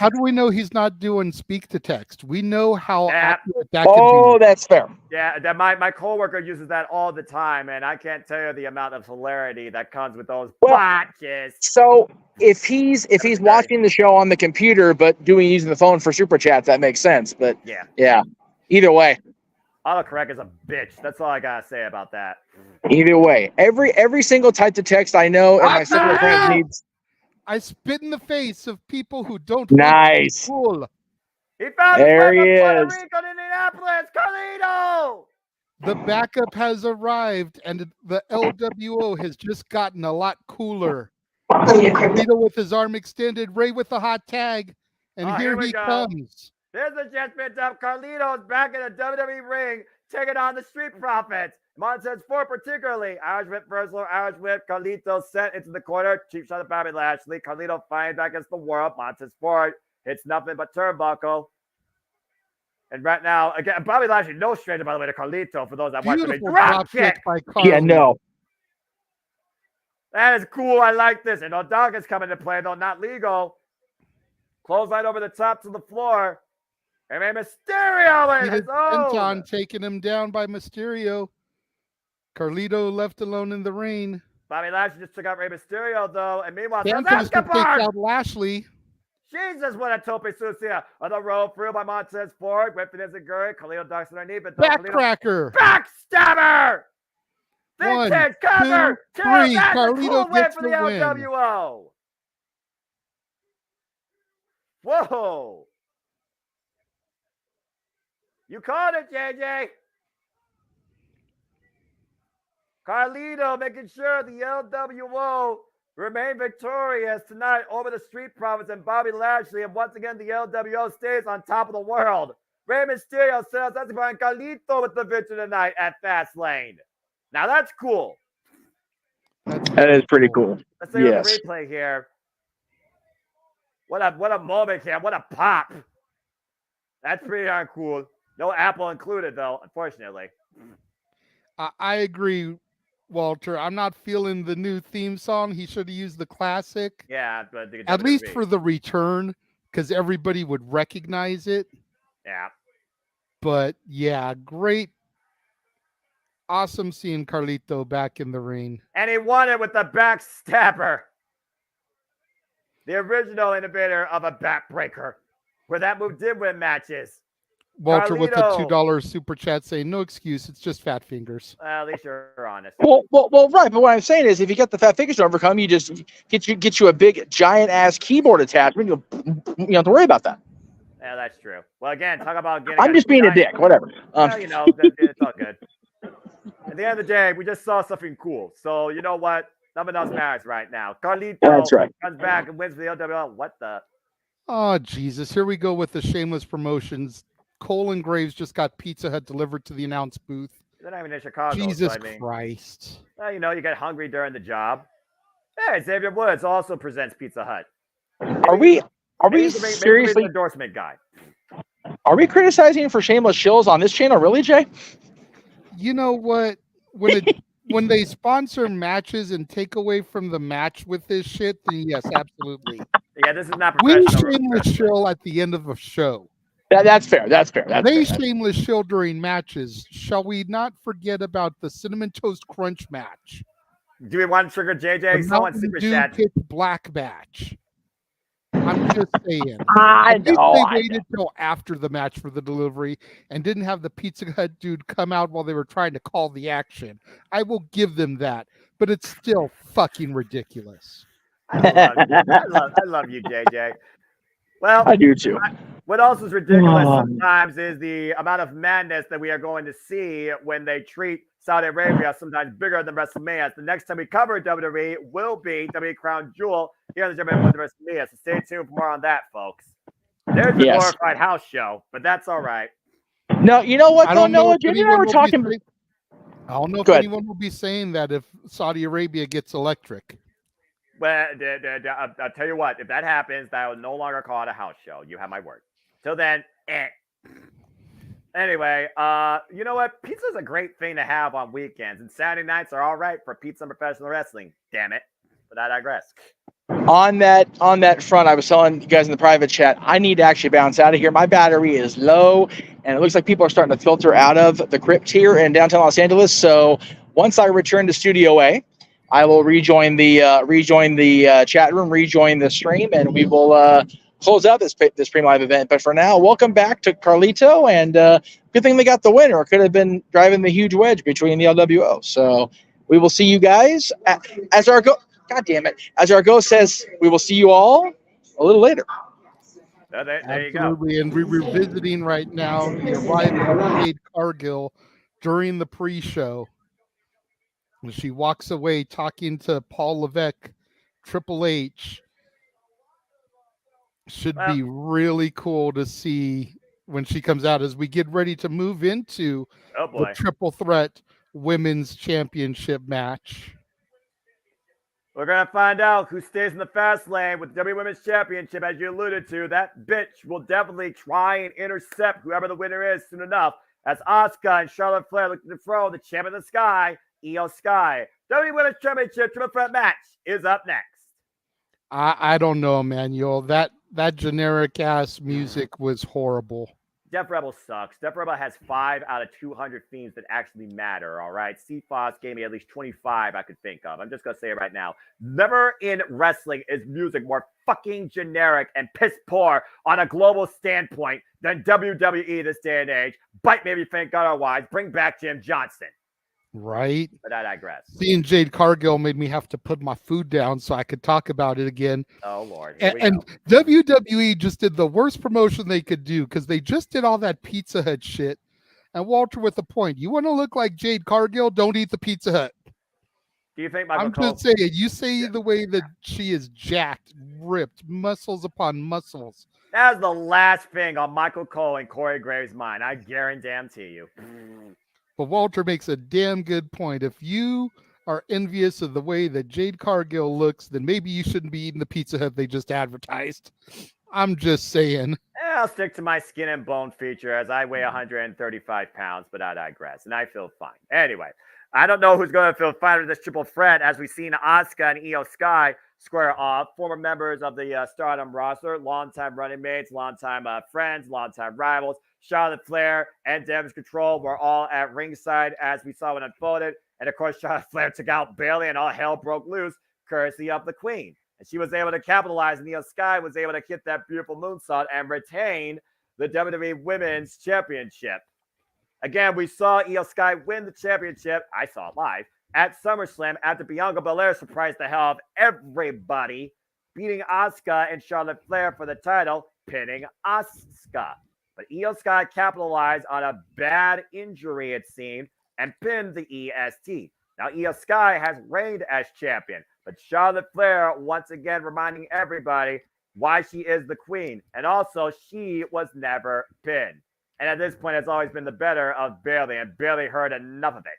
do we know he's not doing speak to text? We know how accurate that can be. That's fair. Yeah, that my coworker uses that all the time, and I can't tell you the amount of hilarity that comes with those botches. So if he's watching the show on the computer but using the phone for super chats, that makes sense. But yeah. Either way. Autocorrect is a bitch. That's all I gotta say about that. Either way, every single type of text I know, and my simple friends needs. I spit in the face of people who don't. Nice. Cool. He found there he Puerto is. Rico in Indianapolis. Carlito. The backup has arrived, and the LWO has just gotten a lot cooler. Carlito with his arm extended, Rey with the hot tag, and here he comes. There's the chance picked up. Carlito's back in the WWE ring, taking on the Street Profits. Montez Ford particularly. Irish whip, Verslow, Irish whip. Carlito sent into the corner. Cheap shot of Bobby Lashley. Carlito finds back against the world. Montez Ford hits nothing but turnbuckle. And right now, again, Bobby Lashley, no stranger, by the way, to Carlito, for those that watch him. Beautiful Drop kick. by Carly. Yeah, no. That is cool. I like this. And O'Dogga's coming to play, though, not legal. Clothesline over the top to the floor. And Rey Mysterio in his own. Anton taking him down by Mysterio. Carlito left alone in the ring. Bobby Lashley just took out Rey Mysterio, though. And meanwhile, Santos picked out Lashley. Jesus, what a tope sucia. On the rope, through by Montez Ford. Whipping his Guri. Carlito ducks underneath. But Backcracker. Backstabber. One, Vintage cover. two, three. That's Carlito a cool win gets for the the win. LWO. Whoa. You called it, JJ. Carlito making sure the LWO remain victorious tonight over the Street Profits and Bobby Lashley. And once again, the LWO stays on top of the world. Rey Mysterio says that's behind Carlito with the victory tonight at Fastlane. Now that's cool. That is pretty cool. Let's take a replay here. What a moment here. What a pop. That's pretty darn cool. No Apple included, though, unfortunately. I agree, Walter. I'm not feeling the new theme song. He should have used the classic. Yeah, but at least for the return, because everybody would recognize it. Yeah. But yeah, great. Awesome seeing Carlito back in the ring. And he won it with the backstabber. The original innovator of a backbreaker, where that move did win matches. Walter Carlito. with the $2 super chat saying, no excuse, it's just fat fingers. Well, at least you're honest. Well, right. But what I'm saying is, if you get the fat fingers to overcome, you just get you a big giant ass keyboard attachment. You don't have to worry about that. Yeah, that's true. Well, again, talk about getting. I'm just being a dick. Whatever. Well, it's all good. At the end of the day, we just saw something cool. So you know what? Nothing else matters right now. Carlito comes back and wins for the LWO. What the? Oh, Jesus. Here we go with the shameless promotions. Cole and Graves just got Pizza Hut delivered to the announce booth. They're not even in Chicago. Jesus so, I mean, Christ. Well, you get hungry during the job. Hey, Xavier Woods also presents Pizza Hut. Are we seriously endorsement guy? Are we criticizing for shameless shills on this channel, really, Jay? You know what? When they sponsor matches and take away from the match with this shit, then yes, absolutely. Yeah, this is not We professional. shameless shill at the end of a show. That's fair. They shameless shill during matches. Shall we not forget about the Cinnamon Toast Crunch match? Do we want to trigger JJ? The Someone Mountain super Dew chat. Pitch Black match. I'm just saying. I At least know. they waited till after the match for the delivery and didn't have the Pizza Hut dude come out while they were trying to call the action. I will give them that, but it's still fucking ridiculous. I love you, JJ. Well, I do too. What else is ridiculous sometimes is the amount of madness that we are going to see when they treat Saudi Arabia sometimes bigger than WrestleMania. The next time we cover WWE will be WWE Crown Jewel here on the JMN Multiverse Media. So stay tuned for more on that, folks. There's a glorified house show, but that's all right. No, you know what? I don't know if Jimmy and anyone I were will talking. I don't know if anyone will be saying that if Saudi Arabia gets electric. Well, I'll tell you what, if that happens, I will no longer call it a house show. You have my word. Till then, Anyway, you know what? Pizza is a great thing to have on weekends, and Saturday nights are all right for pizza and professional wrestling. Damn it. But I digress. On that front, I was telling you guys in the private chat, I need to actually bounce out of here. My battery is low, and it looks like people are starting to filter out of the crypt here in downtown Los Angeles. So once I return to Studio A, I will rejoin the chat room, rejoin the stream, and we will close out this stream live event. But for now, welcome back to Carlito, and good thing they got the win, or it could have been driving the huge wedge between the LWO. So we will see you guys as our go. God damn it! As our ghost says, we will see you all a little later. There you go. Absolutely, and we're revisiting right now the arrival of Jade Cargill during the pre-show. She walks away talking to Paul Levesque, Triple H. Should be really cool to see when she comes out as we get ready to move into the Triple Threat Women's Championship match. We're going to find out who stays in the fast lane with the WWE Women's Championship, as you alluded to. That bitch will definitely try and intercept whoever the winner is soon enough, as Asuka and Charlotte Flair look to dethrone the champion of the Sky, Io Sky. WWE Women's Championship triple threat match is up next. I don't know, Emmanuel. That generic ass music was horrible. Def Rebel sucks. Def Rebel has 5 out of 200 themes that actually matter, all right? CFOS gave me at least 25 I could think of. I'm just going to say it right now. Never in wrestling is music more fucking generic and piss poor on a global standpoint than WWE this day and age. Bite maybe think otherwise. Bring back Jim Johnson. Right? But I digress. Seeing Jade Cargill made me have to put my food down so I could talk about it again. Oh, Lord. And WWE just did the worst promotion they could do because they just did all that Pizza Hut shit. And Walter with a point. You want to look like Jade Cargill? Don't eat the Pizza Hut. Do you think Michael I'm Cole... just saying, you say the way that she is jacked, ripped, muscles upon muscles. That's the last thing on Michael Cole and Corey Graves' mind. I guarantee you. But Walter makes a damn good point. If you are envious of the way that Jade Cargill looks, then maybe you shouldn't be eating the Pizza Hut they just advertised. I'm just saying. I'll stick to my skin and bone feature as I weigh 135 pounds, but I digress, and I feel fine. Anyway, I don't know who's going to feel fine with this triple threat as we've seen Asuka and Io Sky square off, former members of the Stardom roster, longtime running mates, longtime friends, longtime rivals. Charlotte Flair and Damage Control were all at ringside as we saw it unfolded. And of course, Charlotte Flair took out Bayley and all hell broke loose, courtesy of the Queen. And she was able to capitalize, and Io Sky was able to hit that beautiful moonsault and retain the WWE Women's Championship. Again, we saw Io Sky win the championship. I saw it live at SummerSlam after Bianca Belair surprised the hell of everybody, beating Asuka and Charlotte Flair for the title, pinning Asuka. But Io Sky capitalized on a bad injury, it seemed, and pinned the EST. Now, Io Sky has reigned as champion, but Charlotte Flair once again reminding everybody why she is the queen. And also, she was never pinned. And at this point, it's always been the better of Bayley, and Bayley heard enough of it.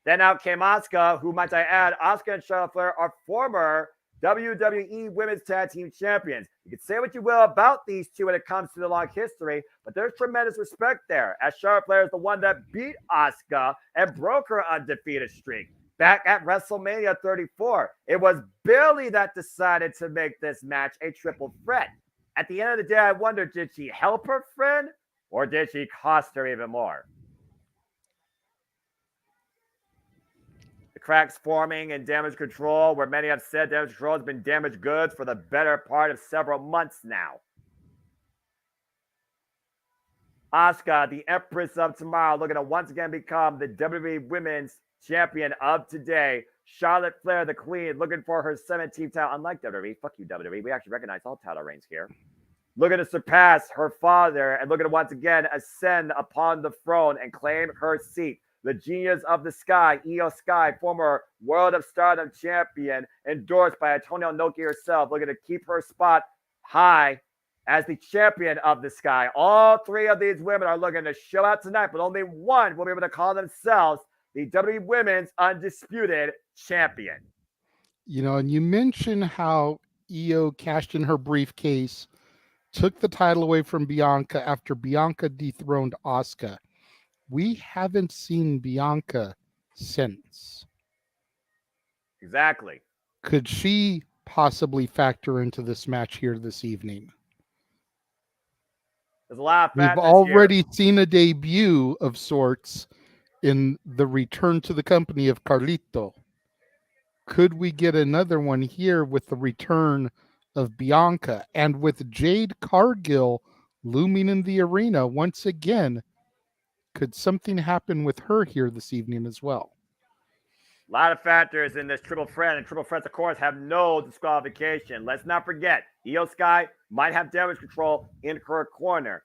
Then out came Asuka, who, might I add, Asuka and Charlotte Flair are former WWE Women's Tag Team Champions. You can say what you will about these two when it comes to the long history, but there's tremendous respect there, as Charlotte Flair is the one that beat Asuka and broke her undefeated streak. Back at WrestleMania 34, it was Bayley that decided to make this match a triple threat. At the end of the day, I wonder, did she help her friend, or did she cost her even more? Cracks forming in Damage Control, where many have said Damage Control has been damaged goods for the better part of several months now. Asuka, the Empress of Tomorrow, looking to once again become the WWE Women's Champion of today. Charlotte Flair, the Queen, looking for her 17th title. Unlike WWE, fuck you, WWE. We actually recognize all title reigns here. Looking to surpass her father and looking to once again ascend upon the throne and claim her seat. The Genius of the Sky, Io Sky, former World of Stardom champion, endorsed by Antonio Inoki herself, looking to keep her spot high as the champion of the Sky. All three of these women are looking to show out tonight, but only one will be able to call themselves the WWE Women's Undisputed Champion. You know, and you mentioned how Io cashed in her briefcase, took the title away from Bianca after Bianca dethroned Asuka. We haven't seen Bianca since. Exactly. Could she possibly factor into this match here this evening? There's a lot of We've already seen a debut of sorts in the return to the company of Carlito. Could we get another one here with the return of Bianca and with Jade Cargill looming in the arena once again? Could something happen with her here this evening as well? A lot of factors in this triple threat, and triple threats, of course, have no disqualification. Let's not forget, Io Sky might have Damage Control in her corner.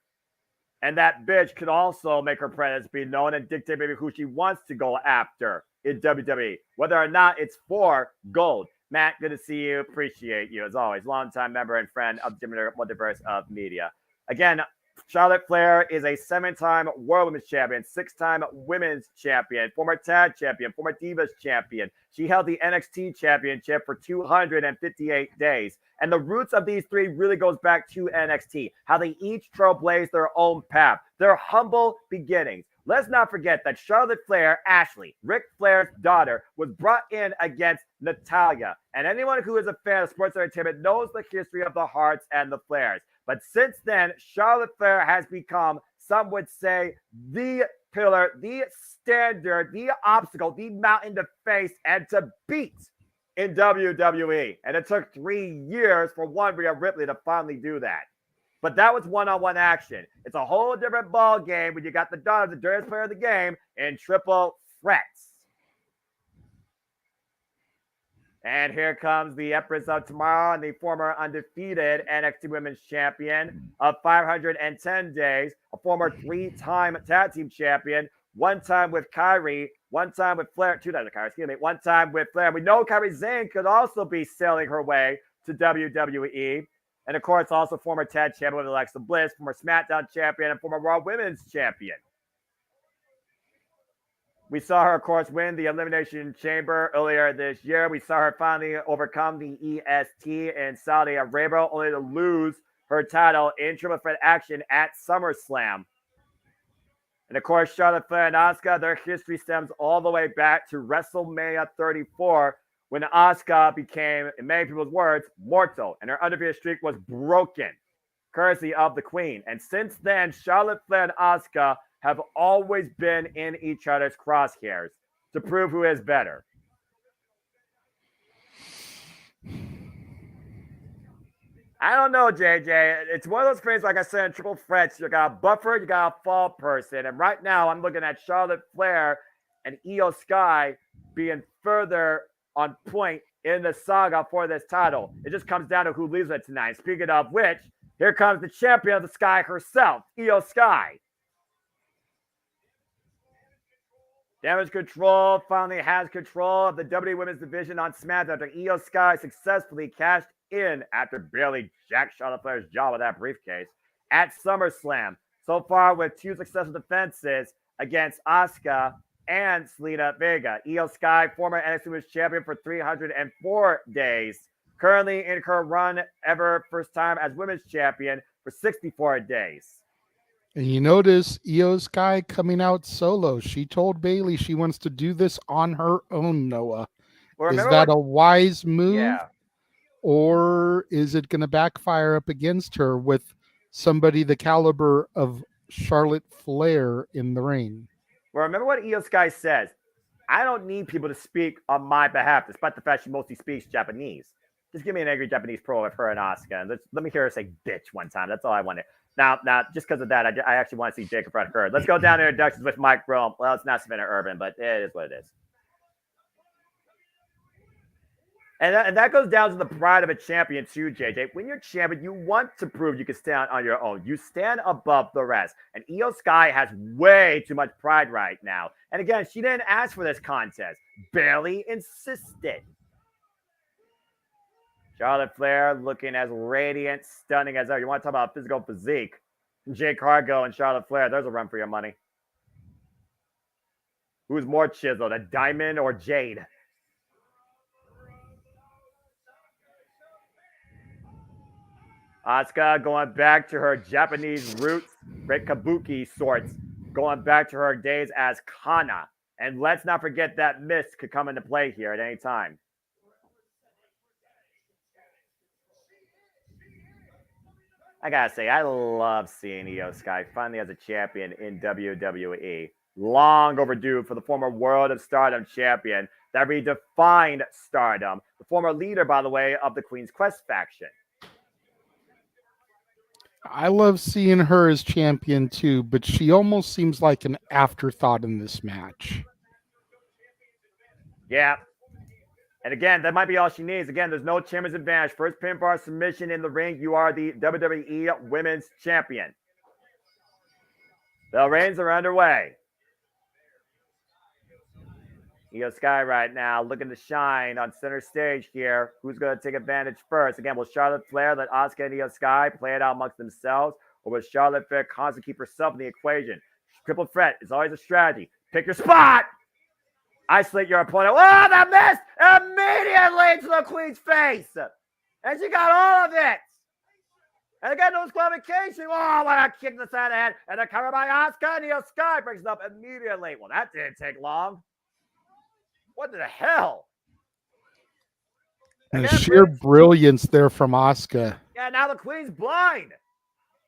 And that bitch could also make her presence be known and dictate maybe who she wants to go after in WWE, whether or not it's for gold. Matt, good to see you. Appreciate you, as always. Longtime member and friend of the Multiverse of Media. Again, Charlotte Flair is a 7-time World Women's Champion, 6-time Women's Champion, former Tag Champion, former Divas Champion. She held the NXT Championship for 258 days. And the roots of these three really goes back to NXT, how they each trailblazed their own path, their humble beginnings. Let's not forget that Charlotte Flair, Ashley, Ric Flair's daughter, was brought in against Natalya. And anyone who is a fan of sports entertainment knows the history of the Hearts and the Flairs. But since then, Charlotte Flair has become, some would say, the pillar, the standard, the obstacle, the mountain to face and to beat in WWE. And it took 3 years for one Rhea Ripley to finally do that. But that was one-on-one action. It's a whole different ball game when you got the daughter, the dirtiest player of the game, in triple threats. And here comes the Empress of Tomorrow and the former undefeated NXT Women's Champion of 510 days, a former 3-time tag team champion, 1 time with Kyrie, 1 time with Flair, 2 times with Kyrie, excuse me, 1 time with Flair. We know Kyrie Sane could also be sailing her way to WWE. And of course, also former tag champion with Alexa Bliss, former SmackDown champion, and former Raw Women's champion. We saw her, of course, win the Elimination Chamber earlier this year. We saw her finally overcome the EST in Saudi Arabia, only to lose her title in triple threat action at SummerSlam. And of course, Charlotte Flair and Asuka, their history stems all the way back to WrestleMania 34, when Asuka became, in many people's words, mortal, and her undefeated streak was broken, courtesy of the Queen. And since then, Charlotte Flair and Asuka have always been in each other's crosshairs to prove who is better. I don't know, JJ. It's one of those things, like I said, in triple threats, you got a buffer, you got a fall person. And right now, I'm looking at Charlotte Flair and Io Sky being further on point in the saga for this title. It just comes down to who leaves it tonight. Speaking of which, here comes the champion of the Sky herself, Io Sky. Damage Control finally has control of the WWE Women's Division on SmackDown after Io Sky successfully cashed in after barely jacked Charlotte Flair's jaw with that briefcase at SummerSlam. So far with 2 successful defenses against Asuka and Zelina Vega. Io Sky, former NXT Women's Champion for 304 days. Currently in her run ever first time as Women's Champion for 64 days. And you notice Io Sky coming out solo. She told Bayley she wants to do this on her own, Noah. Is that a wise move? Yeah. Or is it going to backfire up against her with somebody the caliber of Charlotte Flair in the ring? Well, remember what Io Sky says. I don't need people to speak on my behalf, despite the fact she mostly speaks Japanese. Just give me an angry Japanese pro of her and Asuka. And let me hear her say bitch one time. That's all I wanted. Now, just because of that, I actually want to see Jacob Fred Hurd. Let's go down to introductions with Mike Rome. Well, it's not Savannah Urban, but it is what it is. And that goes down to the pride of a champion too, JJ. When you're champion, you want to prove you can stand on your own. You stand above the rest. And Io Sky has way too much pride right now. And again, she didn't ask for this contest. Barely insisted. Charlotte Flair looking as radiant, stunning as ever. You want to talk about physical physique? Jake Cargo and Charlotte Flair, there's a run for your money. Who's more chiseled, a diamond or jade? Asuka going back to her Japanese roots, great kabuki sorts, going back to her days as Kana. And let's not forget that mist could come into play here at any time. I gotta say, I love seeing Io Sky finally as a champion in WWE. Long overdue for the former World of Stardom champion that redefined Stardom. The former leader, by the way, of the Queen's Quest faction. I love seeing her as champion too, but she almost seems like an afterthought in this match. Yeah. And again, that might be all she needs. Again, there's no champion's advantage. First pinfall submission in the ring. You are the WWE Women's Champion. The reigns are underway. Io Sky right now looking to shine on center stage here. Who's going to take advantage first? Again, will Charlotte Flair let Asuka and Io Sky play it out amongst themselves? Or will Charlotte Flair constantly keep herself in the equation? Triple threat is always a strategy. Pick your spot. Isolate your opponent. Oh, that missed immediately to the Queen's face. And she got all of it. And again, no disqualification. Oh, what a kick to the side of the head. And a cover by Asuka. And Io Sky breaks it up immediately. Well, that didn't take long. What the hell? And Again, sheer brilliance there from Asuka. Yeah, now the Queen's blind.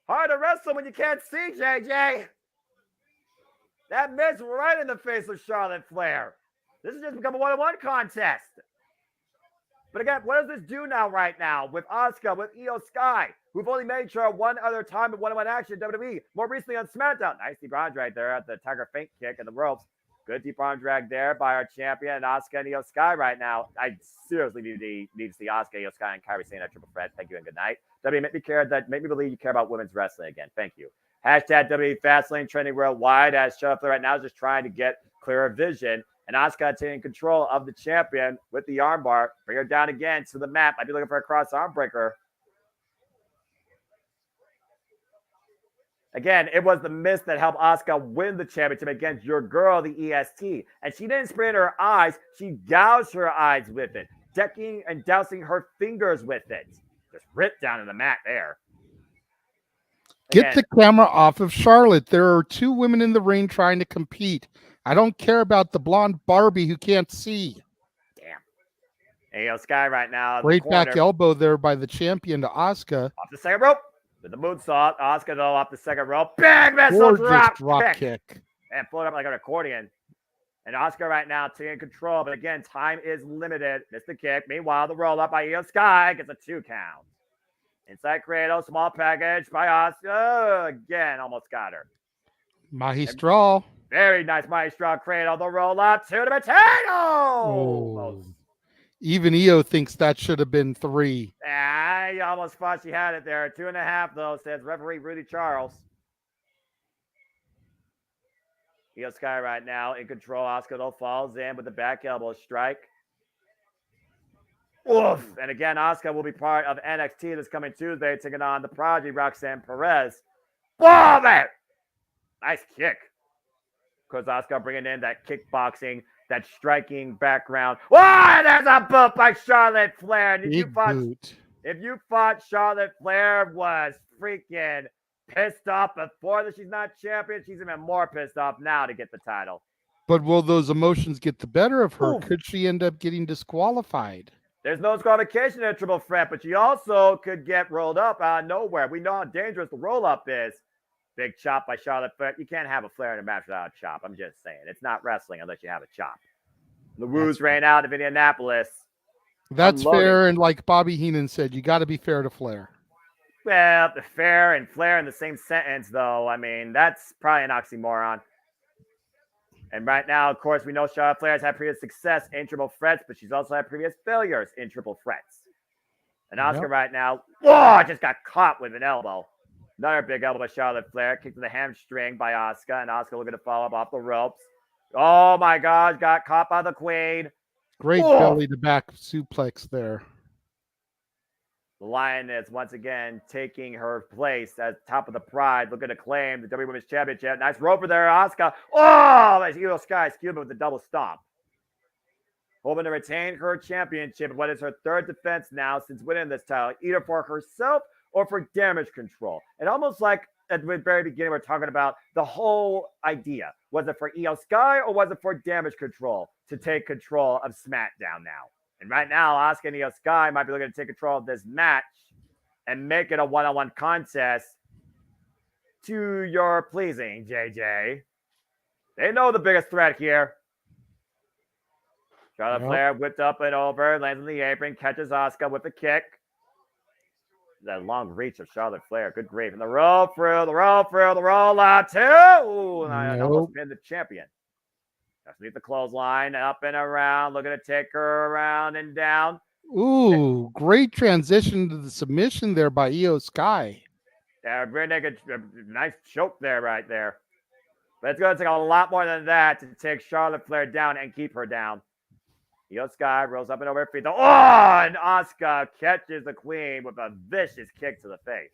Hard to wrestle when you can't see, JJ. That miss right in the face of Charlotte Flair. This has just become a one-on-one contest. But again, what does this do now right now with Asuka, with Io Sky, who've only made sure one other time in one-on-one action in WWE, more recently on SmackDown. Nice deep arm drag there at the Tiger Feint kick in the ropes. Good deep arm drag there by our champion, Asuka and Io Sky right now. I seriously need to see Asuka, Io Sky, and Kairi Sane at Triple Threat. Thank you and good night. WWE, make me believe you care about women's wrestling again. Thank you. Hashtag WWE FASTLANE trending worldwide as Charlotte Flair right now is just trying to get clearer vision. And Asuka taking control of the champion with the armbar. Bring her down again to the mat. Might be looking for a cross arm breaker. Again, it was the miss that helped Asuka win the championship against your girl, the EST. And she didn't spray in her eyes. She gouged her eyes with it. Decking and dousing her fingers with it. Just ripped down in the mat there. Get the camera off of Charlotte. There are two women in the ring trying to compete. I don't care about the blonde Barbie who can't see. Damn. Io Sky right now. Great back elbow there by the champion to Asuka. Off the second rope. With the moonsault. Asuka though off the second rope. Big missile drop kick. And float up like an accordion. And Asuka right now taking control. But again, time is limited. Missed the kick. Meanwhile, the roll up by Io Sky gets a 2 count. Inside cradle. Small package by Asuka. Again, almost got her. Magistral. Very nice Maestro cradle. The roll up to the potato. Oh. Even Io thinks that should have been 3. I almost thought she had it there. 2.5 though, says referee Rudy Charles. Io Sky right now in control. Asuka though falls in with the back elbow strike. Oof. And again, Asuka will be part of NXT this coming Tuesday, taking on the prodigy Roxanne Perez. Boom! Nice kick. Because Asuka bringing in that kickboxing, that striking background. Oh, there's a boot by Charlotte Flair. And if you thought Charlotte Flair was freaking pissed off before that she's not champion, she's even more pissed off now to get the title. But will those emotions get the better of her? Oof. Could she end up getting disqualified? There's no disqualification in a triple threat, but she also could get rolled up out of nowhere. We know how dangerous the roll-up is. Big chop by Charlotte Flair. You can't have a Flair in a match without a chop. I'm just saying. It's not wrestling unless you have a chop. The Woos ran out of Indianapolis. That's fair. And like Bobby Heenan said, you got to be fair to Flair. Well, the fair and Flair in the same sentence, though. I mean, that's probably an oxymoron. And right now, of course, we know Charlotte Flair has had previous success in triple threats, but she's also had previous failures in triple threats. And Asuka right now, just got caught with an elbow. Another big elbow by Charlotte Flair. Kick to the hamstring by Asuka. And Asuka looking to follow up off the ropes. Oh, my gosh. Got caught by the Queen. Great belly to back suplex there. The Lioness once again taking her place at top of the Pride. Looking to claim the WWE Women's Championship. Nice roper there, Asuka. Oh, that's Io Sky Cuban with the double stomp. Hoping to retain her championship. What is her third defense now since winning this title? Either for herself or for damage control. And almost like at the very beginning, we're talking about the whole idea. Was it for Io Sky or was it for damage control to take control of SmackDown now? And right now, Asuka and Io Sky might be looking to take control of this match and make it a one-on-one contest to your pleasing, JJ. They know the biggest threat here. Charlotte Flair whipped up and over, lands on the apron, catches Asuka with a kick. That long reach of Charlotte Flair. Good grief. And the roll through, the roll through, the roll out too. Ooh, I almost pinned the champion. Just leave the clothesline up and around. Looking to take her around and down. Ooh, great transition to the submission there by Io Sky. Yeah, rear naked, nice choke there right there. But it's going to take a lot more than that to take Charlotte Flair down and keep her down. Io Sky rolls up and over her feet. And Asuka catches the Queen with a vicious kick to the face.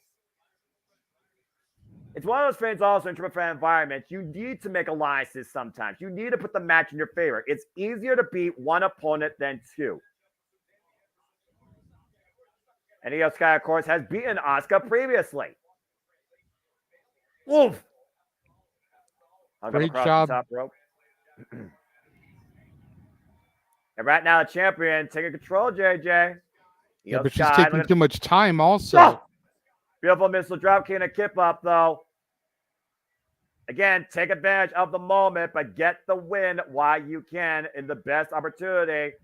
It's one of those things also in triple threat environments. You need to make alliances sometimes. You need to put the match in your favor. It's easier to beat one opponent than two. And Io Sky, of course, has beaten Asuka previously. Oof! Great job. The top rope. And right now, the champion taking control, JJ. Yeah, but she's taking too much time also. Oh! Beautiful missile drop kick and a kip up, though. Again, take advantage of the moment, but get the win while you can in the best opportunity.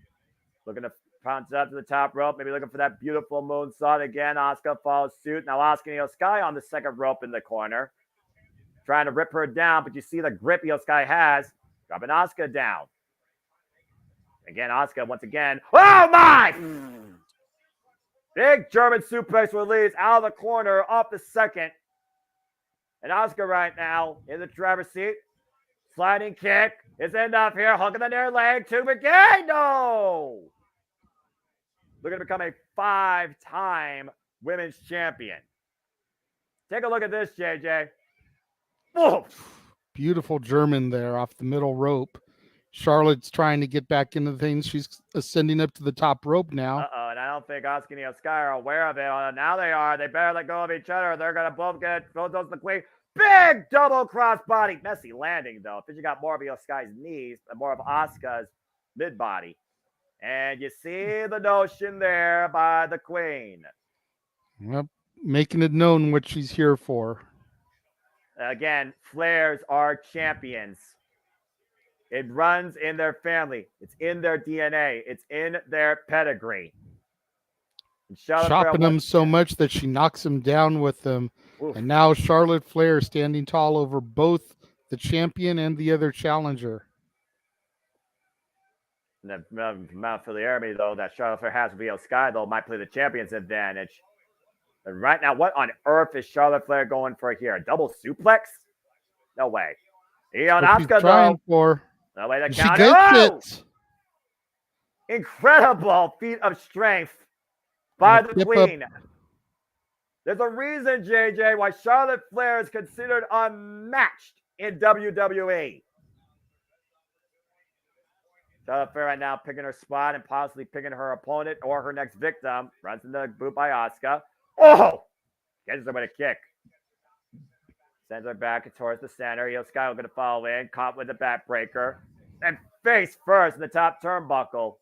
Looking to pounce up to the top rope, maybe looking for that beautiful moonsault again. Asuka follows suit. Now Asuka and Io Sky on the second rope in the corner. Trying to rip her down, but you see the grip Io Sky has. Dropping Asuka down. Again, Asuka once again. Oh my! Big German suplex release out of the corner off the second. And Asuka right now in the driver's seat. Sliding kick is enough here. Hook in the near leg to McGay. No! Looking to become a 5-time women's champion. Take a look at this, JJ. Whoa. Beautiful German there off the middle rope. Charlotte's trying to get back into things. She's ascending up to the top rope now. Uh-oh, and I don't think Asuka and Io Sky are aware of it. Now they are. They better let go of each other. They're going to both get both those the queen. Big double crossbody. Messy landing, though. Because you got more of Io Sky's knees and more of Asuka's mid-body. And you see the notion there by the queen. Yep, making it known what she's here for. Again, Flairs are champions. It runs in their family. It's in their DNA. It's in their pedigree. Chopping him so much that she knocks him down with them. Oof. And now Charlotte Flair standing tall over both the champion and the other challenger. And the amount of familiarity, though, that Charlotte Flair has with Io Sky, though, might play the champion's advantage. But right now, what on earth is Charlotte Flair going for here? A double suplex? No way. Io and Asuka, though. For. No way to she count gets it. Incredible feat of strength by the queen. There's a reason, JJ, why Charlotte Flair is considered unmatched in WWE. Charlotte Flair right now picking her spot and possibly picking her opponent or her next victim. Runs into the boot by Asuka. Oh! Gets her with a kick. Sends her back towards the center. Io Sky going to follow in. Caught with the backbreaker. And face first in the top turnbuckle.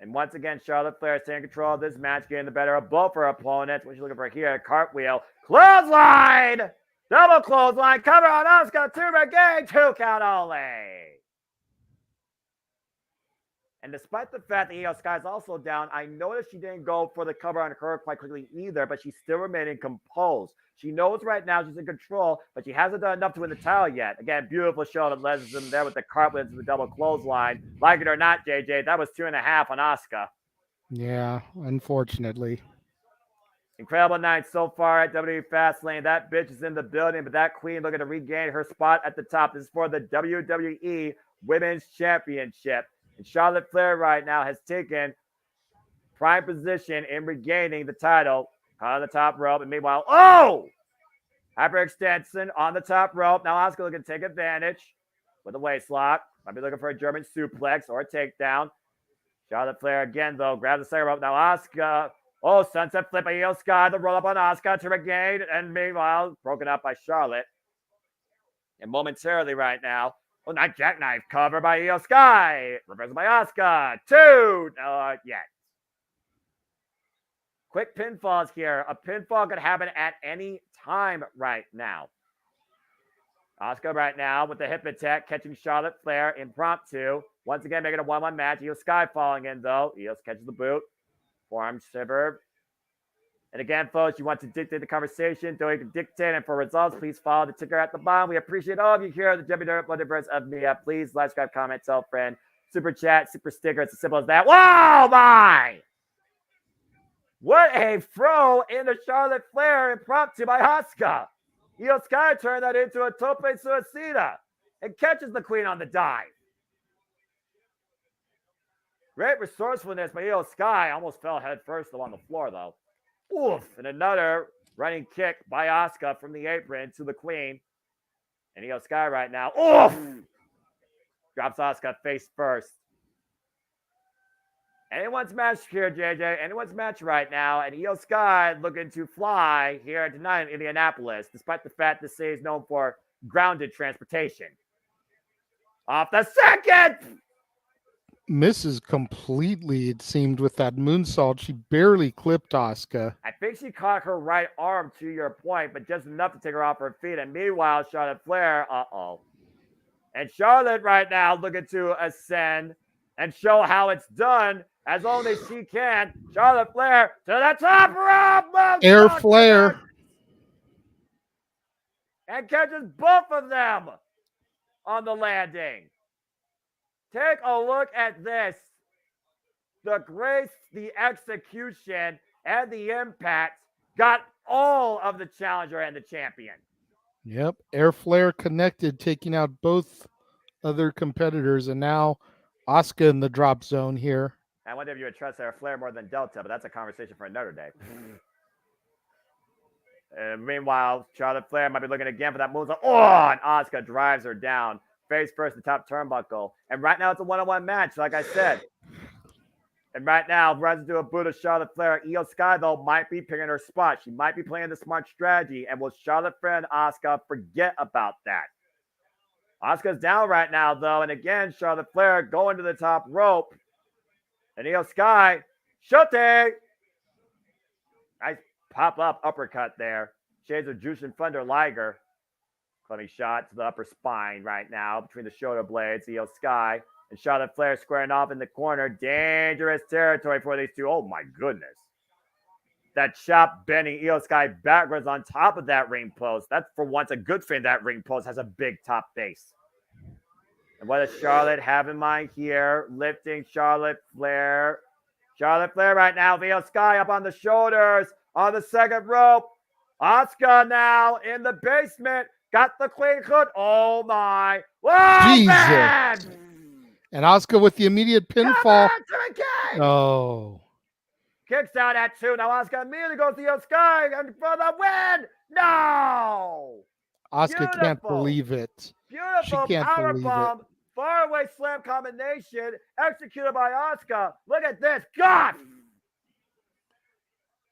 And once again, Charlotte Flair is taking control of this match, getting the better of both her opponents. What she's looking for here, cartwheel. Clothesline! Double clothesline. Cover on Asuka. 2 again. 2 count only. And despite the fact that Io Sky is also down, I noticed she didn't go for the cover on her quite quickly either, but she's still remaining composed. She knows right now she's in control, but she hasn't done enough to win the title yet. Again, beautiful show that lets them there with the cartwheel into the double clothesline. Like it or not, JJ, that was 2.5 on Asuka. Yeah, unfortunately. Incredible night so far at WWE FASTLANE. That bitch is in the building, but that queen looking to regain her spot at the top. This is for the WWE Women's Championship. And Charlotte Flair right now has taken prime position in regaining the title on the top rope. And meanwhile, hyperextension on the top rope. Now Asuka looking to take advantage with a waist lock. Might be looking for a German suplex or a takedown. Charlotte Flair again, though, grabs the second rope. Now Asuka, sunset flip by Io Sky. The roll up on Asuka to regain. And meanwhile, broken up by Charlotte. And momentarily right now, nice jackknife cover by Io Sky. Reversed by Asuka. 2. Not yet. Quick pinfalls here. A pinfall could happen at any time right now. Asuka right now with the hip attack, catching Charlotte Flair impromptu. Once again, making a 1-1 match. Io Sky falling in, though. Io catches the boot. Forearm shiver. And again, folks, you want to dictate the conversation, so you can dictate. And for results, please follow the ticker at the bottom. We appreciate all of you here at the WWE Multiverse of Media. Please like, subscribe, comment, tell a friend. Super chat, super sticker. It's as simple as that. Whoa, my! What a throw into Charlotte Flair impromptu by Asuka. Io Sky turned that into a tope suicida and catches the queen on the dive. Great resourcefulness by Io Sky. Almost fell head first, though, on the floor, though. Oof. And another running kick by Asuka from the apron to the Queen. And Io Sky right now. Oof! Drops Asuka face first. Anyone's match here, JJ. Anyone's match right now. And Io Sky looking to fly here tonight in Indianapolis, despite the fact this city is known for grounded transportation. Off the second! Misses completely, it seemed, with that moonsault. She barely clipped Asuka. I think she caught her right arm, to your point, but just enough to take her off her feet. And meanwhile, Charlotte Flair, And Charlotte right now looking to ascend and show how it's done as only she can. Charlotte Flair to the top rope. Air Flair. And catches both of them on the landing. Take a look at this. The grace, the execution, and the impact got all of the challenger and the champion. Yep. Air Flair connected, taking out both other competitors, and now Asuka in the drop zone here. I wonder if you would trust Air Flair more than Delta, but that's a conversation for another day. Meanwhile, Charlotte Flair might be looking again for that move. And Asuka drives her down. Face first, the top turnbuckle. And right now, it's a one-on-one match, like I said. And right now, runs into a boot of Charlotte Flair. Io Sky, though, might be picking her spot. She might be playing the smart strategy. And will Charlotte Flair and Asuka forget about that? Asuka's down right now, though. And again, Charlotte Flair going to the top rope. And Io Sky, Shote! Nice pop-up uppercut there. Shades of Jushin Thunder Liger. Clubbing shot to the upper spine right now between the shoulder blades. Io Sky and Charlotte Flair squaring off in the corner. Dangerous territory for these two. Oh, my goodness. That chop bending Io Sky backwards on top of that ring post. That's for once a good thing. That ring post has a big top base. And what does Charlotte have in mind here? Lifting Charlotte Flair. Charlotte Flair right now. Io Sky up on the shoulders on the second rope. Asuka now in the basement. Got the clean hook. Oh, my. Whoa, Jesus. man! And Asuka with the immediate pinfall. Oh. Oh. Kicks out at 2. Now Asuka immediately goes to Io Sky and for the win. No. Asuka can't Beautiful. believe it. Beautiful She can't power believe bomb. Faraway slam combination executed by Asuka. Look at this. God.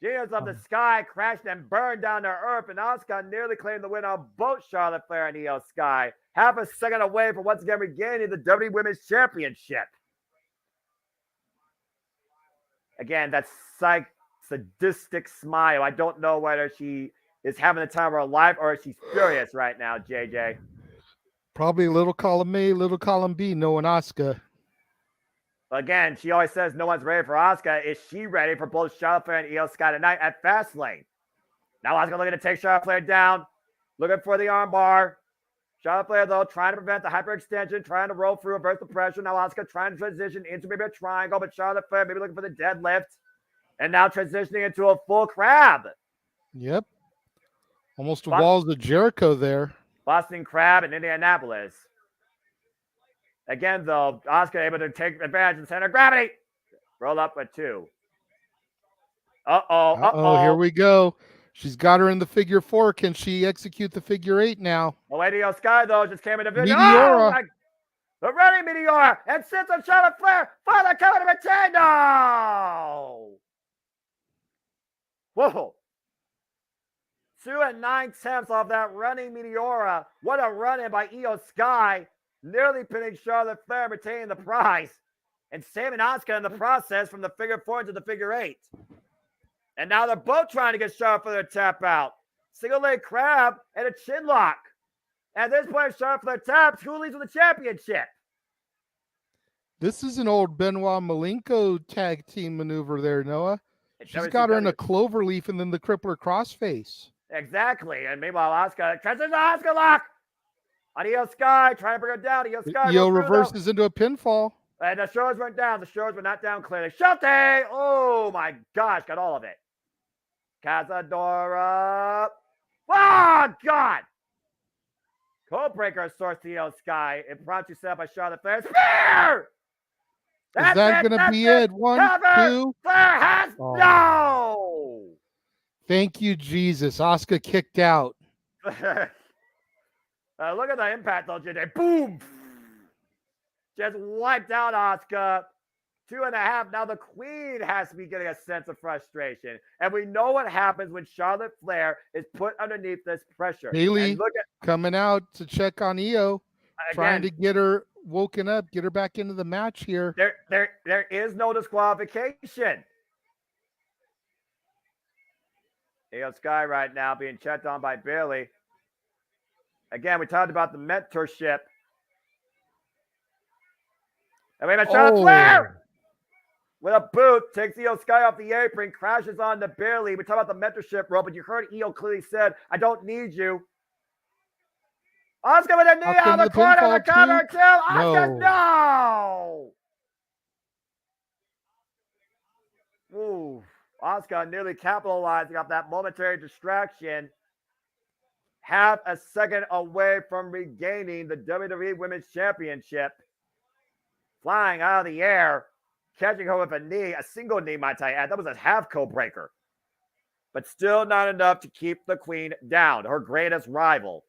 Genius of the Sky crashed and burned down to earth, and Asuka nearly claimed the win on both Charlotte Flair and Io Sky. Half a second away from once again regaining the WWE Women's Championship. Again, that sadistic smile. I don't know whether she is having the time of her life or if she's furious right now, JJ. Probably a little column A, little column B, knowing Asuka. Again, she always says no one's ready for Asuka. Is she ready for both Charlotte Flair and Io Sky tonight at Fastlane? Now Asuka looking to take Charlotte Flair down. Looking for the armbar. Charlotte Flair, though, trying to prevent the hyperextension, trying to roll through, reverse the pressure. Now Asuka trying to transition into maybe a triangle, but Charlotte Flair maybe looking for the deadlift. And now transitioning into a full crab. Yep. Almost a walls of Jericho there. Boston Crab in Indianapolis. Again, though, Asuka able to take advantage in center of gravity. Roll up with 2. Uh-oh. Here we go. She's got her in the figure 4. Can she execute the figure 8 now? The Lady Io Sky, though, just came into video. Meteora. The running Meteora. And sits on Charlotte Flair. Finally coming to retain. No. Whoa. 2 9/10 off that running Meteora. What a run-in by Io Sky. Nearly pinning Charlotte Flair, retaining the prize. And saving Asuka in the process from the figure 4 into the figure 8. And now they're both trying to get Charlotte Flair to tap out. Single leg crab and a chin lock. At this point, Charlotte Flair taps. Who leads with the championship? This is an old Benoit Malenko tag team maneuver there, Noah. She's got her in a clover leaf and then the crippler crossface. Exactly. And meanwhile, Asuka transitions Asuka lock on Io Sky, trying to bring her down. Io Sky Io reverses into a pinfall. And the shoulders went down. The shoulders were not down clearly. Shote! Oh my gosh, got all of it. Cazadora. Oh God! Codebreaker source to Io Sky. Impromptu set up by Charlotte Flair. Spear! Is that going to be it? 1, Cover! 2. Flair has no! Thank you, Jesus. Asuka kicked out. Look at the impact on JJ. Boom! Just wiped out Asuka. 2.5. Now the Queen has to be getting a sense of frustration. And we know what happens when Charlotte Flair is put underneath this pressure. Bailey And look at coming out to check on Io, trying to get her woken up, get her back into the match here. There is no disqualification. Io Sky right now being checked on by Bailey. Again, we talked about the mentorship. And we have Charlotte Flair with a boot, takes Io Sky off the apron, crashes onto Bailey. We talked about the mentorship role, but you heard Io clearly said, I don't need you. Asuka with a knee on the corner, the cover too. Asuka, no! Ooh, Asuka nearly capitalizing off that momentary distraction. Half a second away from regaining the WWE Women's Championship. Flying out of the air, catching her with a knee, a single knee, might I add. That was a half code breaker. But still not enough to keep the Queen down, her greatest rival.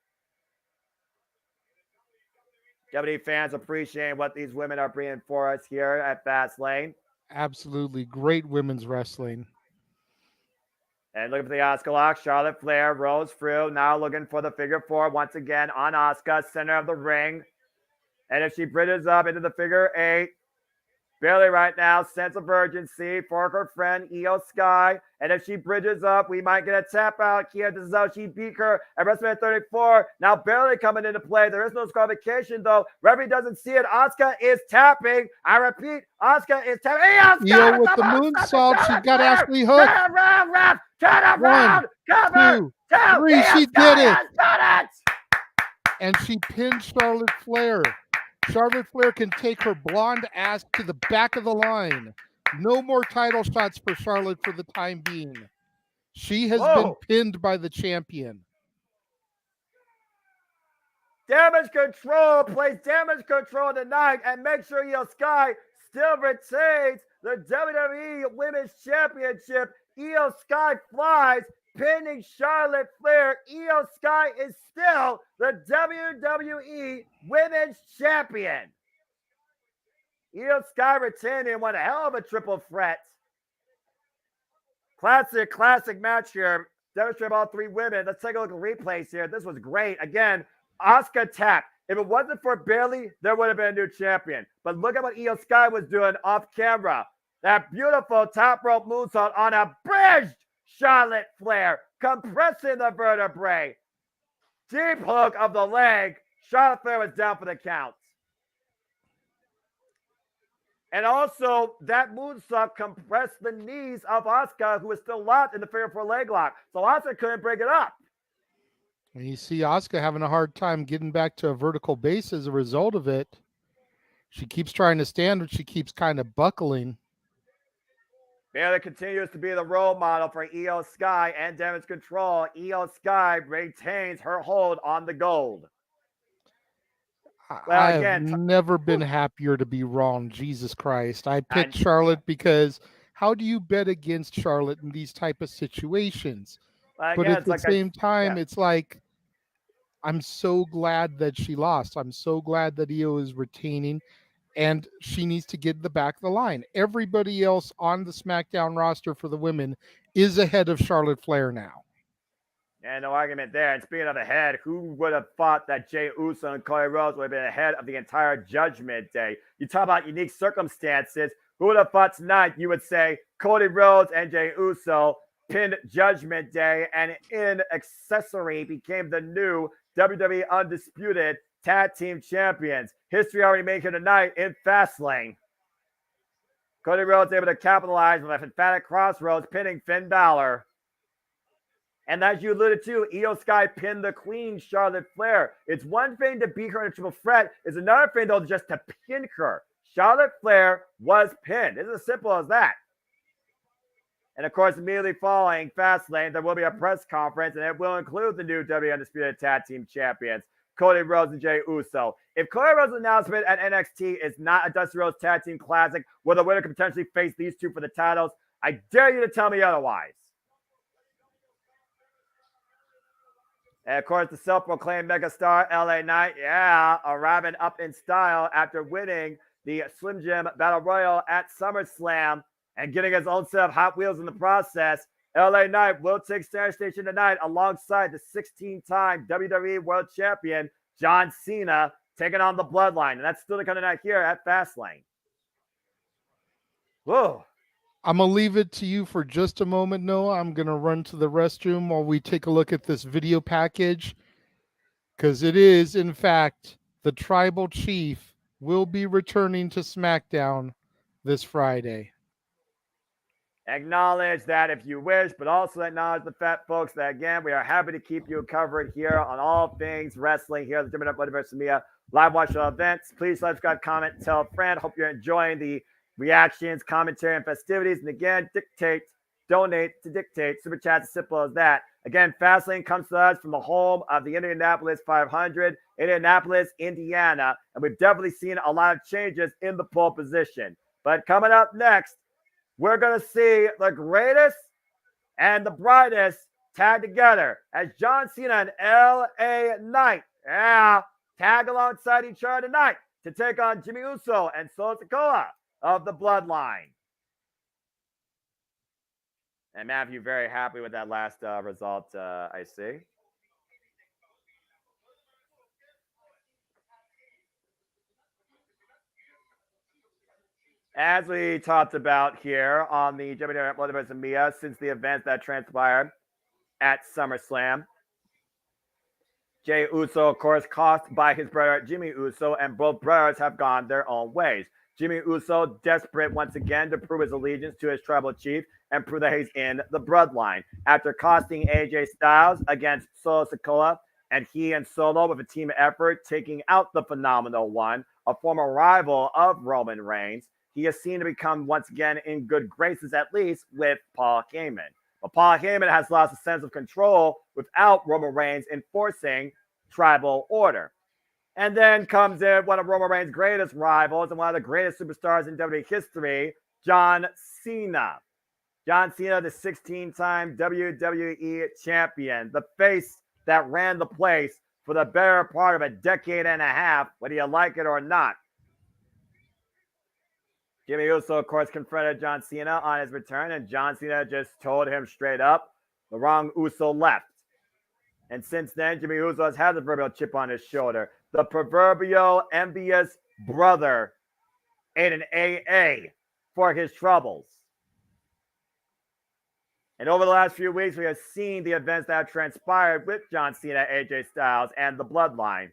WWE fans appreciate what these women are bringing for us here at Fastlane. Absolutely great women's wrestling. And looking for the Asuka lock. Charlotte Flair rolls through. Now looking for the figure four once again on Asuka, center of the ring. And if she bridges up into the figure eight, Bailey right now, sense of urgency for her friend Io Sky. And if she bridges up, we might get a tap out here. This is how she beat her at WrestleMania 34. Now Bailey coming into play. There is no disqualification though. Referee doesn't see it. Asuka is tapping. I repeat, Asuka is tapping. Io with the moonsault. She got Ashley hooked. Turn around, ref. Turn around. One, two, three. She did it. And she pinned Charlotte Flair. Charlotte Flair can take her blonde ass to the back of the line. No more title shots for Charlotte for the time being. She has been pinned by the champion. Damage Control plays Damage Control tonight and make sure Io Sky still retains the WWE Women's Championship. Io Sky flies, pinning Charlotte Flair. Io Sky is still the WWE Women's Champion. Io Sky retaining one hell of a triple threat. Classic match here. Demonstrate all three women. Let's take a look at replays here. This was great. Again, Asuka tap. If it wasn't for Bailey, there would have been a new champion. But look at what Io Sky was doing off camera. That beautiful top rope moonsault on a bridged Charlotte Flair, compressing the vertebrae. Deep hook of the leg. Charlotte Flair was down for the count. And also, that moonsault compressed the knees of Asuka, who was still locked in the figure four leg lock. So Asuka couldn't break it up. And you see Asuka having a hard time getting back to a vertical base as a result of it. She keeps trying to stand, but she keeps kind of buckling. Bailey continues to be the role model for Io Sky and Damage Control. Io Sky retains her hold on the gold. Well, I've never been happier to be wrong. Jesus Christ. I picked Charlotte because how do you bet against Charlotte in these type of situations? But at the same time, it's like, I'm so glad that she lost. I'm so glad that Io is retaining. And she needs to get the back of the line. Everybody else on the SmackDown roster for the women is ahead of Charlotte Flair now. And no argument there. And speaking of ahead, who would have thought that Jey Uso and Cody Rhodes would have been ahead of the entire Judgment Day? You talk about unique circumstances. Who would have thought tonight you would say Cody Rhodes and Jey Uso pinned Judgment Day and in accessory became the new WWE Undisputed Tag Team Champions. History already made here tonight in Fastlane. Cody Rhodes able to capitalize with an emphatic crossroads, pinning Finn Balor. And as you alluded to, Io Sky pinned the Queen, Charlotte Flair. It's one thing to beat her in a triple threat. It's another thing, though, just to pin her. Charlotte Flair was pinned. It's as simple as that. And, of course, immediately following Fastlane, there will be a press conference, and it will include the new WWE Undisputed Tag Team Champions, Cody Rhodes and Jey Uso. If Cody Rhodes' announcement at NXT is not a Dusty Rhodes Tag Team Classic, where the winner could potentially face these two for the titles, I dare you to tell me otherwise. And of course, the self-proclaimed megastar LA Knight, arriving up in style after winning the Slim Jim Battle Royal at SummerSlam and getting his own set of Hot Wheels in the process. LA Knight will take center station tonight alongside the 16-time WWE World Champion John Cena, taking on the Bloodline. And that's still to come tonight here at Fastlane. Whoa. I'm going to leave it to you for just a moment, Noah. I'm going to run to the restroom while we take a look at this video package, because it is, in fact, the Tribal Chief will be returning to SmackDown this Friday. Acknowledge that if you wish, but also acknowledge the fact, folks, that again, we are happy to keep you covered here on all things wrestling here at the JMN Multiverse Media live watch events. Please subscribe, comment, tell a friend. Hope you're enjoying the reactions, commentary, and festivities. And again, donate to dictate. Super chat's as simple as that. Again, Fastlane comes to us from the home of the Indianapolis 500, Indianapolis, Indiana. And we've definitely seen a lot of changes in the pole position. But coming up next, we're going to see the greatest and the brightest tag together as John Cena and LA Knight tag alongside each other tonight to take on Jimmy Uso and Solo Sikoa of the Bloodline. And Matthew, very happy with that last result, I see. As we talked about here on the JMN Multiverse Media, since the events that transpired at SummerSlam, Jey Uso, of course, cost by his brother Jimmy Uso, and both brothers have gone their own ways. Jimmy Uso desperate once again to prove his allegiance to his tribal chief and prove that he's in the bloodline. After costing AJ Styles against Solo Sikoa, and he and Solo with a team effort taking out the Phenomenal One, a former rival of Roman Reigns, he is seen to become once again in good graces, at least with Paul Heyman. But Paul Heyman has lost a sense of control without Roman Reigns enforcing tribal order. And then comes in one of Roman Reigns' greatest rivals and one of the greatest superstars in WWE history, John Cena. John Cena, the 16-time WWE champion, the face that ran the place for the better part of a decade and a half, whether you like it or not. Jimmy Uso, of course, confronted John Cena on his return, and John Cena just told him straight up, the wrong Uso left. And since then, Jimmy Uso has had the proverbial chip on his shoulder. The proverbial envious brother ate an AA for his troubles. And over the last few weeks, we have seen the events that have transpired with John Cena, AJ Styles, and the Bloodline.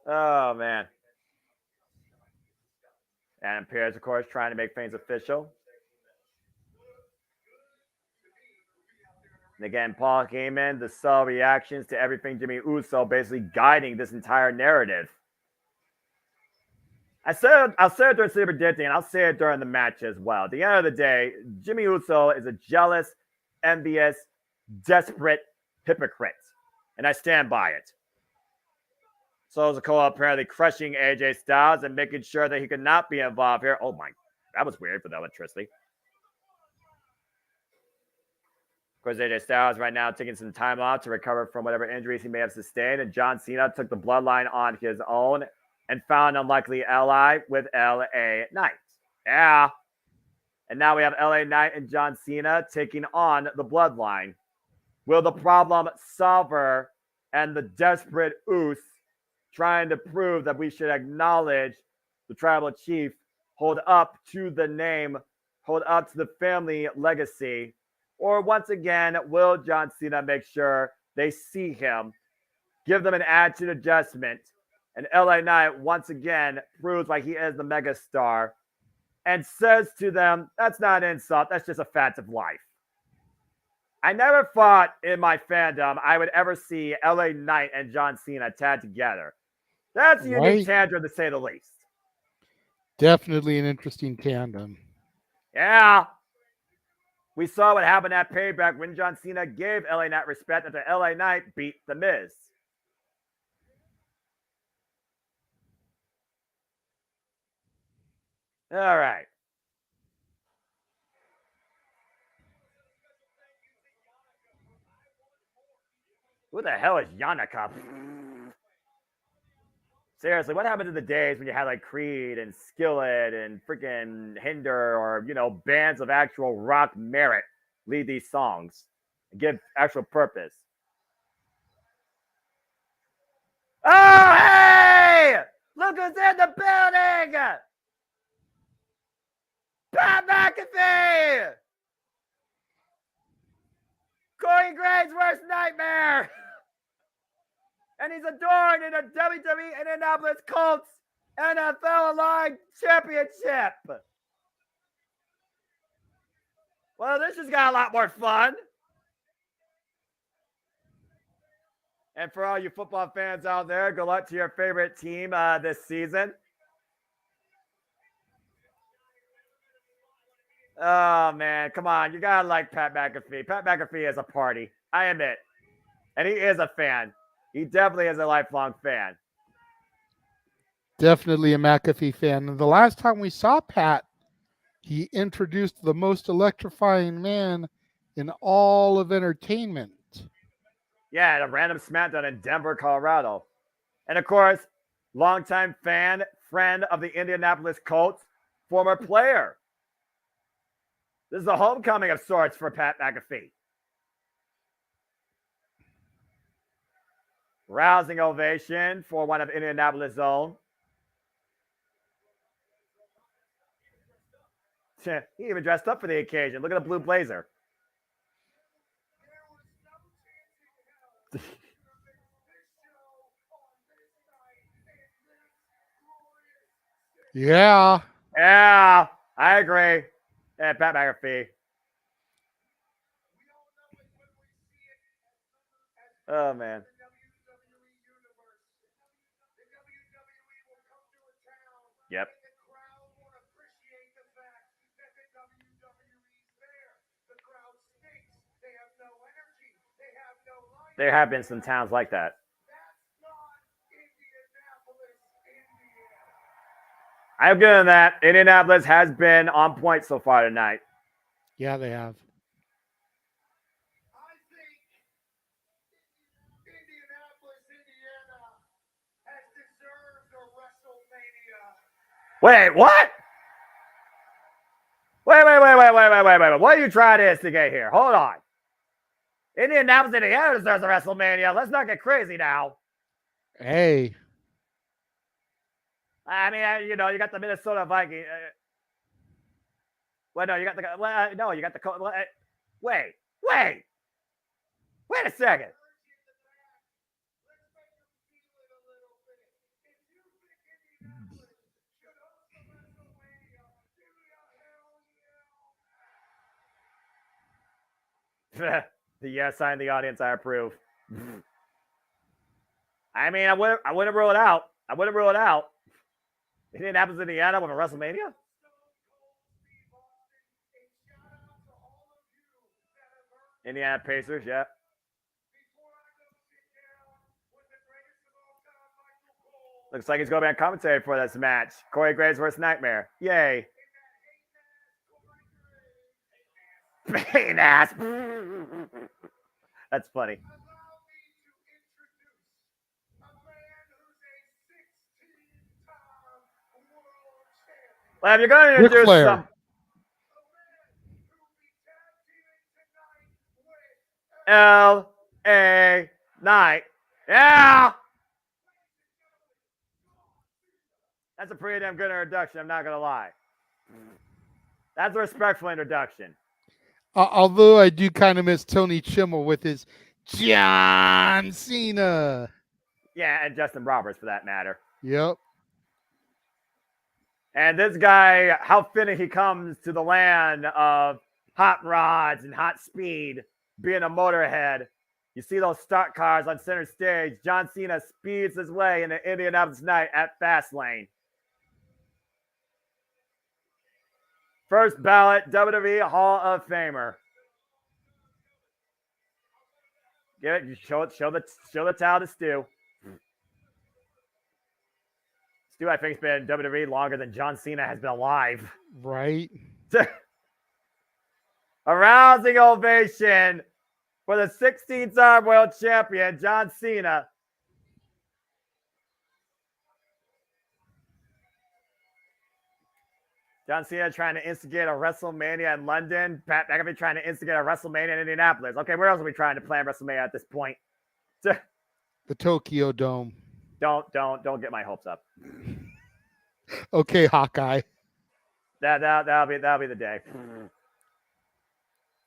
Oh, man. Adam Pearce, of course, trying to make things official. And again, Paul Heyman, the subtle reactions to everything Jimmy Uso, basically guiding this entire narrative. I'll say it during Super Predicting, and I'll say it during the match as well. At the end of the day, Jimmy Uso is a jealous, envious, desperate hypocrite. And I stand by it. Solo Sikoa apparently crushing AJ Styles and making sure that he could not be involved here. Oh my, that was weird for the electricity. Of course, AJ Styles right now taking some time off to recover from whatever injuries he may have sustained. And John Cena took the Bloodline on his own and found an unlikely ally with LA Knight. Yeah. And now we have LA Knight and John Cena taking on the Bloodline. Will the problem solver and the desperate Uso trying to prove that we should acknowledge the tribal chief, hold up to the name, hold up to the family legacy? Or once again, will John Cena make sure they see him, give them an attitude adjustment, and LA Knight once again proves why he is the megastar and says to them, that's not an insult, that's just a fact of life. I never thought in my fandom I would ever see LA Knight and John Cena tag together. That's a unique tandem, to say the least. Definitely an interesting tandem. Yeah. We saw what happened at Payback when John Cena gave LA Knight respect after LA Knight beat The Miz. All right. Who the hell is Yannicka? Seriously, what happened to the days when you had like Creed and Skillet and freaking Hinder or, you know, bands of actual rock merit lead these songs and give actual purpose? Oh, hey! Look who's in the building! Pat McAfee! Corey Graves' worst nightmare! And he's adored in a WWE Indianapolis Colts NFL Aligned Championship. Well, this just got a lot more fun. And for all you football fans out there, good luck to your favorite team this season. Oh, man, come on. You got to like Pat McAfee. Pat McAfee is a party. I admit. And he is a fan. He definitely is a lifelong fan. Definitely a McAfee fan. And the last time we saw Pat, he introduced the most electrifying man in all of entertainment. Yeah, a random SmackDown in Denver, Colorado. And of course, longtime fan, friend of the Indianapolis Colts, former player. This is a homecoming of sorts for Pat McAfee. Rousing ovation for one of Indianapolis' own. He even dressed up for the occasion. Look at the blue blazer. Yeah. Yeah, I agree. Yeah, Pat McAfee. Oh, man. Yep. There have been some towns like that. I'm good on that. Indianapolis has been on point so far tonight. Yeah, they have. Wait, what? Wait. What are you trying to instigate here? Hold on. Indianapolis, Indiana deserves a WrestleMania. Let's not get crazy now. Hey. I mean, you know, you got the Minnesota Vikings. Well, no, you got the. Well, no, you got the. Wait a second. The yes sign in the audience, I approve. I mean, I wouldn't rule it out. Indianapolis, Indiana with a WrestleMania? Indiana Pacers, yeah. Looks like he's going to be on commentary for this match. Corey Graves versus Nightmare. Yay. Pain ass. That's funny. Well, if you're going to introduce some L.A. Knight. Yeah. That's a pretty damn good introduction, I'm not going to lie. That's a respectful introduction. Although I do kind of miss Tony Chimmel with his John Cena. Yeah, and Justin Roberts for that matter. Yep. And this guy, how fitting he comes to the land of hot rods and hot speed, being a motorhead. You see those stock cars on center stage. John Cena speeds his way into Indianapolis night at FASTLANE. First ballot WWE Hall of Famer. Give it, show the towel to Stu. Stu, I think, has been in WWE longer than John Cena has been alive. Right. A rousing ovation for the 16-time world champion, John Cena. John Cena trying to instigate a WrestleMania in London. Pat McAfee trying to instigate a WrestleMania in Indianapolis. Okay, where else are we trying to plan WrestleMania at this point? The Tokyo Dome. Don't get my hopes up. Okay, Hawkeye. That'll be the day.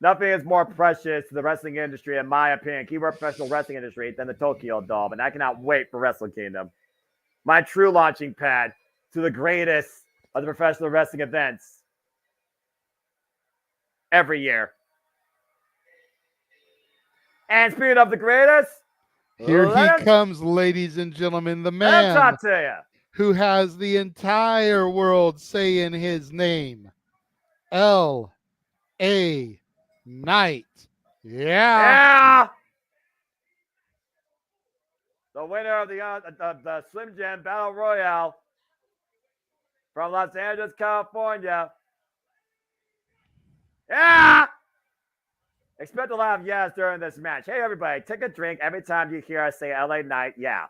Nothing is more precious to the wrestling industry, in my opinion, keyword professional wrestling industry, than the Tokyo Dome, and I cannot wait for Wrestle Kingdom. My true launching pad to the greatest of the professional wrestling events every year. And speaking of the greatest, here he comes, ladies and gentlemen, the man talk to you. Who has the entire world saying his name. L.A. Knight. Yeah. The winner of the Slim Jim Battle Royale from Los Angeles, California. Yeah. Expect a lot of yes during this match. Hey, everybody, take a drink every time you hear us say LA Knight. Yeah.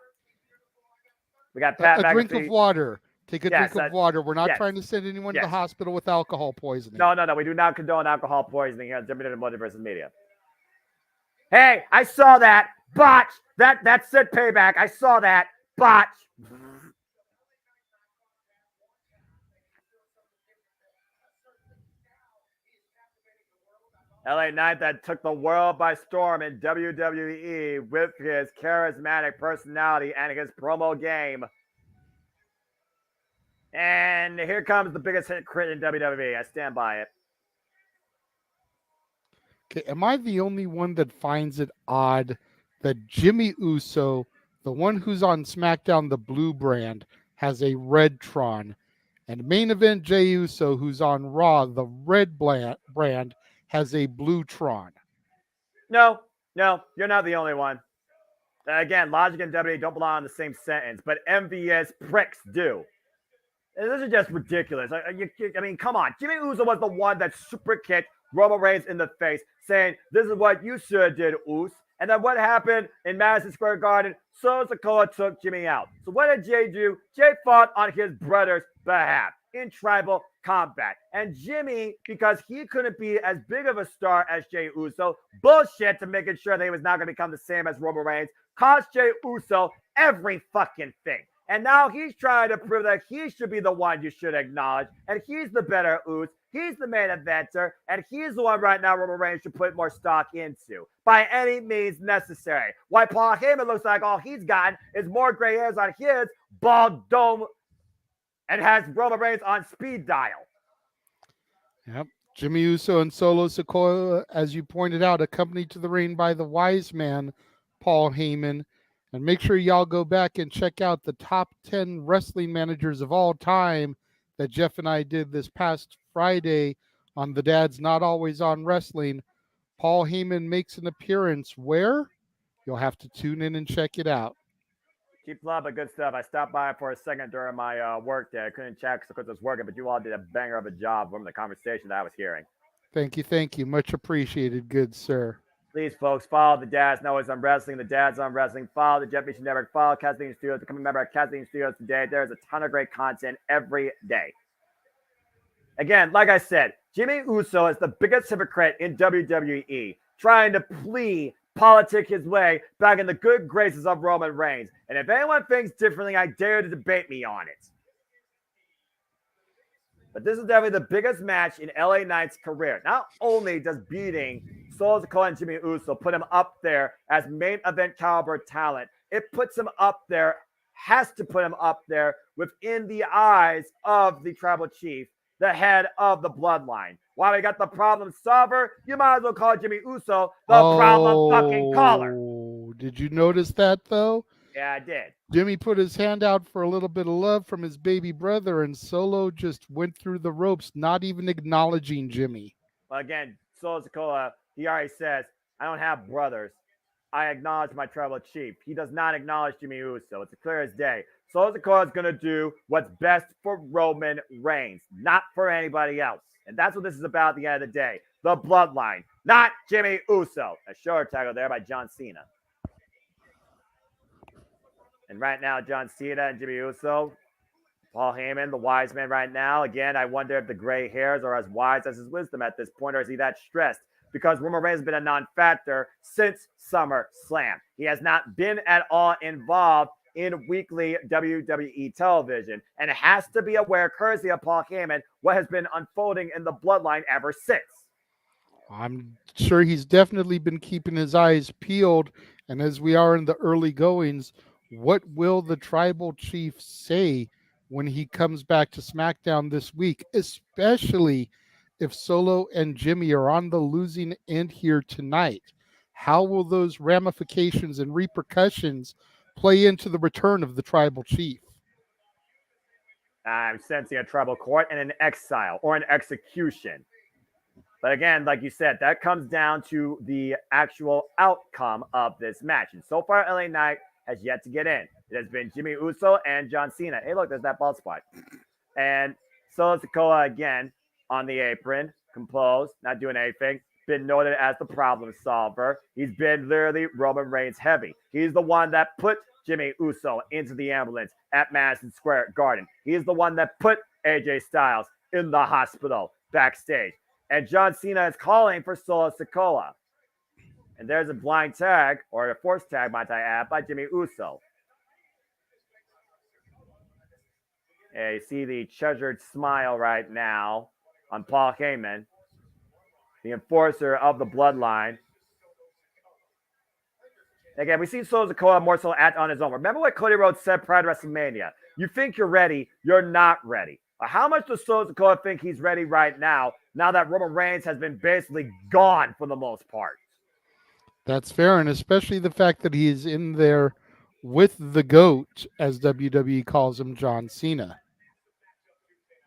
We got Pat McAfee. A drink of water. Take a drink of water. We're not trying to send anyone to the hospital with alcohol poisoning. No. We do not condone alcohol poisoning here on JMN Multiverse Media. Hey, I saw that. Botch. That's it, payback. I saw that. Botch. LA Knight that took the world by storm in WWE with his charismatic personality and his promo game. And here comes the biggest hit crit in WWE. I stand by it. Okay, am I the only one that finds it odd that Jimmy Uso, the one who's on SmackDown, the blue brand, has a red Tron, and main event Jey Uso, who's on Raw, the red brand, has a blue Tron? No, you're not the only one. Again, logic and WWE don't belong in the same sentence, but envious pricks do. And this is just ridiculous. I mean, come on. Jimmy Uso was the one that super kicked Roman Reigns in the face, saying, "This is what you should have did, Uso." And then what happened in Madison Square Garden? Solo Sikoa took Jimmy out. So what did Jey do? Jey fought on his brother's behalf in tribal combat. And Jimmy, because he couldn't be as big of a star as Jey Uso, bullshit to making sure that he was not going to become the same as Roman Reigns, cost Jey Uso every fucking thing. And now he's trying to prove that he should be the one you should acknowledge. And he's the better Uso. He's the main eventer. And he's the one right now Roman Reigns should put more stock into by any means necessary. Why Paul Heyman looks like all he's gotten is more gray hairs on his bald dome and has Roman Reigns on speed dial. Yep. Jimmy Uso and Solo Sikoa, as you pointed out, accompanied to the ring by the wise man, Paul Heyman. And make sure y'all go back and check out the top 10 wrestling managers of all time that Jeff and I did this past Friday on The Dad's Not Always on Wrestling. Paul Heyman makes an appearance where? You'll have to tune in and check it out. Keep a lot of good stuff. I stopped by for a second during my work day. I couldn't check because I was working, but you all did a banger of a job from the conversation that I was hearing. Thank you. Much appreciated, good sir. Please, folks, follow the Dad's Not Always on Wrestling, the Dad's on Wrestling. Follow the Jeff Meacham Network. Follow Kathleen Studios. Become a member of Kathleen Studios today. There's a ton of great content every day. Again, like I said, Jimmy Uso is the biggest hypocrite in WWE, trying to politic his way back in the good graces of Roman Reigns. And if anyone thinks differently, I dare to debate me on it. But this is definitely the biggest match in LA Knight's career. Not only does beating Solo Sikoa and Jimmy Uso put him up there as main event caliber talent, it puts him up there, has to put him up there within the eyes of the tribal chief, the head of the bloodline. While we got the problem solver, you might as well call Jimmy Uso the problem fucking caller. Did you notice that, though? Yeah, I did. Jimmy put his hand out for a little bit of love from his baby brother, and Solo just went through the ropes, not even acknowledging Jimmy. Well, again, Solo Sikoa, he already says, I don't have brothers. I acknowledge my tribal chief. He does not acknowledge Jimmy Uso. It's clear as day. Solo Sikoa is going to do what's best for Roman Reigns, not for anybody else. And that's what this is about at the end of the day. The bloodline, not Jimmy Uso. A shoulder tackle there by John Cena. And right now, John Cena and Jimmy Uso, Paul Heyman, the wise man right now. Again, I wonder if the gray hairs are as wise as his wisdom at this point, or is he that stressed? Because Roman Reigns has been a non-factor since SummerSlam. He has not been at all involved in weekly WWE television, and has to be aware, courtesy of Paul Heyman, what has been unfolding in the bloodline ever since. I'm sure he's definitely been keeping his eyes peeled, and as we are in the early goings, what will the tribal chief say when he comes back to SmackDown this week, especially if Solo and Jimmy are on the losing end here tonight? How will those ramifications and repercussions play into the return of the tribal chief? I'm sensing a tribal court and an exile or an execution. But again, like you said, that comes down to the actual outcome of this match. And so far, LA Knight has yet to get in. It has been Jimmy Uso and John Cena. Hey, look, there's that bald spot. And Solo Sikoa again on the apron, composed, not doing anything. Been noted as the problem solver. He's been literally Roman Reigns heavy. He's the one that put Jimmy Uso into the ambulance at Madison Square Garden. He's the one that put AJ Styles in the hospital backstage. And John Cena is calling for Solo Sikoa. And there's a blind tag, or a force tag, might I add, by Jimmy Uso. And you see the treasured smile right now on Paul Heyman, the enforcer of the bloodline. Again, we see Solo Sikoa more so act on his own. Remember what Cody Rhodes said prior to WrestleMania? You think you're ready, you're not ready. How much does Solo Sikoa think he's ready right now that Roman Reigns has been basically gone for the most part? That's fair, and especially the fact that he is in there with the GOAT, as WWE calls him, John Cena.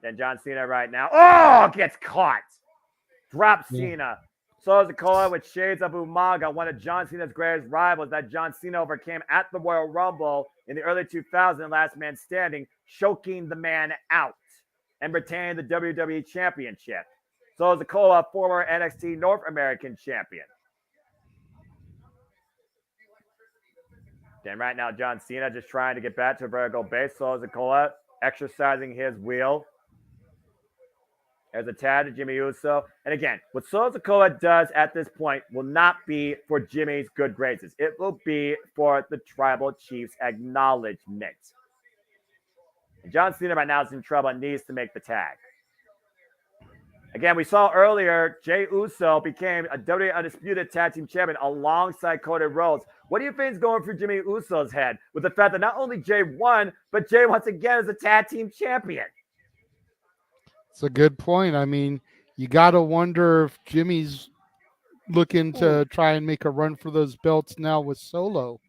And John Cena right now, gets caught. Drops Cena. Solo Sikoa with shades of Umaga, one of John Cena's greatest rivals that John Cena overcame at the Royal Rumble in the early 2000s, last man standing, choking the man out and retaining the WWE Championship. Solo Sikoa, former NXT North American champion. And right now, John Cena just trying to get back to a vertical base. Solo Sikoa exercising his wheel. There's a tag to Jimmy Uso. And again, what Solo Sikoa does at this point will not be for Jimmy's good graces. It will be for the tribal chief's acknowledgement. And John Cena right now is in trouble and needs to make the tag. Again, we saw earlier, Jey Uso became a WWE Undisputed Tag Team Champion alongside Cody Rhodes. What do you think is going through Jimmy Uso's head with the fact that not only Jey won, but Jey once again is a Tag Team Champion? It's a good point. I mean, you got to wonder if Jimmy's looking to try and make a run for those belts now with Solo.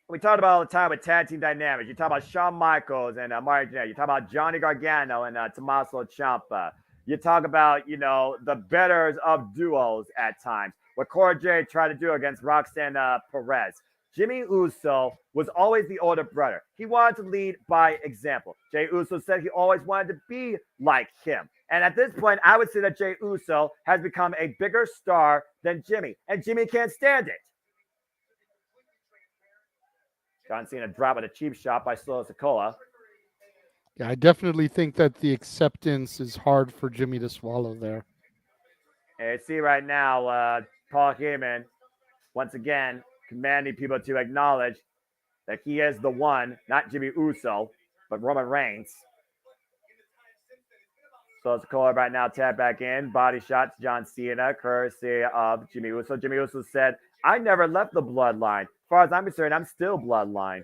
We talked about all the time with tag team dynamics. You talk about Shawn Michaels and Mario Jannetty. You talk about Johnny Gargano and Tommaso Ciampa. You talk about, the betters of duos at times. What Cora Jade tried to do against Roxanne Perez. Jimmy Uso was always the older brother. He wanted to lead by example. Jey Uso said he always wanted to be like him. And at this point, I would say that Jey Uso has become a bigger star than Jimmy. And Jimmy can't stand it. John Cena dropped with a cheap shot by Solo Sikoa. Yeah, I definitely think that the acceptance is hard for Jimmy to swallow there. And you see right now, Paul Heyman, once again, commanding people to acknowledge that he is the one, not Jimmy Uso, but Roman Reigns. Solo Sikoa right now tapped back in. Body shot to John Cena, courtesy of Jimmy Uso. Jimmy Uso said, I never left the bloodline. As far as I'm concerned, I'm still bloodline.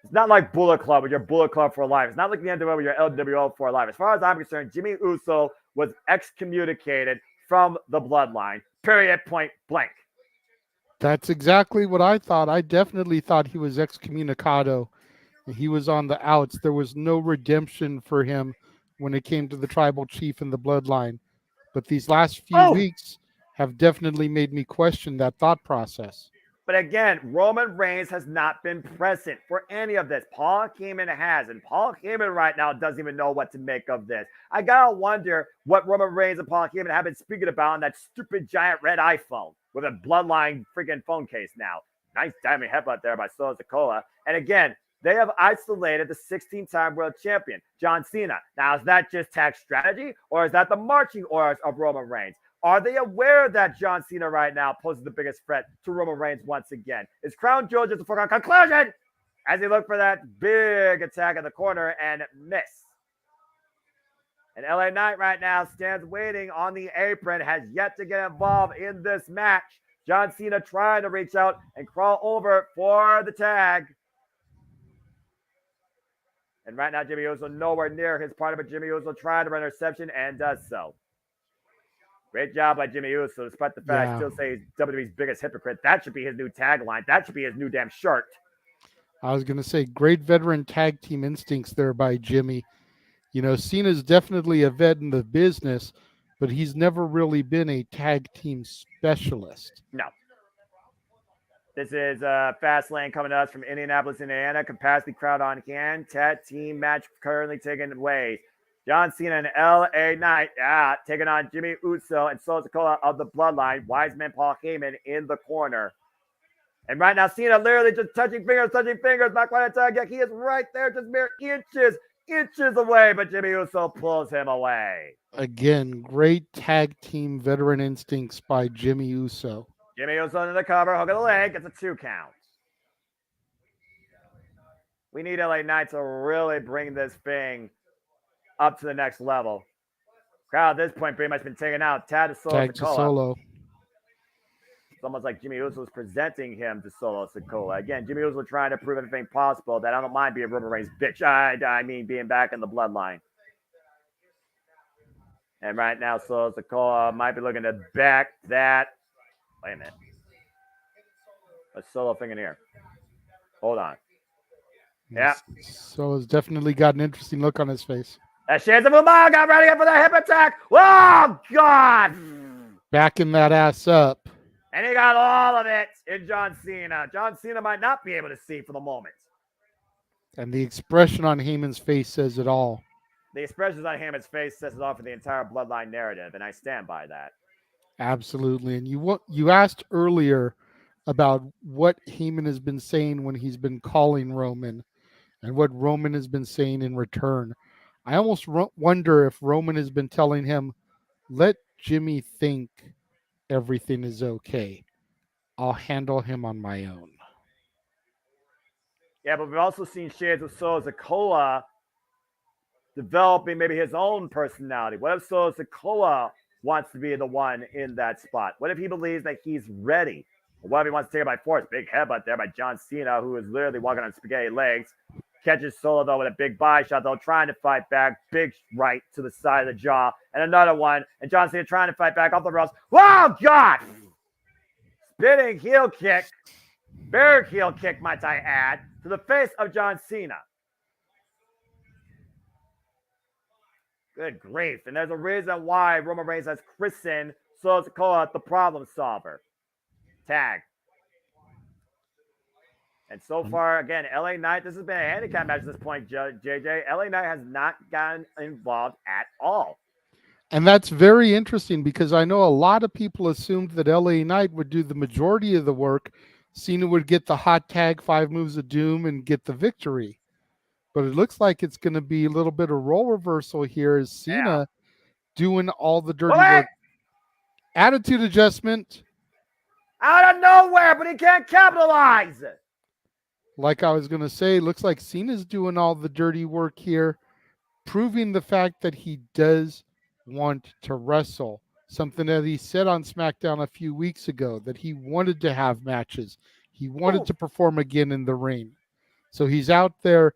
It's not like Bullet Club with your Bullet Club for life. It's not like the NWO with your LWO for life. As far as I'm concerned, Jimmy Uso was excommunicated from the bloodline. Period, point blank. That's exactly what I thought. I definitely thought he was excommunicado. He was on the outs. There was no redemption for him when it came to the tribal chief and the bloodline. But these last few weeks have definitely made me question that thought process. But again, Roman Reigns has not been present for any of this. Paul Heyman has, and Paul Heyman right now doesn't even know what to make of this. I gotta wonder what Roman Reigns and Paul Heyman have been speaking about on that stupid giant red iPhone with a bloodline freaking phone case now. Nice diamond headbutt there by Solo Sikoa. And again, they have isolated the 16-time world champion, John Cena. Now, is that just tag strategy, or is that the marching orders of Roman Reigns? Are they aware that John Cena right now poses the biggest threat to Roman Reigns once again? Is Crown Jewel just a foregone conclusion as he looked for that big attack in the corner and miss? And LA Knight right now stands waiting on the apron, has yet to get involved in this match. John Cena trying to reach out and crawl over for the tag. And right now, Jimmy Uso nowhere near his partner, but Jimmy Uso trying to run interception and does so. Great job by Jimmy Uso, despite the fact I still say he's WWE's biggest hypocrite. That should be his new tagline. That should be his new damn shirt. I was going to say, great veteran tag team instincts there by Jimmy. You know, Cena's definitely a vet in the business, but he's never really been a tag team specialist. No. This is Fastlane coming to us from Indianapolis, Indiana. Capacity crowd on hand. Tag team match currently taking place. John Cena and LA Knight taking on Jimmy Uso and Solo Sikoa of the Bloodline. Wiseman Paul Heyman in the corner. And right now, Cena literally just touching fingers, not quite a tag yet. He is right there, just mere inches away, but Jimmy Uso pulls him away. Again, great tag team veteran instincts by Jimmy Uso. Jimmy Uso under the cover, hook of the leg, gets a 2 count. We need LA Knight to really bring this thing up to the next level. Crowd at this point pretty much been taken out. Tag to Solo. It's almost like Jimmy Uso is presenting him to Solo Sikoa. Again, Jimmy Uso trying to prove everything possible that I don't mind being Roman Reigns' bitch. I mean being back in the bloodline. And right now, Solo Sikoa might be looking to back that. Wait a minute. A solo thing in here. Hold on. Yeah. Solo's definitely got an interesting look on his face. That Shades of Umar got ready for the hip attack. Oh, God. Backing that ass up. And he got all of it in John Cena. John Cena might not be able to see for the moment. And the expression on Heyman's face says it all. The expressions on Heyman's face says it all for the entire bloodline narrative, and I stand by that. Absolutely. And you asked earlier about what Heyman has been saying when he's been calling Roman and what Roman has been saying in return. I almost wonder if Roman has been telling him, let Jimmy think everything is okay. I'll handle him on my own. Yeah, but we've also seen shades of Solo Sikoa developing maybe his own personality. What if Solo Sikoa wants to be the one in that spot? What if he believes that he's ready? Or what if he wants to take it by force? Big headbutt there by John Cena, who is literally walking on spaghetti legs. Catches Solo, though, with a big body shot, though, trying to fight back. Big right to the side of the jaw. And another one. And John Cena trying to fight back off the ropes. Oh, God! Spinning heel kick. Bear heel kick, might I add, to the face of John Cena. Good grief. And there's a reason why Roman Reigns has christened Solo Sikoa the problem solver. Tag. And so far, again, LA Knight, this has been a handicap match at this point, JJ. LA Knight has not gotten involved at all. And that's very interesting because I know a lot of people assumed that LA Knight would do the majority of the work. Cena would get the hot tag, 5 moves of doom, and get the victory. But it looks like it's going to be a little bit of role reversal here as Cena doing all the dirty work. Attitude adjustment. Out of nowhere, but he can't capitalize. Like I was going to say, looks like Cena's doing all the dirty work here, proving the fact that he does want to wrestle. Something that he said on SmackDown a few weeks ago, that he wanted to have matches. He wanted to perform again in the ring. So he's out there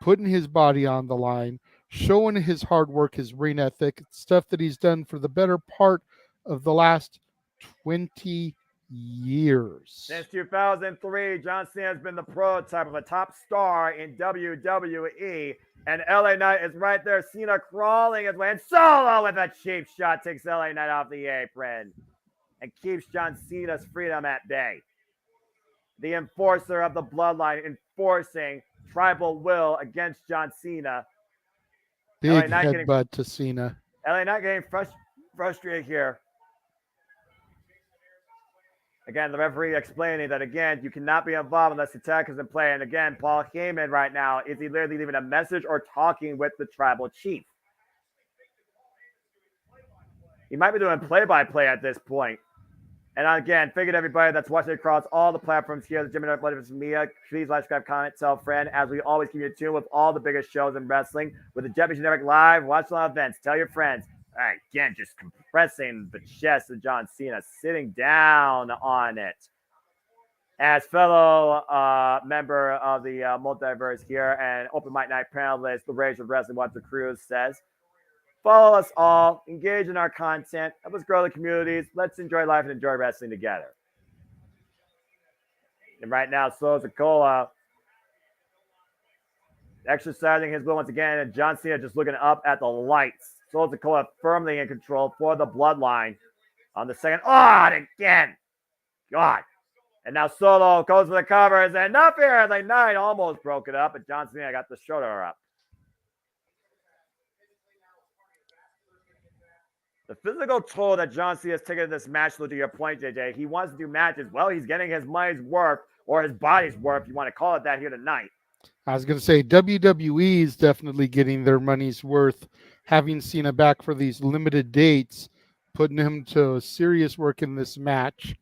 putting his body on the line, showing his hard work, his ring ethic, stuff that he's done for the better part of the last 20 years. Since 2003, John Cena has been the prototype of a top star in WWE, and LA Knight is right there. Cena crawling his way, and Solo with a cheap shot takes LA Knight off the apron. and keeps John Cena's freedom at bay. The enforcer of the bloodline enforcing tribal will against John Cena. Big headbutt to Cena. LA Knight getting frustrated here. Again, the referee explaining that, again, you cannot be involved unless the tag is in play. And again, Paul Heyman right now, is he literally leaving a message or talking with the tribal chief? He might be doing play-by-play at this point. And again, figured everybody that's watching across all the platforms here, the JMN Multiverse Media, please like, subscribe, comment, tell a friend, as we always keep you in tune with all the biggest shows in wrestling, with the Jeopardy Network Live, watch a lot of events, tell your friends. All right, again, just compressing the chest of John Cena, sitting down on it. As fellow member of the Multiverse here and Open Mic Night panelist, the Rage of Wrestling, Walter Cruz says, follow us all, engage in our content, help us grow the communities, let's enjoy life and enjoy wrestling together. And right now, Solo Sikoa exercising his will once again, and John Cena just looking up at the lights. Solo Sikoa firmly in control for the bloodline on the second. Oh, and again. God. And now Solo goes for the covers, and enough here. The Knight almost broke it up, but John Cena got the shoulder up. The physical toll that John Cena has taken in this match, to your point, JJ, he wants to do matches. Well, he's getting his money's worth, or his body's worth, if you want to call it that, here tonight. I was going to say WWE is definitely getting their money's worth, having Cena back for these limited dates, putting him to serious work in this match,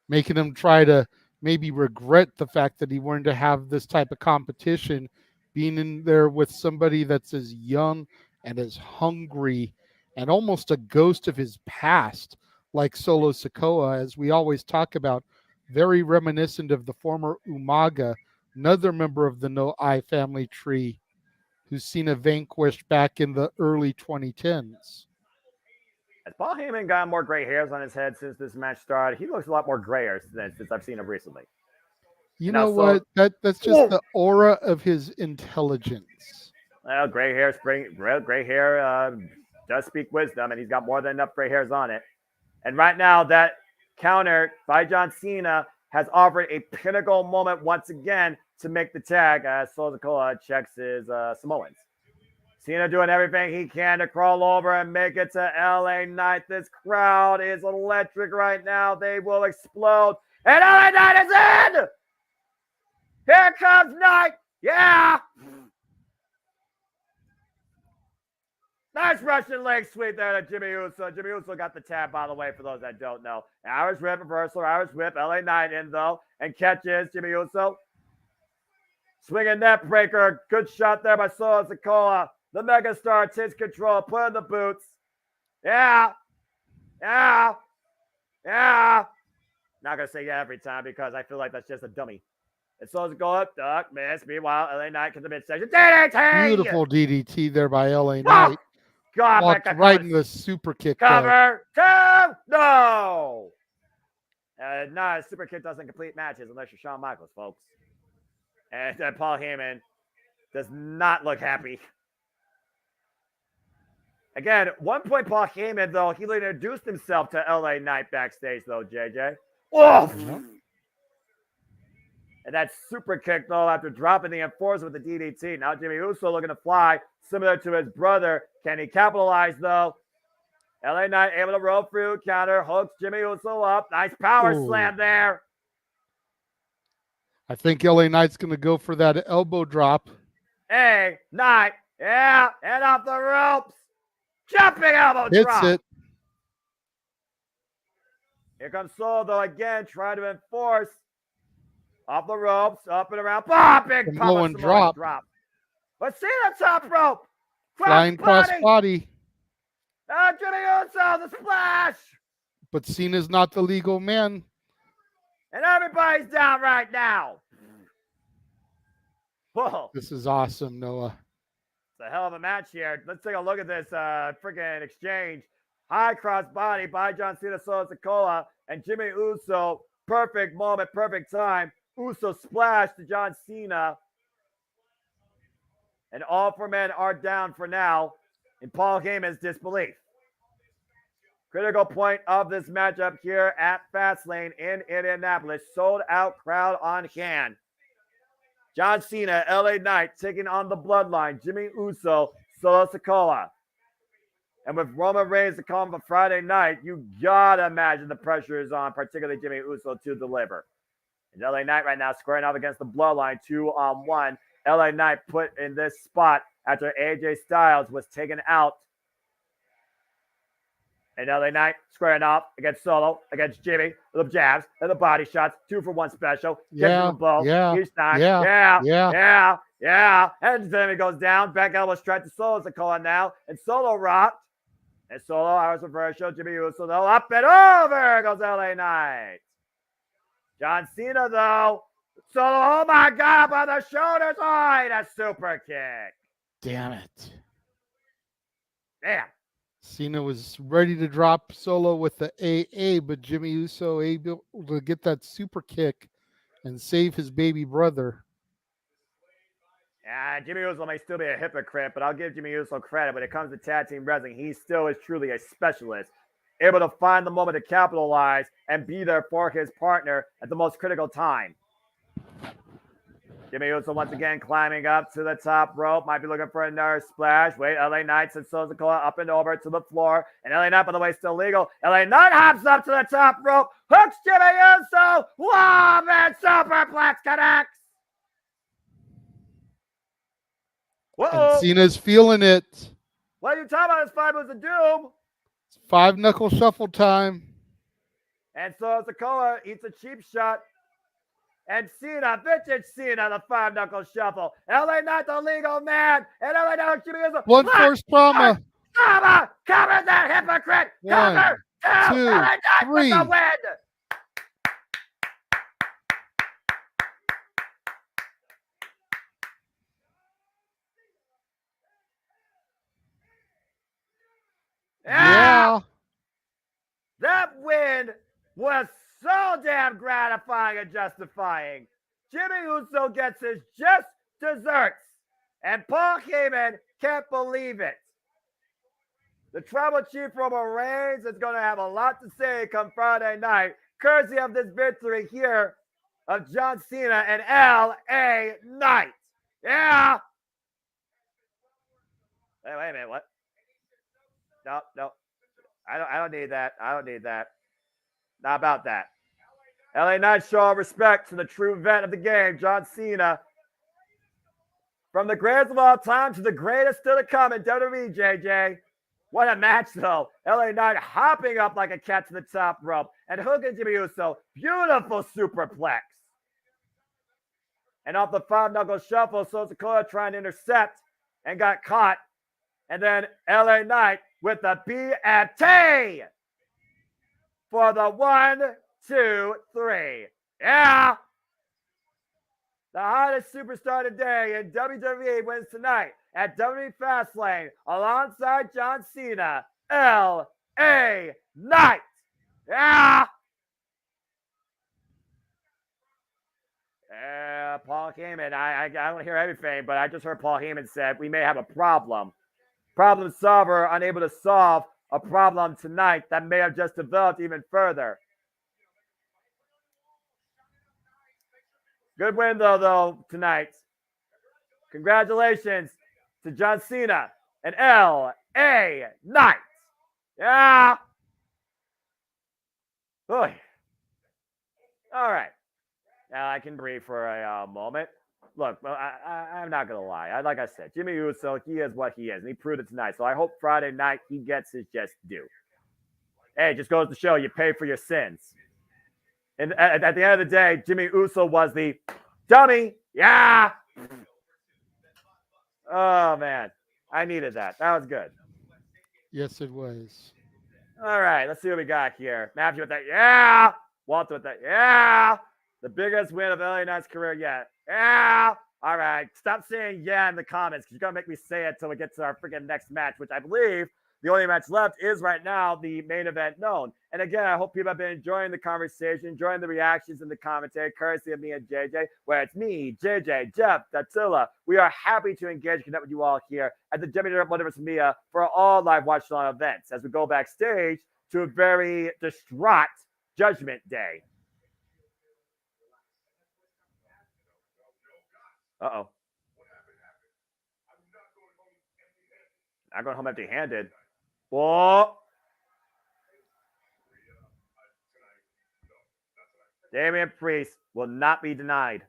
making him try to maybe regret the fact that he wanted to have this type of competition, being in there with somebody that's as young and as hungry and almost a ghost of his past, like Solo Sikoa, as we always talk about, very reminiscent of the former Umaga, another member of the No Eye family tree, who's Cena vanquished back in the early 2010s. Has Paul Heyman got more gray hairs on his head since this match started? He looks a lot more grayer since I've seen him recently. You know what? That's just the aura of his intelligence. Well, gray hair does speak wisdom, and he's got more than enough gray hairs on it. And right now, that counter by John Cena has offered a pinnacle moment once again to make the tag as Solo Sikoa checks his Samoans. Cena doing everything he can to crawl over and make it to LA Knight. This crowd is electric right now. They will explode. And LA Knight is in! Here comes Knight! Yeah! Nice Russian leg sweep there to Jimmy Uso. Jimmy Uso got the tap, by the way, for those that don't know. Irish whip reversal, Irish whip. LA Knight in, though, and catches Jimmy Uso. Swinging net breaker. Good shot there by Solo Sikoa. The megastar takes control. Put in the boots. Yeah. Yeah. Yeah. Not going to say yeah every time because I feel like that's just a dummy. And Solo Sikoa, duck, miss. Meanwhile, LA Knight gets the midsection. DDT! Beautiful DDT there by LA Knight. God, walked right in the super kick. Cover. Two. No. No, super kick doesn't complete matches unless you're Shawn Michaels, folks. And Paul Heyman does not look happy. Again, at one point, Paul Heyman, though, he introduced himself to LA Knight backstage, though, JJ. Oh! Mm-hmm. And that super kick, though, after dropping the enforcer with the DDT. Now Jimmy Uso looking to fly, similar to his brother. Can he capitalize, though? LA Knight able to roll through, counter, hooks Jimmy Uso up. Nice power slam there. I think LA Knight's going to go for that elbow drop. Hey, Knight. Yeah, and off the ropes. Jumping elbow drop. Hits it. Here comes Solo, though, again, trying to enforce. Off the ropes, up and around. Big pop drop. But see the top rope. Flying cross body. Jimmy Uso, the splash. But Cena's not the legal man. And everybody's down right now. Whoa. This is awesome, Noah. It's a hell of a match here. Let's take a look at this freaking exchange. High cross body by John Cena, Solo Sikoa, and Jimmy Uso. Perfect moment, perfect time. Uso splash to John Cena. And all four men are down for now in Paul Heyman's disbelief. Critical point of this matchup here at Fastlane in Indianapolis. Sold out crowd on hand. John Cena, LA Knight taking on the Bloodline. Jimmy Uso, Solo Sikoa. And with Roman Reigns to come for Friday night, you gotta imagine the pressure is on, particularly Jimmy Uso, to deliver. And LA Knight right now squaring off against the Bloodline 2-on-1. LA Knight put in this spot after AJ Styles was taken out. And LA Knight squaring off against Solo, against Jimmy, with the jabs and the body shots. 2-for-1 special. Gets him the blow each time. Yeah. And then he goes down. Back elbow strike to Solo Sikoa now. And Solo rocked. And Solo, Irish reversal. Jimmy Uso, though, up and over goes LA Knight. John Cena, though. Solo, oh my God, up on the shoulders. Oh, that super kick. Damn it. Damn. Cena was ready to drop Solo with the AA, but Jimmy Uso able to get that super kick and save his baby brother. Yeah, Jimmy Uso may still be a hypocrite, but I'll give Jimmy Uso credit. When it comes to tag team wrestling, he still is truly a specialist, able to find the moment to capitalize and be there for his partner at the most critical time. Jimmy Uso once again climbing up to the top rope. Might be looking for another splash. Wait, LA Knight sends Solo Sikoa up and over to the floor. And LA Knight, by the way, still legal. LA Knight hops up to the top rope. Hooks Jimmy Uso. Wow, man, superplex connects. And Cena's feeling it. What are you talking about? It's 5 moves of doom. It's 5-knuckle shuffle time. And Solo Sikoa eats a cheap shot. And Cena, vintage Cena, the 5-knuckle shuffle. LA Knight, the legal man. And LA Knight, Jimmy Uso. One force trauma. Trauma. Cover that hypocrite. Cover. 1, 2, LA Knight 3. with the win. Yeah. That win was so damn gratifying and justifying. Jimmy Uso gets his just desserts. And Paul Heyman can't believe it. The tribal chief Roman Reigns is going to have a lot to say come Friday night, courtesy of this victory here of John Cena and LA Knight. Yeah. Hey, wait a minute. What? No. I don't need that. Not about that. LA Knight show of respect to the true vet of the game, John Cena. From the greatest of all time to the greatest still to come in WWE, JJ. What a match, though. LA Knight hopping up like a cat to the top rope and hooking Jimmy Uso. Beautiful superplex. And off the 5-knuckle shuffle, Solo Sikoa trying to intercept and got caught. And then LA Knight with the BFT for the 1, 2, 3. Yeah. The hottest superstar today in WWE wins tonight at WWE FASTLANE alongside John Cena, LA Knight. Yeah. Paul Heyman, I don't hear everything, but I just heard Paul Heyman said we may have a problem. Problem solver unable to solve a problem tonight that may have just developed even further. Good win, though, tonight. Congratulations to John Cena and LA Knight. Yeah. Oy. All right. Now I can breathe for a moment. Look, I'm not going to lie. Like I said, Jimmy Uso, he is what he is, and he proved it tonight. So I hope Friday night he gets his just due. Hey, it just goes to show you pay for your sins. And at the end of the day, Jimmy Uso was the dummy. Yeah. Oh, man. I needed that. That was good. Yes, it was. All right. Let's see what we got here. Matthew with that. Yeah. Walter with that. Yeah. The biggest win of LA Knight's career yet. Yeah. All right. Stop saying yeah in the comments because you're going to make me say it until we get to our freaking next match, which I believe the only match left is right now the main event known. And again, I hope people have been enjoying the conversation, enjoying the reactions and the commentary, courtesy of me and JJ, where it's me, JJ, Jeff, Datsila. We are happy to engage and connect with you all here at the WWE Multiverse Mia for all live watch-along events as we go backstage to a very distraught Judgment Day. Uh-oh. Not going home empty-handed. Whoa. Damian Priest will not be denied.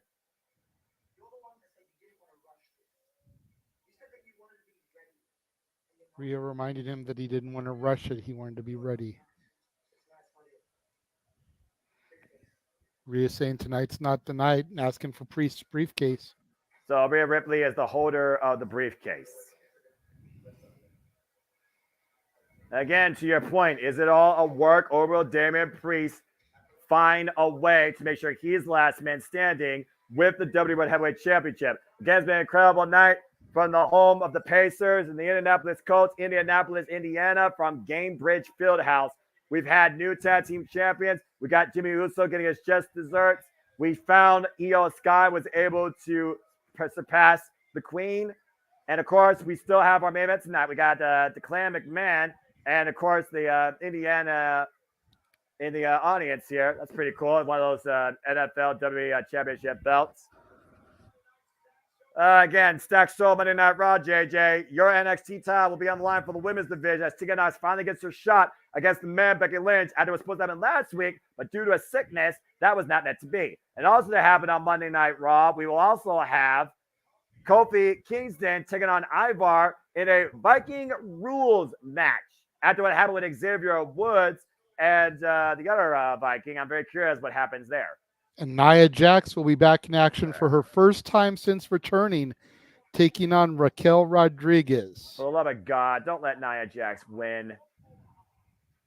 Rhea reminded him that he didn't want to rush it. He wanted to be ready. Rhea saying tonight's not the night and asking for Priest's briefcase. So Rhea Ripley is the holder of the briefcase. Again, to your point, is it all a work, or will Damian Priest find a way to make sure he's last man standing with the WWE Heavyweight Championship? Again, it's been an incredible night from the home of the Pacers and the Indianapolis Colts, Indianapolis, Indiana, from Gamebridge Fieldhouse. We've had new tag team champions. We got Jimmy Uso getting his just desserts. We found Io Sky was able to surpass the Queen. And, of course, we still have our main event tonight. We got the Clan McMahon and, of course, the Indiana in the audience here. That's pretty cool. One of those NFL WWE Championship belts. Again, Stack Soul Monday Night Raw, JJ. Your NXT title will be on the line for the women's division as Tegan Knox finally gets her shot against the man Becky Lynch after it was supposed to happen last week, but due to a sickness, that was not meant to be. And also to happen on Monday Night Raw, we will also have Kofi Kingston taking on Ivar in a Viking Rules match after what happened with Xavier Woods and the other Viking. I'm very curious what happens there. And Nia Jax will be back in action for her first time since returning, taking on Raquel Rodriguez. For the love of God, don't let Nia Jax win.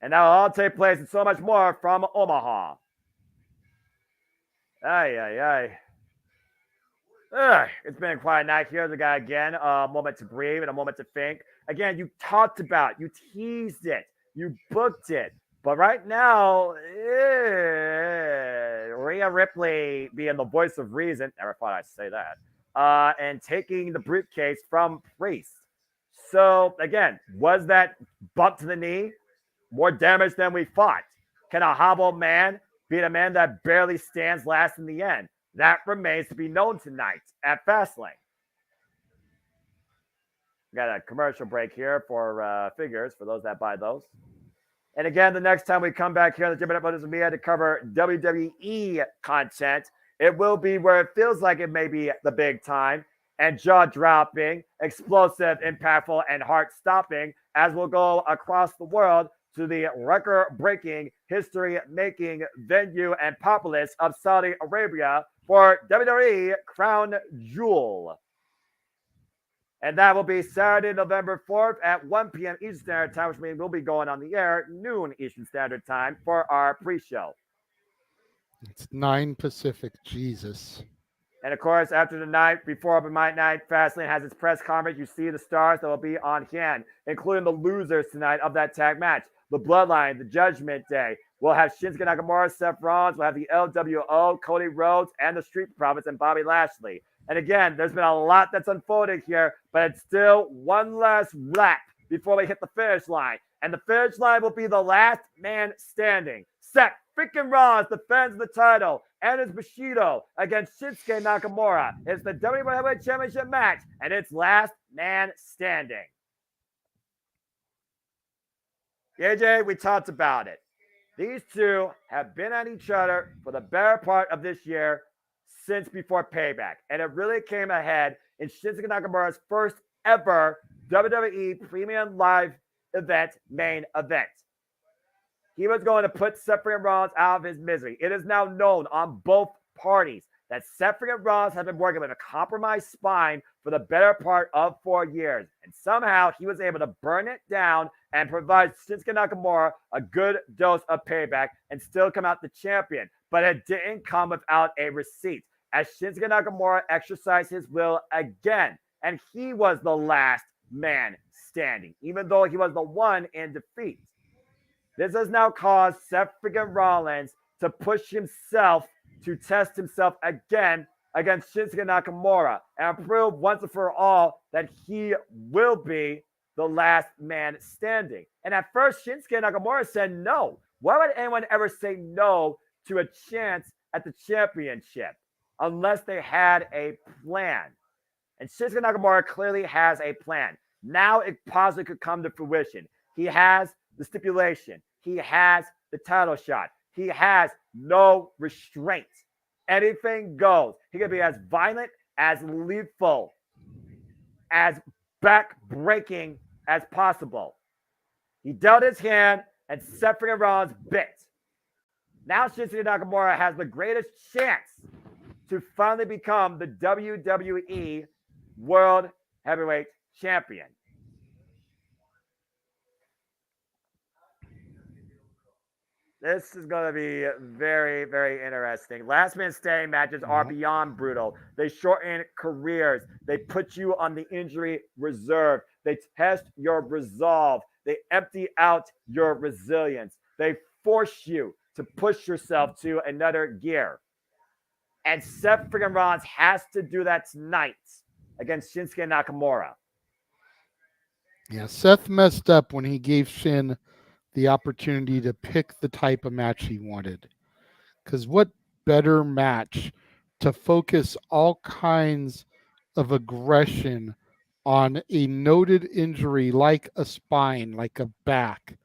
And that will all take place and so much more from Omaha. It's been a quiet night here. The guy again, a moment to breathe and a moment to think. Again, you talked about it, you teased it, you booked it. But right now, Rhea Ripley being the voice of reason, never thought I'd say that, and taking the briefcase from Priest. So, again, was that bump to the knee more damage than we thought? Can a hobbled man beat a man that barely stands last in the end? That remains to be known tonight at Fastlane. We got a commercial break here for figures, for those that buy those. And again, the next time we come back here on the JMN Brothers and Mia to cover WWE content, it will be where it feels like it may be the big time and jaw-dropping, explosive, impactful, and heart-stopping as we'll go across the world to the record-breaking, history-making venue and populace of Saudi Arabia for WWE Crown Jewel. And that will be Saturday, November 4th at 1 p.m. Eastern Standard Time, which means we'll be going on the air noon Eastern Standard Time for our pre-show. It's 9 Pacific. Jesus. And, of course, after the night, before Open Mic Night, Fastlane has its press conference. You see the stars that will be on hand, including the losers tonight of that tag match. The Bloodline, the Judgment Day. We'll have Shinsuke Nakamura, Seth Rollins. We'll have the LWO, Cody Rhodes, and the Street Profits and Bobby Lashley. And again, there's been a lot that's unfolded here, but it's still one last lap before we hit the finish line. And the finish line will be the last man standing. Seth freaking Rollins defends the title and his Bushido against Shinsuke Nakamura. It's the WWE Heavyweight Championship match, and it's last man standing. AJ, we talked about it. These two have been at each other for the better part of this year since before Payback. And it really came ahead in Shinsuke Nakamura's first ever WWE Premium Live event, main event. He was going to put Seth Rollins out of his misery. It is now known on both parties that Seth Rollins has been working with a compromised spine for the better part of 4 years. And somehow he was able to burn it down and provide Shinsuke Nakamura a good dose of payback and still come out the champion. But it didn't come without a receipt, as Shinsuke Nakamura exercised his will again. And he was the last man standing, even though he was the one in defeat. This has now caused Seth Rollins to push himself to test himself again against Shinsuke Nakamura and prove once and for all that he will be the last man standing. And at first, Shinsuke Nakamura said no. Why would anyone ever say no to a chance at the championship unless they had a plan? And Shinsuke Nakamura clearly has a plan. Now it possibly could come to fruition. He has the stipulation. He has the title shot. He has no restraint. Anything goes. He can be as violent, as lethal, as back-breaking as possible. He dealt his hand, and Seth freaking Rollins bit. Now Shinsuke Nakamura has the greatest chance to finally become the WWE World Heavyweight Champion. This is going to be very, very interesting. Last man standing matches are beyond brutal. They shorten careers. They put you on the injury reserve. They test your resolve. They empty out your resilience. They force you to push yourself to another gear. And Seth freaking Rollins has to do that tonight against Shinsuke Nakamura. Yeah, Seth messed up when he gave Shin the opportunity to pick the type of match he wanted. Because what better match to focus all kinds of aggression on a noted injury like a spine, like a back,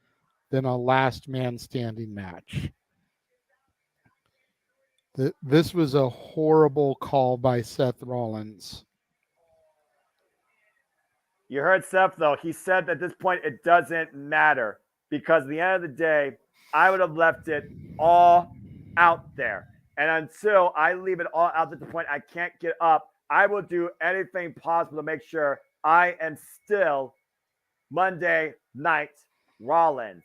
than a last man standing match? This was a horrible call by Seth Rollins. You heard Seth, though. He said at this point it doesn't matter because at the end of the day, I would have left it all out there. And until I leave it all out at the point I can't get up, I will do anything possible to make sure I am still Monday Night Rollins.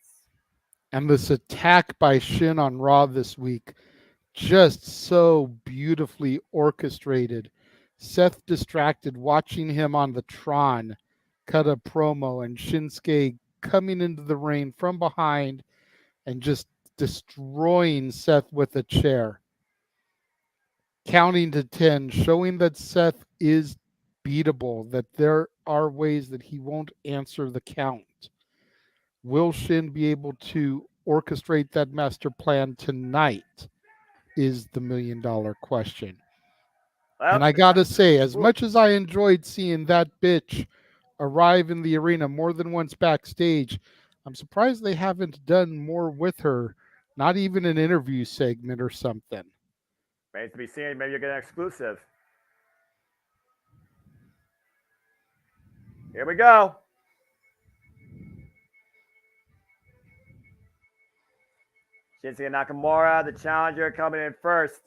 And this attack by Shin on Raw this week, just so beautifully orchestrated. Seth distracted watching him on the Tron cut a promo, and Shinsuke coming into the ring from behind and just destroying Seth with a chair. Counting to 10, showing that Seth is beatable, that there are ways that he won't answer the count. Will Shin be able to orchestrate that master plan tonight is the $1 million question. Well, and I got to say, as much as I enjoyed seeing that bitch arrive in the arena more than once backstage, I'm surprised they haven't done more with her, not even an interview segment or something. remains to be seen. Maybe you'll get an exclusive. Here we go. Shinsuke Nakamura, the challenger, coming in first.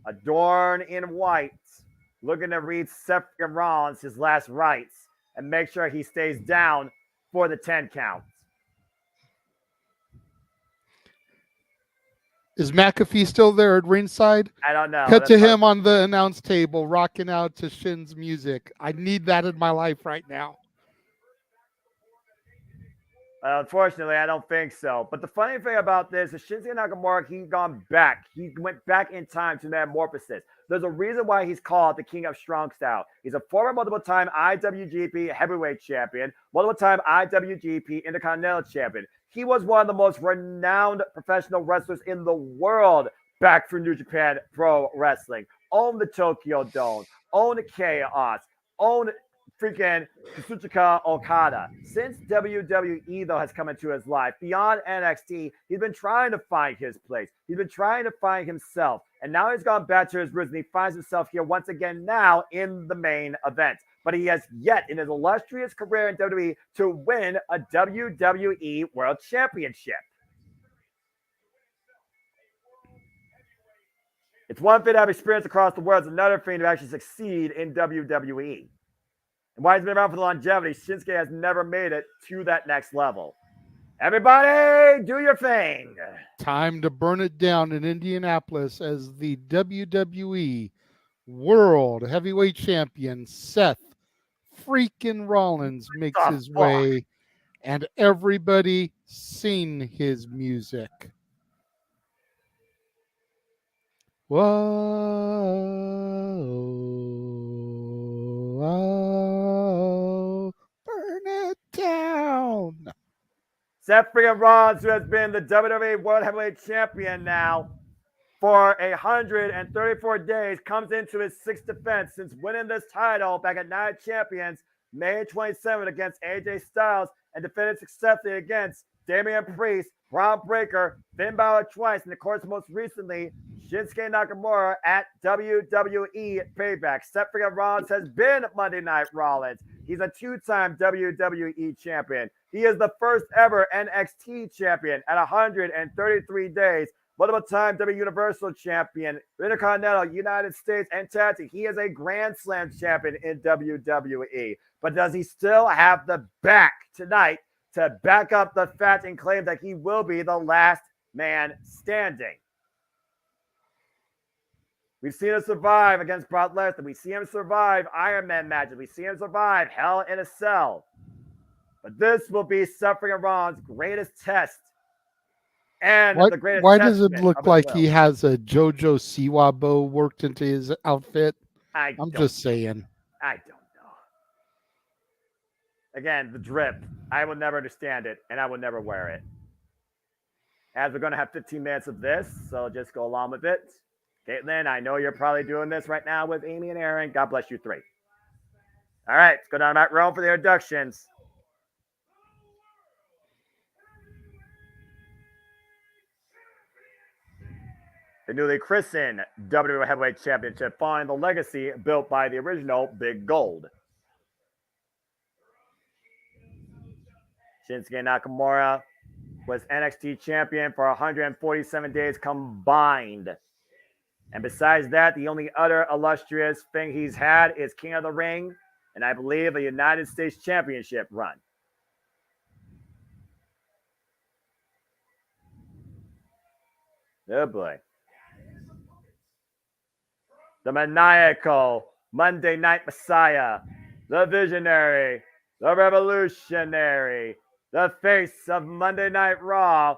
Adorned in white, looking to read Seth Rollins his last rites and make sure he stays down for the 10 count. Is McAfee still there at ringside? I don't know. Cut to him on the announce table, rocking out to Shin's music. I need that in my life right now. Unfortunately, I don't think so. But the funny thing about this is Shinsuke Nakamura, he's gone back. He went back in time to metamorphosis. There's a reason why he's called the King of Strong Style. He's a former multiple-time IWGP Heavyweight Champion, multiple-time IWGP Intercontinental Champion. He was one of the most renowned professional wrestlers in the world back for New Japan Pro Wrestling. Owned the Tokyo Dome, owned Chaos, owned freaking Kazuchika Okada. Since WWE, though, has come into his life, beyond NXT, he's been trying to find his place. He's been trying to find himself. And now he's gone back to his roots, and he finds himself here once again now in the main event. But he has yet, in his illustrious career in WWE, to win a WWE World Championship. It's one thing to have experience across the world. It's another thing to actually succeed in WWE. And while he's been around for the longevity, Shinsuke has never made it to that next level. Everybody, do your thing. Time to burn it down in Indianapolis as the WWE World Heavyweight Champion Seth freaking Rollins makes his way, and everybody sing his music. Whoa, whoa, burn it Seth freaking Rollins, who has been the WWE World Heavyweight Champion now for 134 days, comes into his sixth defense since winning this title back at Night of Champions May 27th against AJ Styles and defended successfully against Damian Priest, Braun Breaker, Finn Balor twice, and of course, most recently, Shinsuke Nakamura at WWE Payback. Seth freaking Rollins has been Monday Night Rollins. He's a two-time WWE champion. He is the first ever NXT champion at 133 days. Multiple-time W Universal champion, Intercontinental, United States, and Tag Team. He is a Grand Slam champion in WWE. But does he still have the back tonight to back up the fact and claim that he will be the last man standing? We've seen him survive against Brock Lesnar. We see him survive Iron Man matches. We see him survive Hell in a Cell. But this will be Seth freaking Rollins' greatest test. And the greatest why does it testament look of like his he will. has a JoJo Siwa bow worked into his outfit? I'm just saying. I don't know. Again, the drip. I will never understand it, and I will never wear it. As we're going to have 15 minutes of this, so just go along with it. Caitlin, I know you're probably doing this right now with Amy and Aaron. God bless you three. All right, let's go down that road for the introductions. The newly christened WWE Heavyweight Championship following the legacy built by the original Big Gold. Shinsuke Nakamura was NXT champion for 147 days combined. And besides that, the only other illustrious thing he's had is King of the Ring and I believe a United States Championship run. Oh boy. The maniacal Monday Night Messiah, the visionary, the revolutionary, the face of Monday Night Raw,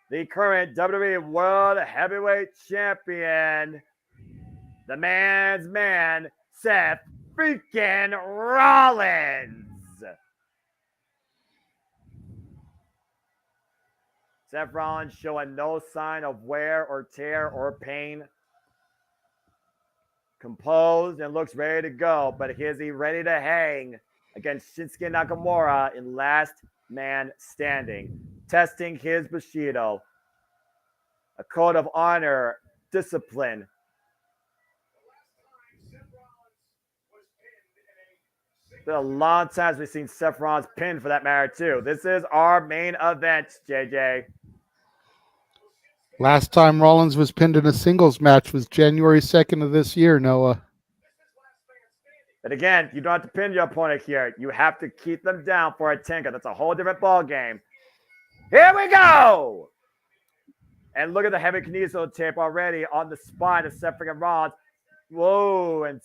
the current WWE World Heavyweight Champion, the man's man, Seth freaking Rollins. Seth Rollins showing no sign of wear or tear or pain. Composed and looks ready to go, but is he ready to hang against Shinsuke Nakamura in Last Man Standing, testing his Bushido, a code of honor, discipline. It's been a long time since we've seen Seth Rollins pinned for that matter too. This is our main event, JJ. Last time Rollins was pinned in a singles match was January 2nd of this year, Noah. But again, you don't have to pin your opponent here. You have to keep them down for a 10. That's a whole different ball game. Here we go! And look at the heavy kineso tape already on the spine of Seth freaking Rollins. Whoa, and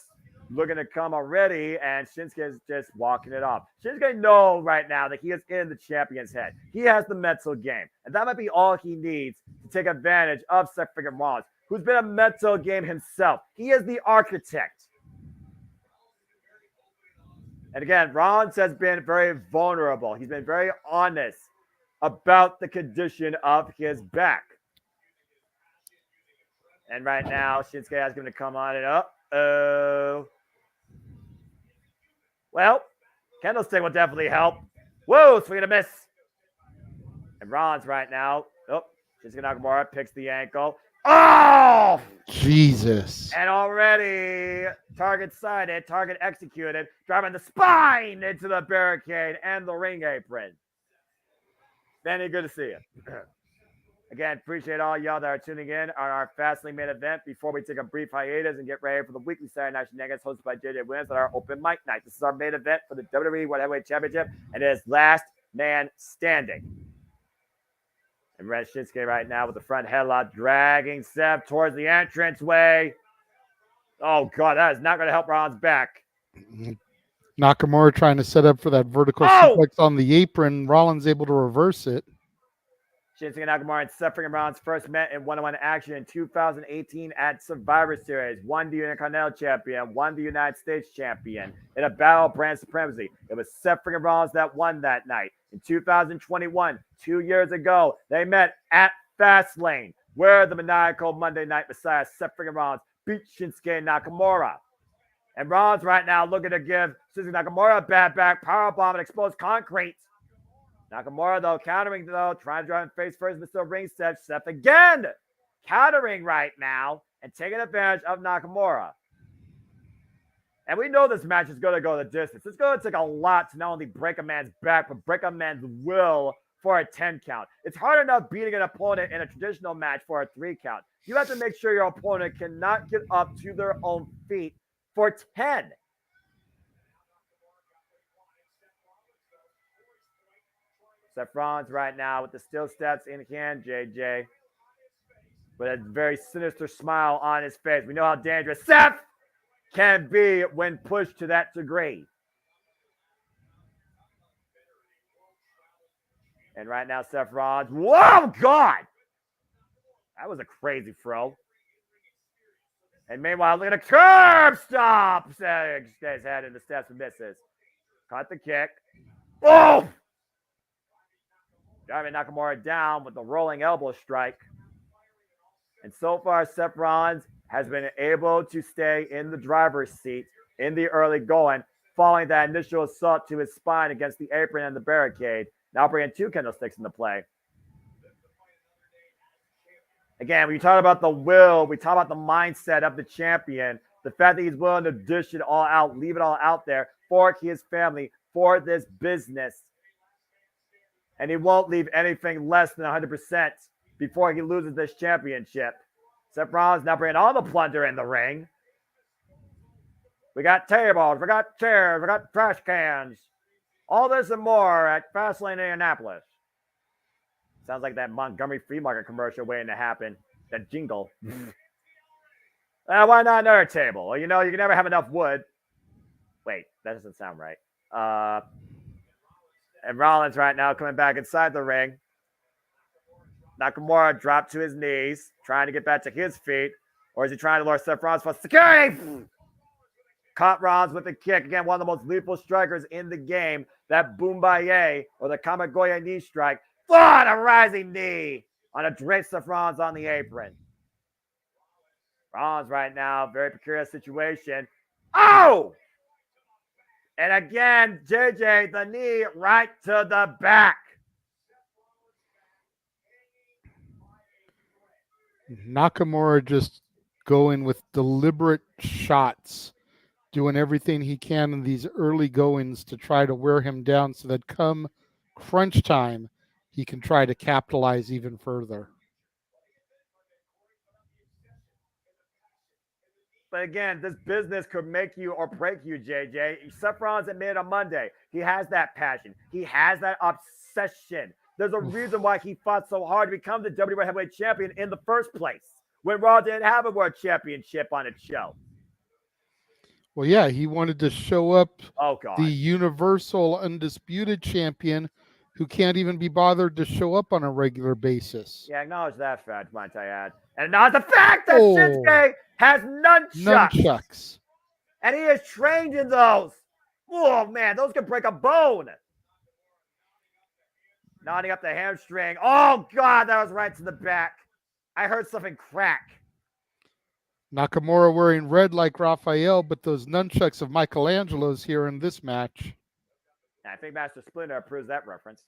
looking to come already, and Shinsuke is just walking it off. Shinsuke knows right now that he is in the champion's head. He has the mental game, and that might be all he needs to take advantage of Seth freaking Rollins, who's been a mental game himself. He is the architect. And again, Rollins has been very vulnerable. He's been very honest about the condition of his back. And right now, Shinsuke asks him to come on and up. Well, Candlestick will definitely help. Whoa, swing and a miss. And Rollins right now. Oh, Shinsuke Nakamura picks the ankle. Oh! Jesus. And already target sighted, target executed, driving the spine into the barricade and the ring apron. Benny, good to see you. Again, appreciate all y'all that are tuning in on our Fastlane main event before we take a brief hiatus and get ready for the weekly Saturday Night Shenanigans hosted by JJ Williams at our open mic night. This is our main event for the WWE World Heavyweight Championship, and it is Last Man Standing. And Red Shinsuke right now with the front headlock, dragging Seth towards the entranceway. Oh, God, that is not going to help Rollins back. Nakamura trying to set up for that vertical suplex on the apron. Rollins able to reverse it. Shinsuke Nakamura and Seth freaking Rollins first met in one-on-one action in 2018 at Survivor Series. Won the Intercontinental Champion, won the United States Champion in a battle of brand supremacy. It was Seth freaking Rollins that won that night. In 2021, 2 years ago, they met at Fastlane, where the maniacal Monday Night Messiah Seth freaking Rollins beat Shinsuke Nakamura. And Rollins right now looking to give Shinsuke Nakamura a bad back, powerbomb, and exposed concrete. Nakamura, though, countering, though, trying to drive him face first, but still ring set. Seth again countering right now and taking advantage of Nakamura. And we know this match is going to go the distance. It's going to take a lot to not only break a man's back, but break a man's will for a 10 count. It's hard enough beating an opponent in a traditional match for a 3 count. You have to make sure your opponent cannot get up to their own feet for 10. Seth Rollins right now with the steel steps in hand, JJ. With a very sinister smile on his face. We know how dangerous Seth can be when pushed to that degree. And right now, Seth Rollins. Whoa, God! That was a crazy throw. And meanwhile, look at a curb stop. Stays head in the steps and misses. Caught the kick. Oh! Driving Nakamura down with the rolling elbow strike. And so far, Seth Rollins has been able to stay in the driver's seat in the early going, following that initial assault to his spine against the apron and the barricade. Now bringing 2 candlesticks into play. Again, when you talk about the will, we talk about the mindset of the champion, the fact that he's willing to dish it all out, leave it all out there for his family, for this business. And he won't leave anything less than 100% before he loses this championship. Seth Rollins now bringing all the plunder in the ring. We got tables, we got chairs, we got trash cans. All this and more at Fastlane, Indianapolis. Sounds like that Montgomery Flea Market commercial waiting to happen. That jingle. Why not another table? Well, you know, you can never have enough wood. Wait, that doesn't sound right. And Rollins right now coming back inside the ring. Nakamura dropped to his knees, trying to get back to his feet. Or is he trying to lure Seth Rollins for security? Caught Rollins with a kick. Again, one of the most lethal strikers in the game. That Boombaye or the Kamigoye knee strike. What a rising knee on a draped Seth Rollins on the apron. Rollins right now, very precarious situation. Oh! And again, JJ, the knee right to the back. Nakamura just going with deliberate shots, doing everything he can in these early goings to try to wear him down so that come crunch time, he can try to capitalize even further. But again, this business could make you or break you, JJ. Seth Rollins admitted on Monday, he has that passion. He has that obsession. There's a reason why he fought so hard to become the WWE Heavyweight Champion in the first place, when Raw didn't have a World Championship on its show. Well, yeah, he wanted to show up the Universal Undisputed Champion who can't even be bothered to show up on a regular basis. Yeah, acknowledge that fact, might I add. And acknowledge the fact that Shinsuke has nunchucks. And he is trained in those. Oh, man, those can break a bone. Knotting up the hamstring. Oh, God, that was right to the back. I heard something crack. Nakamura wearing red like Raphael, but those nunchucks of Michelangelo's here in this match. I think Master Splinter approves that reference.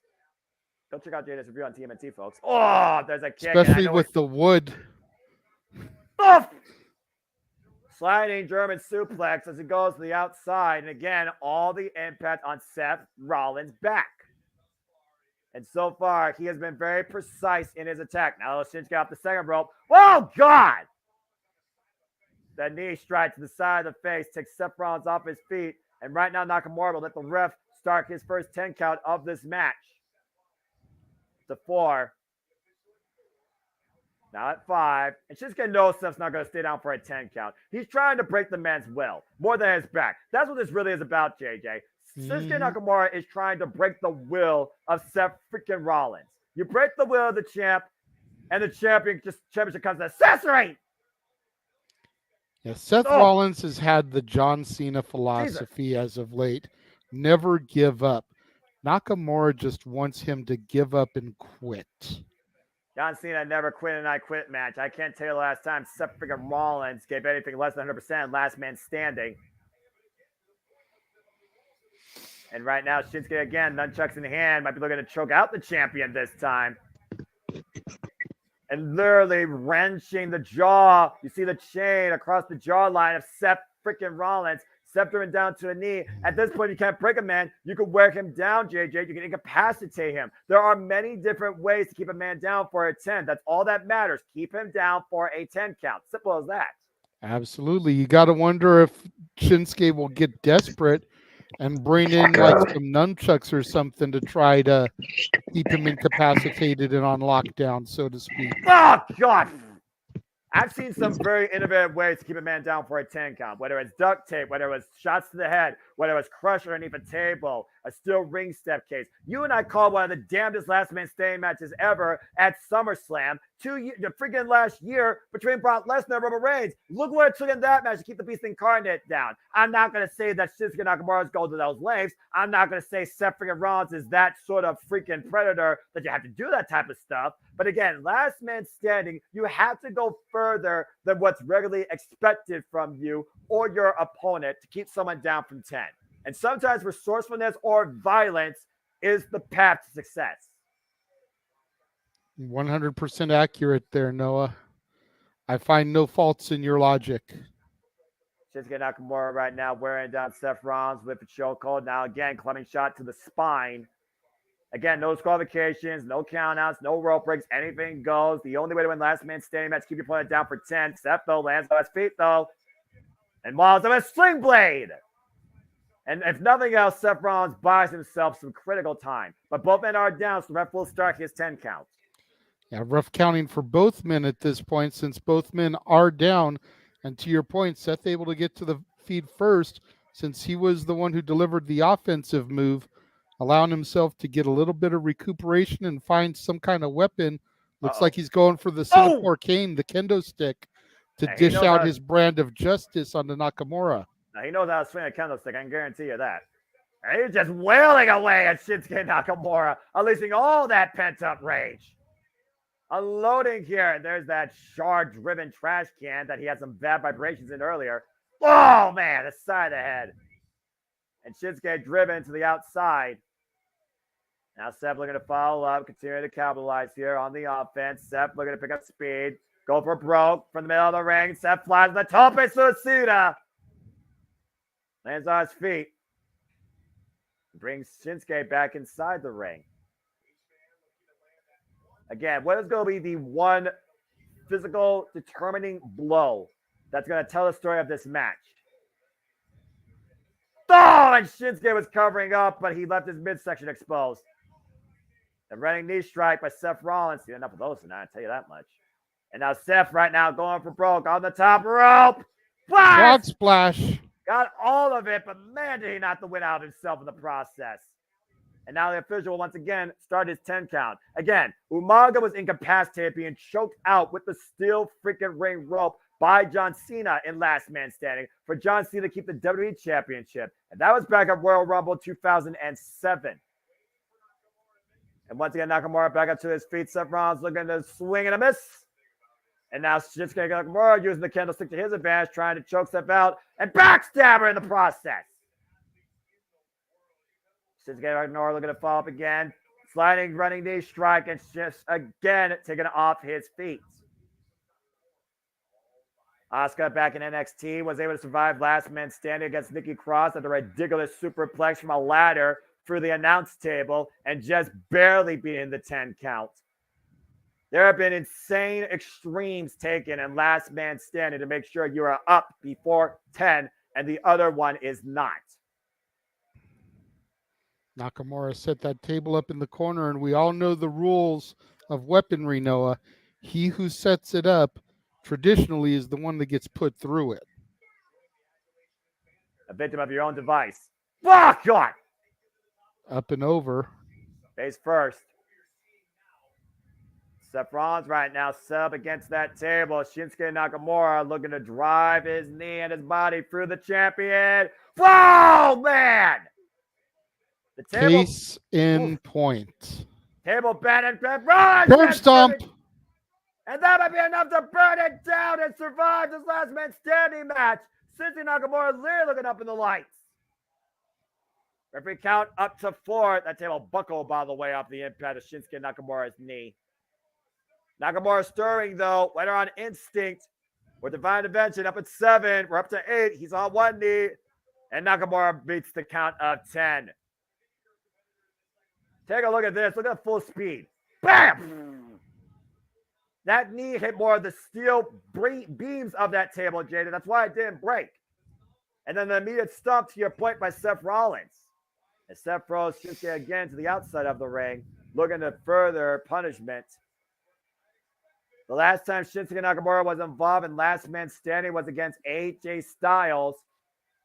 Go check out Jada's review on TMNT, folks. Oh, there's a kick. Especially with the wood. Oh! Sliding German suplex as he goes to the outside. And again, all the impact on Seth Rollins' back. And so far, he has been very precise in his attack. Now, Shinsuke off the second rope. Oh, God! That knee strike to the side of the face takes Seth Rollins off his feet. And right now, Nakamura will let the ref start his first 10 count of this match. To 4. Now at 5. And Shinsuke knows Seth's not going to stay down for a 10 count. He's trying to break the man's will more than his back. That's what this really is about, JJ. Shinsuke Nakamura is trying to break the will of Seth freaking Rollins. You break the will of the champ, and the championship comes as accessory. Yeah, Seth Rollins has had the John Cena philosophy as of late. Never give up. Nakamura just wants him to give up and quit. John Cena never quit an I quit match. I can't tell you the last time Seth freaking Rollins gave anything less than 100% last man standing. And right now, Shinsuke again, nunchucks in hand, might be looking to choke out the champion this time. And literally wrenching the jaw. You see the chain across the jawline of Seth freaking Rollins. Seth him down to a knee. At this point, you can't break a man. You can wear him down, JJ. You can incapacitate him. There are many different ways to keep a man down for a 10. That's all that matters. Keep him down for a 10 count. Simple as that. Absolutely. You got to wonder if Shinsuke will get desperate and bring in like some nunchucks or something to try to keep him incapacitated and on lockdown, so to speak. Oh, God. I've seen some very innovative ways to keep a man down for a 10 count, whether it's duct tape, whether it was shots to the head, whether it was crush underneath a table, a steel ring step case. You and I called one of the damnedest last man standing matches ever at SummerSlam the freaking last year between Brock Lesnar and Roman Reigns. Look what it took in that match to keep the Beast Incarnate down. I'm not going to say that Shinsuke Nakamura's going to those lengths. I'm not going to say Seth freaking Rollins is that sort of freaking predator that you have to do that type of stuff. But again, last man standing, you have to go further than what's regularly expected from you or your opponent to keep someone down from 10. And sometimes resourcefulness or violence is the path to success. 100% accurate there, Noah. I find no faults in your logic. Shinsuke Nakamura right now wearing down Seth Rollins with a chokehold. Now again, clubbing shot to the spine. Again, no disqualifications, no countouts, no rope breaks, anything goes. The only way to win last man standing match, keep your opponent down for 10. Seth, though, lands on his feet, though. And Miles of a sling blade. And if nothing else, Seth Rollins buys himself some critical time. But both men are down, so the ref will start his 10 count. Yeah, rough counting for both men at this point, since both men are down. And to your point, Seth able to get to the feed first, since he was the one who delivered the offensive move, allowing himself to get a little bit of recuperation and find some kind of weapon. Looks like he's going for the Singapore cane, the kendo stick, to dish out his brand of justice on the Nakamura. Now, he knows how to swing a kendo stick. I can guarantee you that. And he's just wailing away at Shinsuke Nakamura, unleashing all that pent-up rage. Unloading here. And there's that shard-driven trash can that he had some bad vibrations in earlier. Oh, man, the side of the head. And Shinsuke driven to the outside. Now Seth looking to follow up, continue to capitalize here on the offense. Seth looking to pick up speed. Go for broke from the middle of the ring. Seth flies the tope suicida. Lands on his feet. Brings Shinsuke back inside the ring. Again, what is going to be the one physical determining blow that's going to tell the story of this match? Oh, and Shinsuke was covering up, but he left his midsection exposed. The running knee strike by Seth Rollins. Seen enough of those tonight, I'll tell you that much. And now Seth right now going for broke on the top rope. Frog splash. Got all of it, but man, did he not win out himself in the process. And now the official once again started his 10 count. Again, Umaga was incapacitated, being choked out with the steel freaking ring rope by John Cena in Last Man Standing for John Cena to keep the WWE Championship. And that was back at Royal Rumble 2007. And once again, Nakamura back up to his feet. Seth Rollins looking to swing and a miss. And now Shinsuke Nakamura using the candlestick to his advantage, trying to choke Seth out and backstabber in the process. Shinsuke Nakamura looking to follow up again. Sliding, running knee strike, and just again taking off his feet. Asuka back in NXT was able to survive Last Man Standing against Nikki Cross at a ridiculous superplex from a ladder through the announce table and just barely beating the 10 count. There have been insane extremes taken in Last Man Standing to make sure you are up before 10 and the other one is not. Nakamura set that table up in the corner, and we all know the rules of weaponry, Noah. He who sets it up traditionally is the one that gets put through it. A victim of your own device. Fuck God! Up and over. Face first. Seth Rollins right now set up against that table. Shinsuke Nakamura looking to drive his knee and his body through the champion. Whoa, man! The table, Case in point. table bent and Rollins Curb stomp. and that might be enough to burn it down and survive this last man standing match. Shinsuke Nakamura literally looking up in the lights. Referee count up to 4. That table buckled, by the way, off the impact of Shinsuke Nakamura's knee. Nakamura stirring, though. Went on instinct. With Divine Intervention up at 7. We're up to 8. He's on one knee. And Nakamura beats the count of 10. Take a look at this. Look at full speed. Bam! That knee hit more of the steel beams of that table, Jada. That's why it didn't break. And then the immediate stomp, to your point, by Seth Rollins. And Seth throws Shinsuke again to the outside of the ring, looking to further punishment. The last time Shinsuke Nakamura was involved in Last Man Standing was against AJ Styles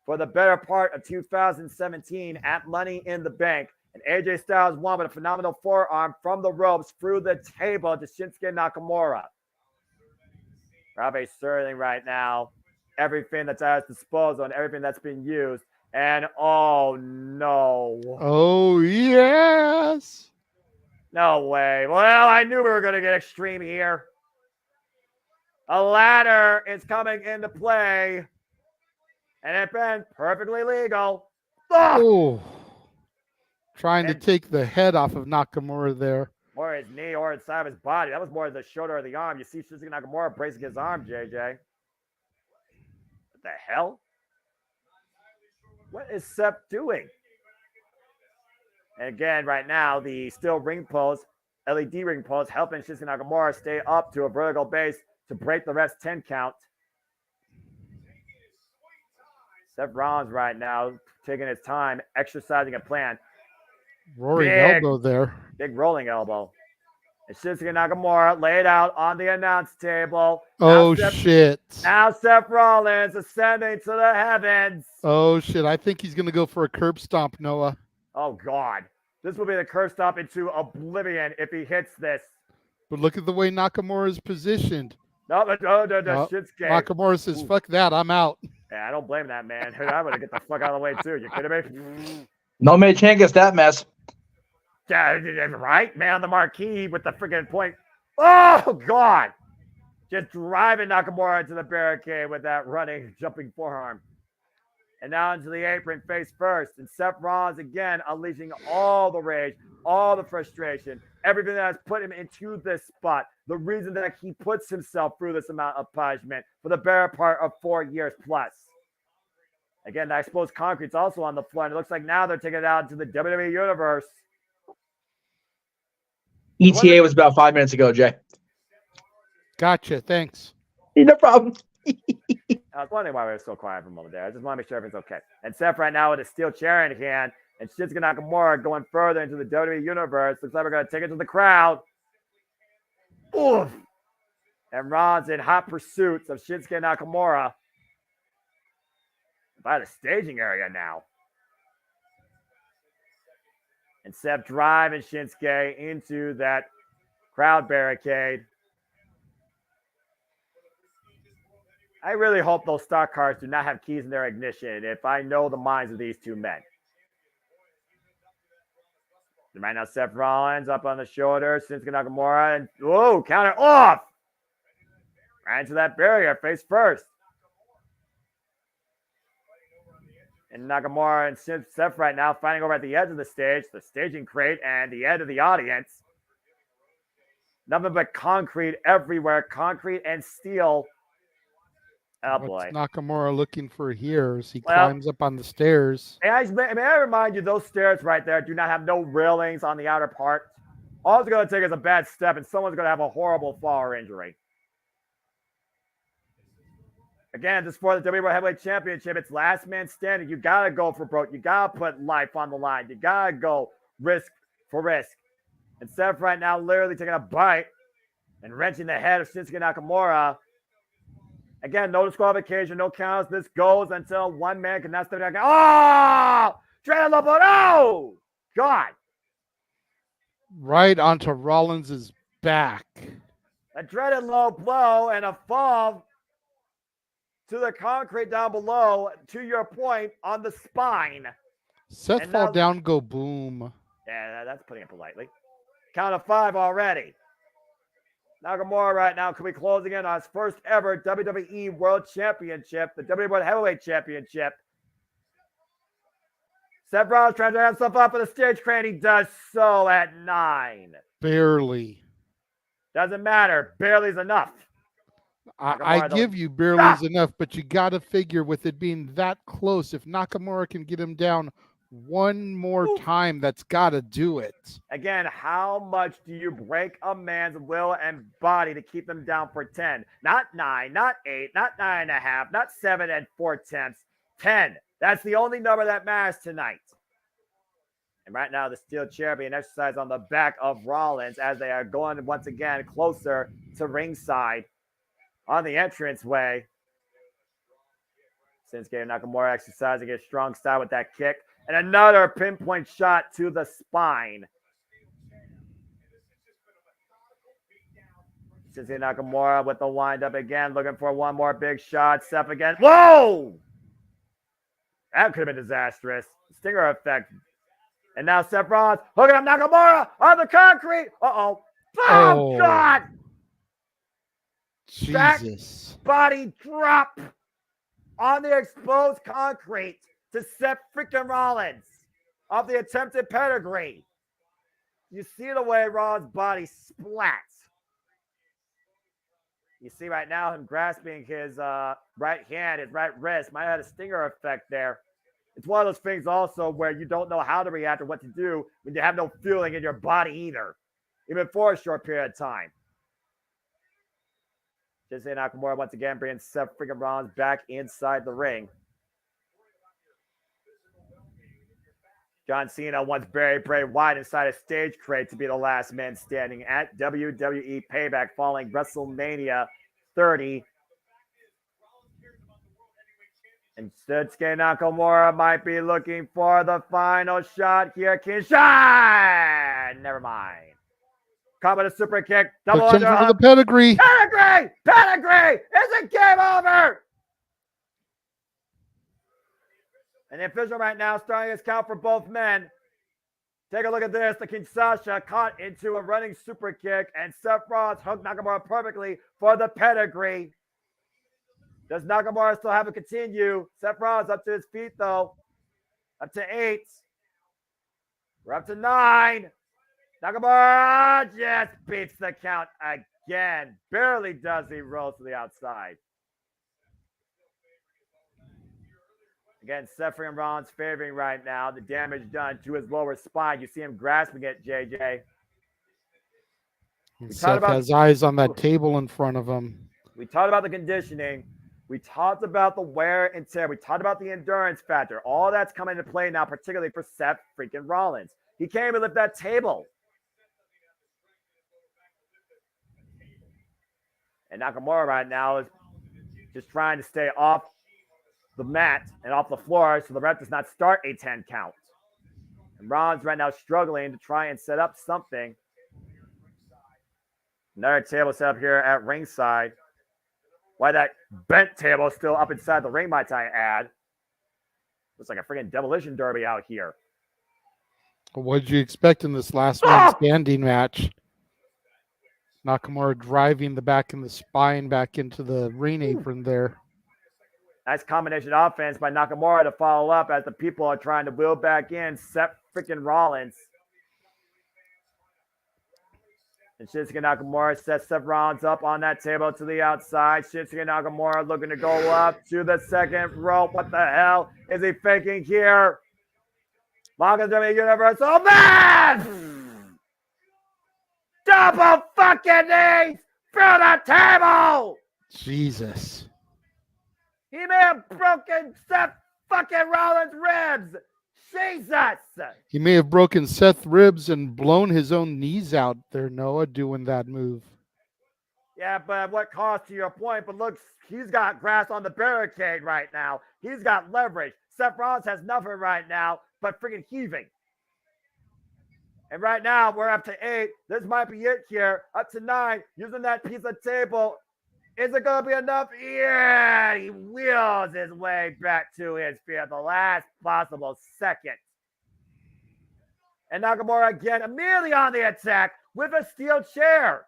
for the better part of 2017 at Money in the Bank. And AJ Styles won with a phenomenal forearm from the ropes through the table to Shinsuke Nakamura. Robbie Sterling right now, everything that's at his disposal and everything that's been used. And oh no. Oh, yes. No way. Well, I knew we were going to get extreme here. A ladder is coming into play. And it's been perfectly legal. Oh. Trying to take the head off of Nakamura there. Or his knee or inside of his body. That was more the shoulder or the arm. You see Shinsuke Nakamura bracing his arm, JJ. What the hell? What is Seth doing? And again, right now, the steel ring post, LED ring post, helping Shinsuke Nakamura stay up to a vertical base to break the rest 10 count. Seth Rollins right now taking his time, exercising a plan. Roaring elbow there. Big rolling elbow. And Shinsuke Nakamura laid out on the announce table. Oh, shit. Now Seth Rollins ascending to the heavens. Oh, shit. I think he's going to go for a curb stomp, Noah. Oh, God. This will be the curb stomp into oblivion if he hits this. But look at the way Nakamura is positioned. No, Shinsuke. Nakamura says, fuck that. I'm out. Yeah, I don't blame that, man. I would have get the fuck out of the way, too. You kidding me? No man can't get that mess. Yeah, right? Man on the marquee with the freaking point. Oh, God. Just driving Nakamura into the barricade with that running, jumping forearm. And now into the apron face first. And Seth Rollins again unleashing all the rage, all the frustration, everything that has put him into this spot. The reason that he puts himself through this amount of punishment for the better part of 4 years plus. Again, that exposed concrete's also on the floor. And it looks like now they're taking it out into the WWE Universe. ETA was about 5 minutes ago, Jay. Gotcha. Thanks. No problem. I was wondering why we were so quiet for a moment there. I just want to make sure everything's okay. And Seth right now with a steel chair in hand. And Shinsuke Nakamura going further into the WWE Universe. Looks like we're going to take it to the crowd. Oof. And Rollins in hot pursuits of Shinsuke Nakamura. By the staging area now. And Seth driving Shinsuke into that crowd barricade. I really hope those stock cars do not have keys in their ignition if I know the minds of these two men. Right now, Seth Rollins up on the shoulder. Shinsuke Nakamura. And, whoa, counter off. Right into that barrier, face first. And Nakamura and Seth right now fighting over at the edge of the stage, the staging crate, and the edge of the audience. Nothing but concrete everywhere, concrete and steel. Oh, boy. What's Nakamura looking for here as he climbs up on the stairs? May I remind you, those stairs right there do not have no railings on the outer part. All it's going to take is a bad step, and someone's going to have a horrible fall or injury. Again, this is for the WWE Heavyweight Championship. It's last man standing. You got to go for broke. You got to put life on the line. You got to go risk for risk. And Seth right now literally taking a bite and wrenching the head of Shinsuke Nakamura. Again, no disqualification, no counts. This goes until one man cannot step back. Oh! Trey Lobo, no! God. Right onto Rollins' back. A dreaded low blow and a fall to the concrete down below, to your point, on the spine. Seth And fall now- down, go boom. Yeah, that's putting it politely. Count of 5 already. Nakamura right now could be closing in on his first ever WWE World Championship, the WWE World Heavyweight Championship. Seth Rollins trying to have himself up in the stage crane. He does so at 9. Barely. Doesn't matter. Barely is enough. I give you barely is enough, but you got to figure with it being that close, if Nakamura can get him down one more time, that's got to do it. Again, how much do you break a man's will and body to keep them down for 10? Not 9, not 8, not 9.5, not 7 and 4/10. 10. That's the only number that matters tonight. And right now, the Steel Chair being exercised on the back of Rollins as they are going once again closer to ringside on the entranceway. Shinsuke Nakamura exercising his strong style with that kick. And another pinpoint shot to the spine. Shinsuke Nakamura with the windup again, looking for one more big shot. Seth again. Whoa! That could have been disastrous. Stinger effect. And now Seth Rollins hooking up Nakamura on the concrete. Uh-oh. Oh, God! Jesus. Back body drop on the exposed concrete to Seth freaking Rollins of the attempted pedigree. You see the way Rollins' body splats. You see right now him grasping his right hand, his right wrist. Might have a stinger effect there. It's one of those things also where you don't know how to react or what to do when you have no feeling in your body either, even for a short period of time. Shinsuke Nakamura once again bringing Seth freaking Rollins back inside the ring. John Cena once buried Bray Wyatt inside a stage crate to be the last man standing at WWE Payback following WrestleMania 30. And Shinsuke Nakamura might be looking for the final shot here. Shine! Never mind. Caught with a super kick. Double under For the pedigree. Pedigree! Pedigree! It's a game over! And the official right now starting his count for both men. Take a look at this. The Kinshasa caught into a running super kick, and Seth Rollins hooked Nakamura perfectly for the pedigree. Does Nakamura still have it continue? Seth Rollins up to his feet, though. Up to 8. We're up to 9. Nakamura just beats the count again. Barely does he roll to the outside. Again, Seth Rollins favoring right now. The damage done to his lower spine. You see him grasping it, JJ. Seth has eyes on that table in front of him. We talked about the conditioning. We talked about the wear and tear. We talked about the endurance factor. All that's coming into play now, particularly for Seth freaking Rollins. He can't even lift that table. And Nakamura right now is just trying to stay off the mat and off the floor so the ref does not start a 10 count. And Rollins right now struggling to try and set up something. Another table set up here at ringside. Why that bent table is still up inside the ring, might I add. Looks like a freaking demolition derby out here. What did you expect in this last man standing match? Nakamura driving the back and the spine back into the ring apron there. Nice combination offense by Nakamura to follow up as the people are trying to wheel back in Seth freaking Rollins. And Shinsuke Nakamura sets Seth Rollins up on that table to the outside. Shinsuke Nakamura looking to go up to the second rope. What the hell is he faking here? Longest WWE Universal match! Double fucking knees through the table! Jesus. He may have broken Seth fucking Rollins' ribs. Jesus! He may have broken Seth's ribs and blown his own knees out there, Noah, doing that move. Yeah, but at what cost to your point? But look, he's got grass on the barricade right now. He's got leverage. Seth Rollins has nothing right now but freaking heaving. And right now, we're up to 8. This might be it here. Up to 9. Using that piece of table. Is it going to be enough? Yeah, he wheels his way back to his feet at the last possible second. And Nakamura again, immediately on the attack with a steel chair.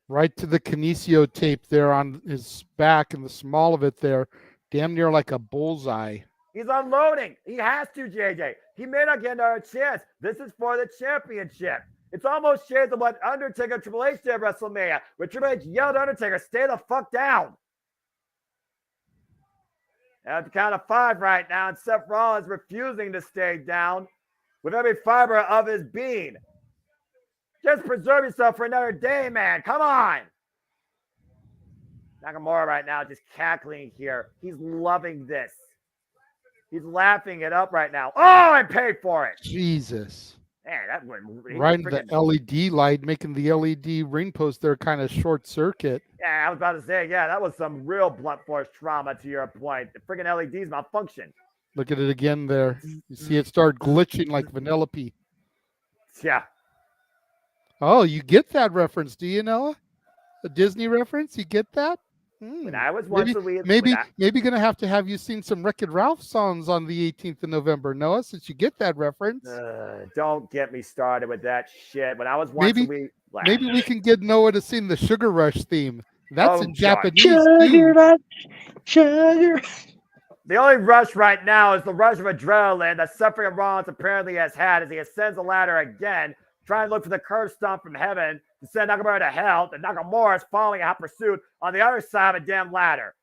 Right to the kinesio tape there on his back and the small of it there. Damn near like a bullseye. He's unloading. He has to, JJ. He may not get another chance. This is for the championship. It's almost shades of what Undertaker Triple H did at WrestleMania, where Triple H yelled at Undertaker, stay the fuck down. At the count of 5 right now, and Seth Rollins refusing to stay down with every fiber of his being. Just preserve yourself for another day, man. Come on. Nakamura right now just cackling here. He's loving this. He's laughing it up right now. Oh, and paid for it. Jesus. Man, that went right in the LED light, making the LED ring post there kind of short circuit. Yeah, I was about to say, yeah, that was some real blunt force trauma to your point. The freaking LEDs malfunction. Look at it again there. You see it start glitching like Vanellope. Yeah. Oh, you get that reference, do you, Noah? A Disney reference? You get that? When I was once a week, maybe gonna have to have you seen some Wreck-It Ralph songs on the 18th of November, Noah, since you get that reference. Don't get me started with that shit. When I was once a week, maybe we can get Noah to sing the Sugar Rush theme. That's in Japanese Sugar too. Rush, Sugar. The only rush right now is the rush of adrenaline that Suffering Rollins apparently has had as he ascends the ladder again, trying to look for the curve stomp from heaven to send Nakamura to hell. And Nakamura is following a hot pursuit on the other side of a damn ladder.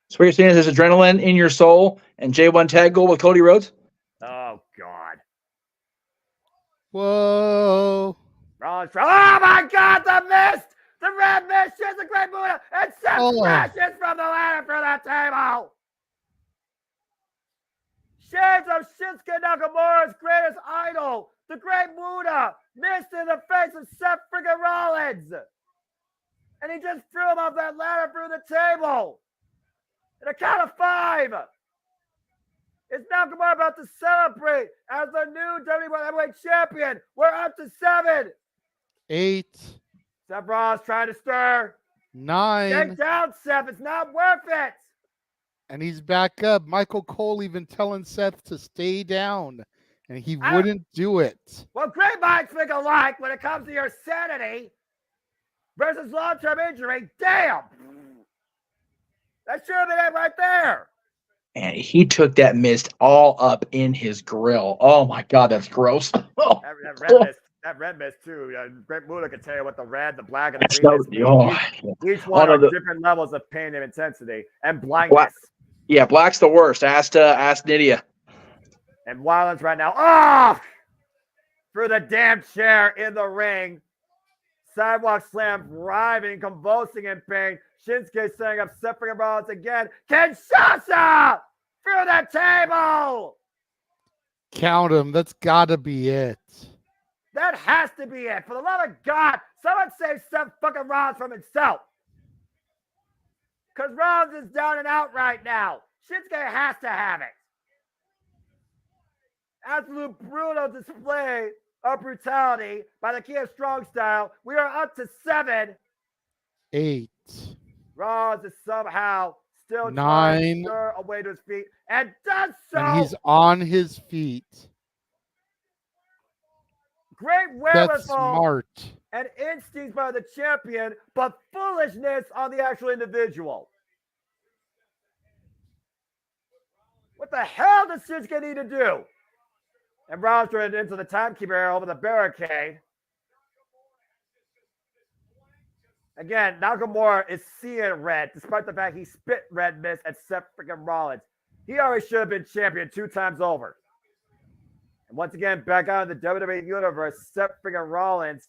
So what you're saying is there's adrenaline in your soul and J1 tag goal with Cody Rhodes? Oh, God. Whoa. Rollins, oh, my God, the mist! The red mist is a great Buddha, and Seth crashes from the ladder for the table. Shades of Shinsuke Nakamura's greatest idol, the Great Buddha, missed in the face of Seth freaking Rollins. And he just threw him off that ladder through the table. In a count of 5. Is Nakamura about to celebrate as the new WWE Heavyweight Champion? We're up to 7. 8. Seth Rollins trying to stir. 9. Take down, Seth. It's not worth it. And he's back up. Michael Cole even telling Seth to stay down. And he wouldn't do it. Well, great minds think alike when it comes to your sanity versus long-term injury. Damn. That should have been it right there. And he took that mist all up in his grill. Oh, my God, that's gross. Oh. That red mist, too. Great Buddha can tell you what the red, the black, and the green is. Each one are different levels of pain and intensity and blindness. Yeah, black's the worst. Ask Nydia. And Rollins right now, off through the damn chair in the ring. Sidewalk slam, writhing, convulsing in pain. Shinsuke setting up Seth Rollins again. Kinshasa through the table. Count him. That's got to be it. That has to be it. For the love of God, someone save Seth fucking Rollins from himself. Because Rollins is down and out right now. Shinsuke has to have it. Absolute brutal display of brutality by the Kia Strong style. We are up to 7. 8. Rollins is somehow still 9. trying to stir away to his feet and does so. And he's on his feet. Great wherewithal. That's smart. And instincts by the champion, but foolishness on the actual individual. What the hell does Shinsuke need to do? And Rollins turned into the timekeeper area over the barricade. Again, Nakamura is seeing red, despite the fact he spit red mist at Seth freaking Rollins. He already should have been champion 2 times over. And once again, back out in the WWE Universe, Seth freaking Rollins.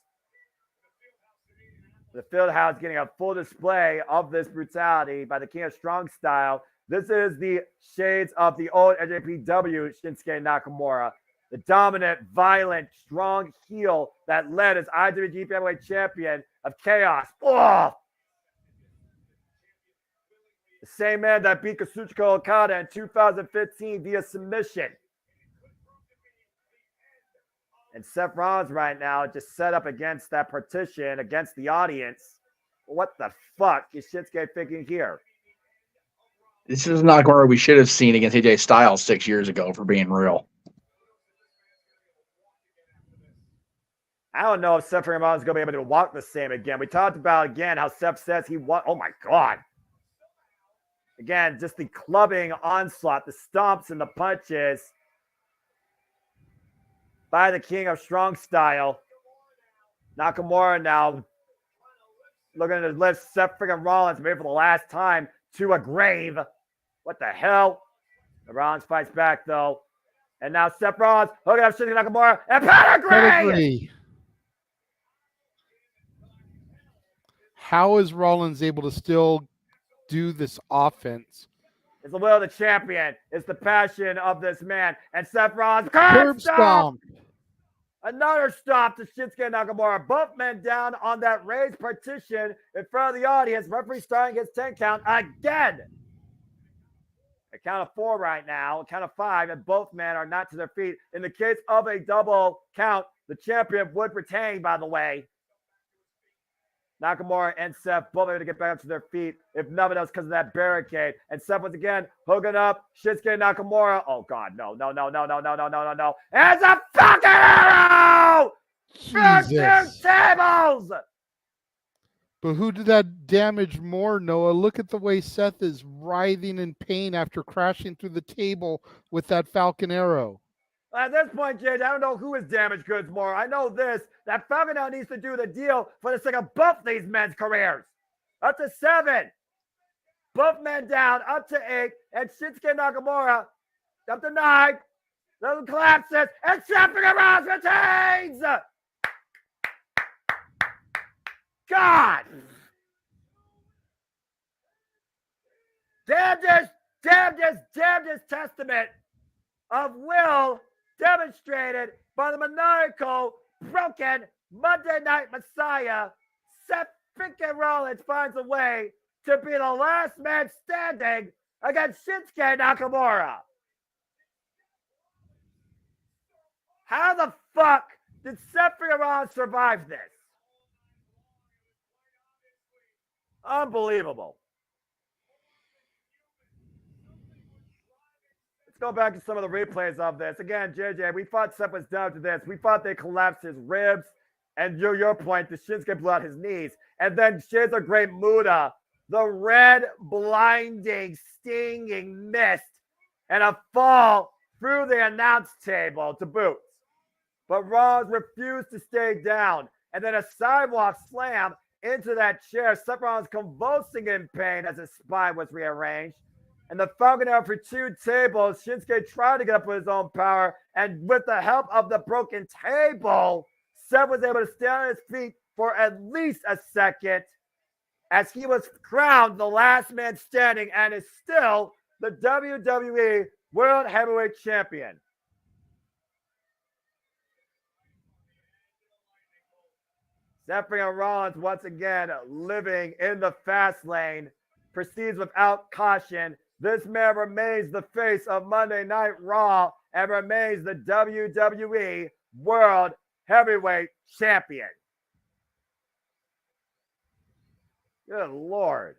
The Fieldhouse getting a full display of this brutality by the King of Strong style. This is the shades of the old NJPW Shinsuke Nakamura. The dominant, violent, strong heel that led as IWGP Heavyweight Champion of Chaos. Oh! The same man that beat Kazuchika Okada in 2015 via submission. And Seth Rollins right now just set up against that partition, against the audience. What the fuck is Shinsuke thinking here? This is not where we should have seen against AJ Styles 6 years ago, for being real. I don't know if Seth Rollins is going to be able to walk the same again. We talked about, again, how Seth says he won. Oh, my God. Again, just the clubbing onslaught, the stomps and the punches by the King of Strong Style. Nakamura now looking to lift Seth freaking Rollins, maybe for the last time, to a grave. What the hell? The Rollins fights back, though. And now Seth Rollins hooking up Shinsuke Nakamura and pedigree! How is Rollins able to still do this offense? It's the will of the champion. It's the passion of this man. And Seth Rollins, Curb stomp! Another stop to Shinsuke Nakamura. Both men down on that raised partition in front of the audience. Referee starting his 10 count again. A count of 4 right now, a count of 5, and both men are not to their feet. In the case of a double count, the champion would retain, by the way. Nakamura and Seth both able to get back up to their feet, if nothing else because of that barricade. And Seth once again hooking up Shinsuke Nakamura. Oh, God, no. And it's a fucking arrow! Jesus. 2 tables! But who did that damage more, Noah? Look at the way Seth is writhing in pain after crashing through the table with that Falcon Arrow. At this point, JJ, I don't know who is damaged goods more. I know this, that Falcon now needs to do the deal for the sake of both these men's careers. Up to 7. Both men down, up to 8. And Shinsuke Nakamura, up to 9. Those collapses, and Seth Rollins retains! God! Damn this testament of will demonstrated by the maniacal, broken Monday Night Messiah. Seth freaking Rollins finds a way to be the last man standing against Shinsuke Nakamura. How the fuck did Seth freaking Rollins survive this? Unbelievable. Let's go back to some of the replays of this. Again, JJ, we thought Seth was down to this. We thought they collapsed his ribs. And your point, the Shinsuke blew out his knees. And then Shinsuke Great Muda, the red, blinding, stinging mist, and a fall through the announce table to boot. But Rollins refused to stay down. And then a sidewalk slam into that chair. Seth Rollins convulsing in pain as his spine was rearranged. And the Falcon Arrow for 2 tables. Shinsuke tried to get up with his own power. And with the help of the broken table, Seth was able to stand on his feet for at least a second as he was crowned the last man standing and is still the WWE World Heavyweight Champion. Seth Rollins, once again, living in the fast lane, proceeds without caution. This man remains the face of Monday Night Raw and remains the WWE World Heavyweight Champion. Good Lord.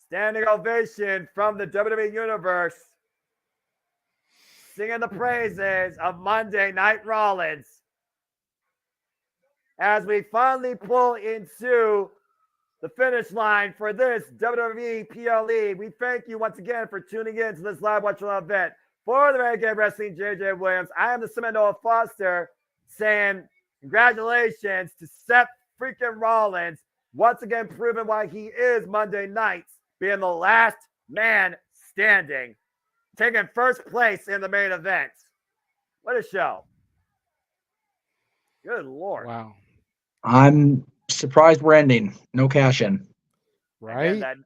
Standing ovation from the WWE Universe, singing the praises of Monday Night Rollins. As we finally pull into the finish line for this WWE PLE, we thank you once again for tuning in to this live watch event. For the Renegade Wrestling, JJ Williams, I am the Seminole Foster saying congratulations to Seth freaking Rollins, once again proving why he is Monday nights, being the last man standing, taking first place in the main event. What a show. Good Lord. Wow. I'm surprised we're ending. No cash in. Right? That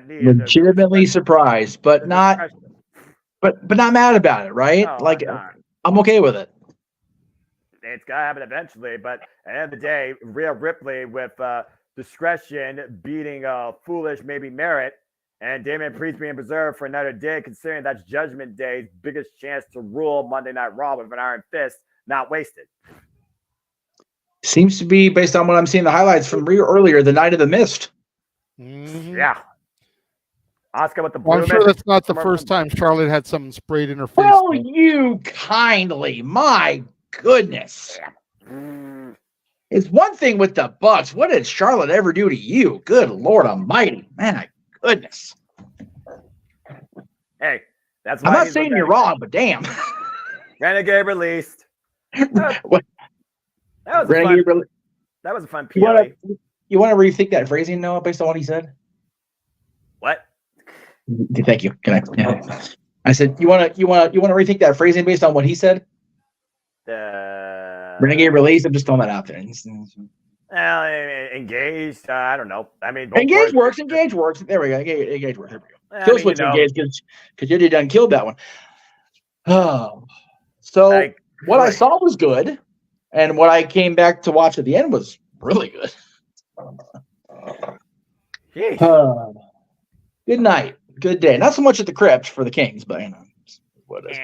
knee Legitimately surprised, but not mad about it, right? No, I'm okay with it. It's got to happen eventually, but at the end of the day, Rhea Ripley with discretion beating foolish, maybe merit, And Damian Priest being preserved for another day, considering that's Judgment Day's biggest chance to rule Monday Night Raw with an iron fist, not wasted. Seems to be, based on what I'm seeing the highlights from earlier, the Night of the Mist. Mhm. Yeah. Oscar with the blue Well, I'm sure mist. that's not the first time Charlotte had something sprayed in her face. Well, though. you kindly, my goodness. Mm. It's one thing with the Bucks. What did Charlotte ever do to you? Good Lord Almighty, my goodness. Hey, that's I'm why not he's saying the you're wrong, but damn. Renegade released. What? That was a Renegade fun. really- That was a fun You PLE. want to rethink that phrasing, Noah, based on what he said? What? Thank you. Can I? Yeah. I said you want to rethink that phrasing based on what he said. Renegade release. I'm just throwing that out there. Well, engaged. I don't know. I mean, Engage works. Engage works. There we go. Engage works. There we go. I Kill mean, switch you know, engage because you done killed that one. Oh, so like, what I saw was good, and what I came back to watch at the end was really good. Good night. Good day. Not so much at the crypt for the Kings, but you know what is.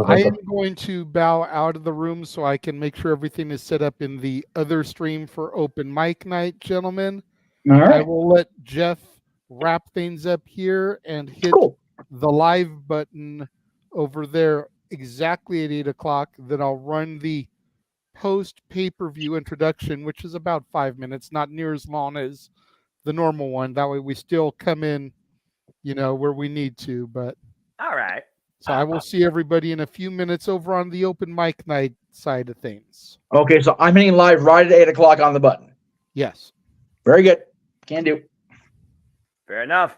I am going to bow out of the room so I can make sure everything is set up in the other stream for open mic night, gentlemen. All I right. will let Jeff wrap things up here and hit Cool. the live button over there exactly at 8 o'clock. Then I'll run the post pay-per-view introduction, which is about 5 minutes, not near as long as the normal one. That way we still come in, where we need to. But all right. so I will see everybody in a few minutes over on the open mic night side of things. Okay, so I'm hitting live right at 8 o'clock on the button. Yes. Very good. Can do. Fair enough.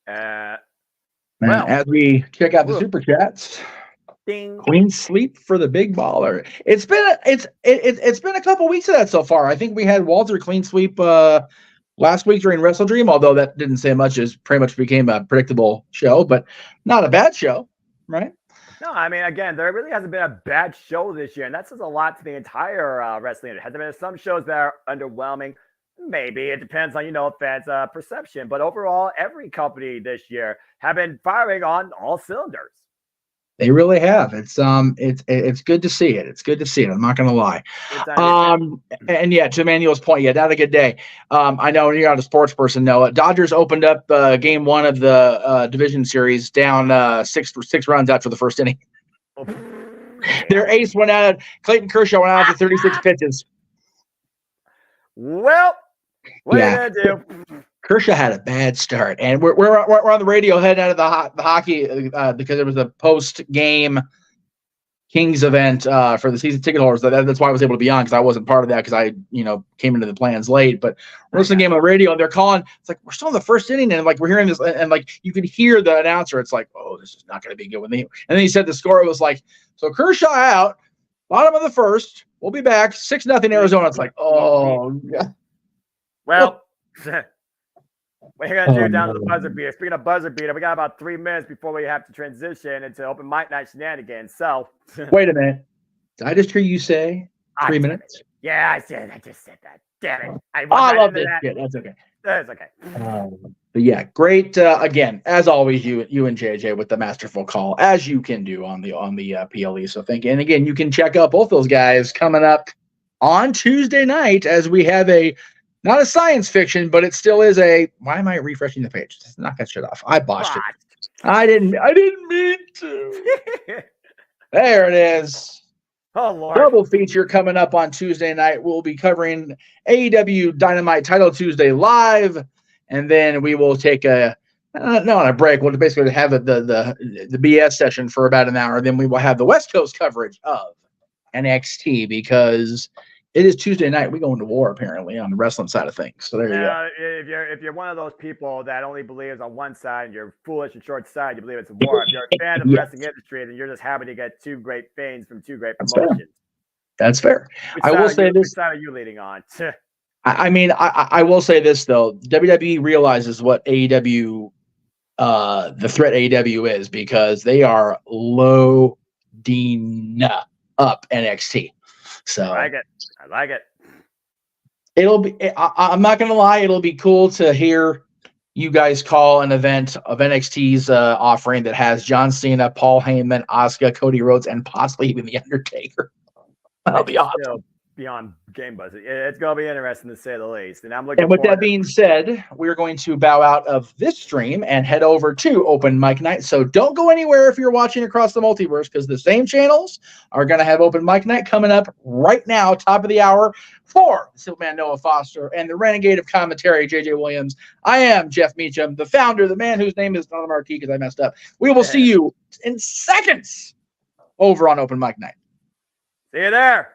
And Well, as we check out the super chats, ding. Queen sleep for the big baller. It's been a couple weeks of that so far. I think we had Walter clean sweep last week during Wrestle Dream, although that didn't say much, as pretty much became a predictable show, but not a bad show, right? No, I mean, again, there really hasn't been a bad show this year, and that says a lot to the entire wrestling. There hasn't been some shows that are underwhelming. Maybe it depends on, fans' perception, but overall, every company this year have been firing on all cylinders. They really have. It's good to see it. It's good to see it. I'm not going to lie. And yeah, to Manuel's point, yeah, not a good day. I know you're not a sports person. No, Dodgers opened up game one of the division series down six runs after the first inning. Their ace went out. Clayton Kershaw went out after 36 pitches. Well, what are you gonna do? Kershaw had a bad start, and we're on the radio heading out of the hockey because it was a post-game Kings event for the season ticket holders. That's why I was able to be on, because I wasn't part of that because I came into the plans late. But we're listening to the game on the radio, and they're calling. It's like we're still in the first inning, and like we're hearing this, and like you can hear the announcer. It's like, oh, this is not going to be good. And then he said the score was like, so Kershaw out, bottom of the first. We'll be back 6-0 Arizona. It's like, oh, God. Well. What are you going to do down to the buzzer beater? Speaking of buzzer beater, we got about 3 minutes before we have to transition into open mic night shenanigans. So, wait a minute. Did I just hear you say 3 minutes? Yeah, I just said that. Damn it. I love this shit. That's okay. That's okay. But yeah, great. Again, as always, you and JJ with the masterful call, as you can do on the PLE. So thank you. And again, you can check out both those guys coming up on Tuesday night, as we have not a science fiction, but it still is why am I refreshing the page? Just knock that shit off. I botched it. I didn't mean to. There it is. Oh, Lord. Double feature coming up on Tuesday night. We'll be covering AEW Dynamite Title Tuesday live, and then we will take not a break. We'll basically have the BS session for about an hour. Then we will have the West Coast coverage of NXT, because it is Tuesday night. We go into war, apparently, on the wrestling side of things. So there you go. If you're one of those people that only believes on one side and you're foolish and short side, you believe it's a war. If you're a fan of the wrestling industry, then you're just happy to get two great things from two great promotions. That's fair. I will say this. Which side are you leading on? I mean, I will say this, though. WWE realizes what AEW, the threat AEW is, because they are loading up NXT. So I like it. It'll be. I'm not gonna lie. It'll be cool to hear you guys call an event of NXT's offering that has John Cena, Paul Heyman, Asuka, Cody Rhodes, and possibly even The Undertaker. That'll be awesome. Still beyond game buzz. It's going to be interesting to say the least. And I'm looking. And with that being said, we're going to bow out of this stream and head over to Open Mic Night. So don't go anywhere if you're watching across the multiverse, because the same channels are going to have Open Mic Night coming up right now, top of the hour, for Superman Noah Foster and the renegade of commentary, JJ Williams. I am Jeff Meacham, the founder, the man whose name is not on the marquee because I messed up. We will see you in seconds over on Open Mic Night. See you there.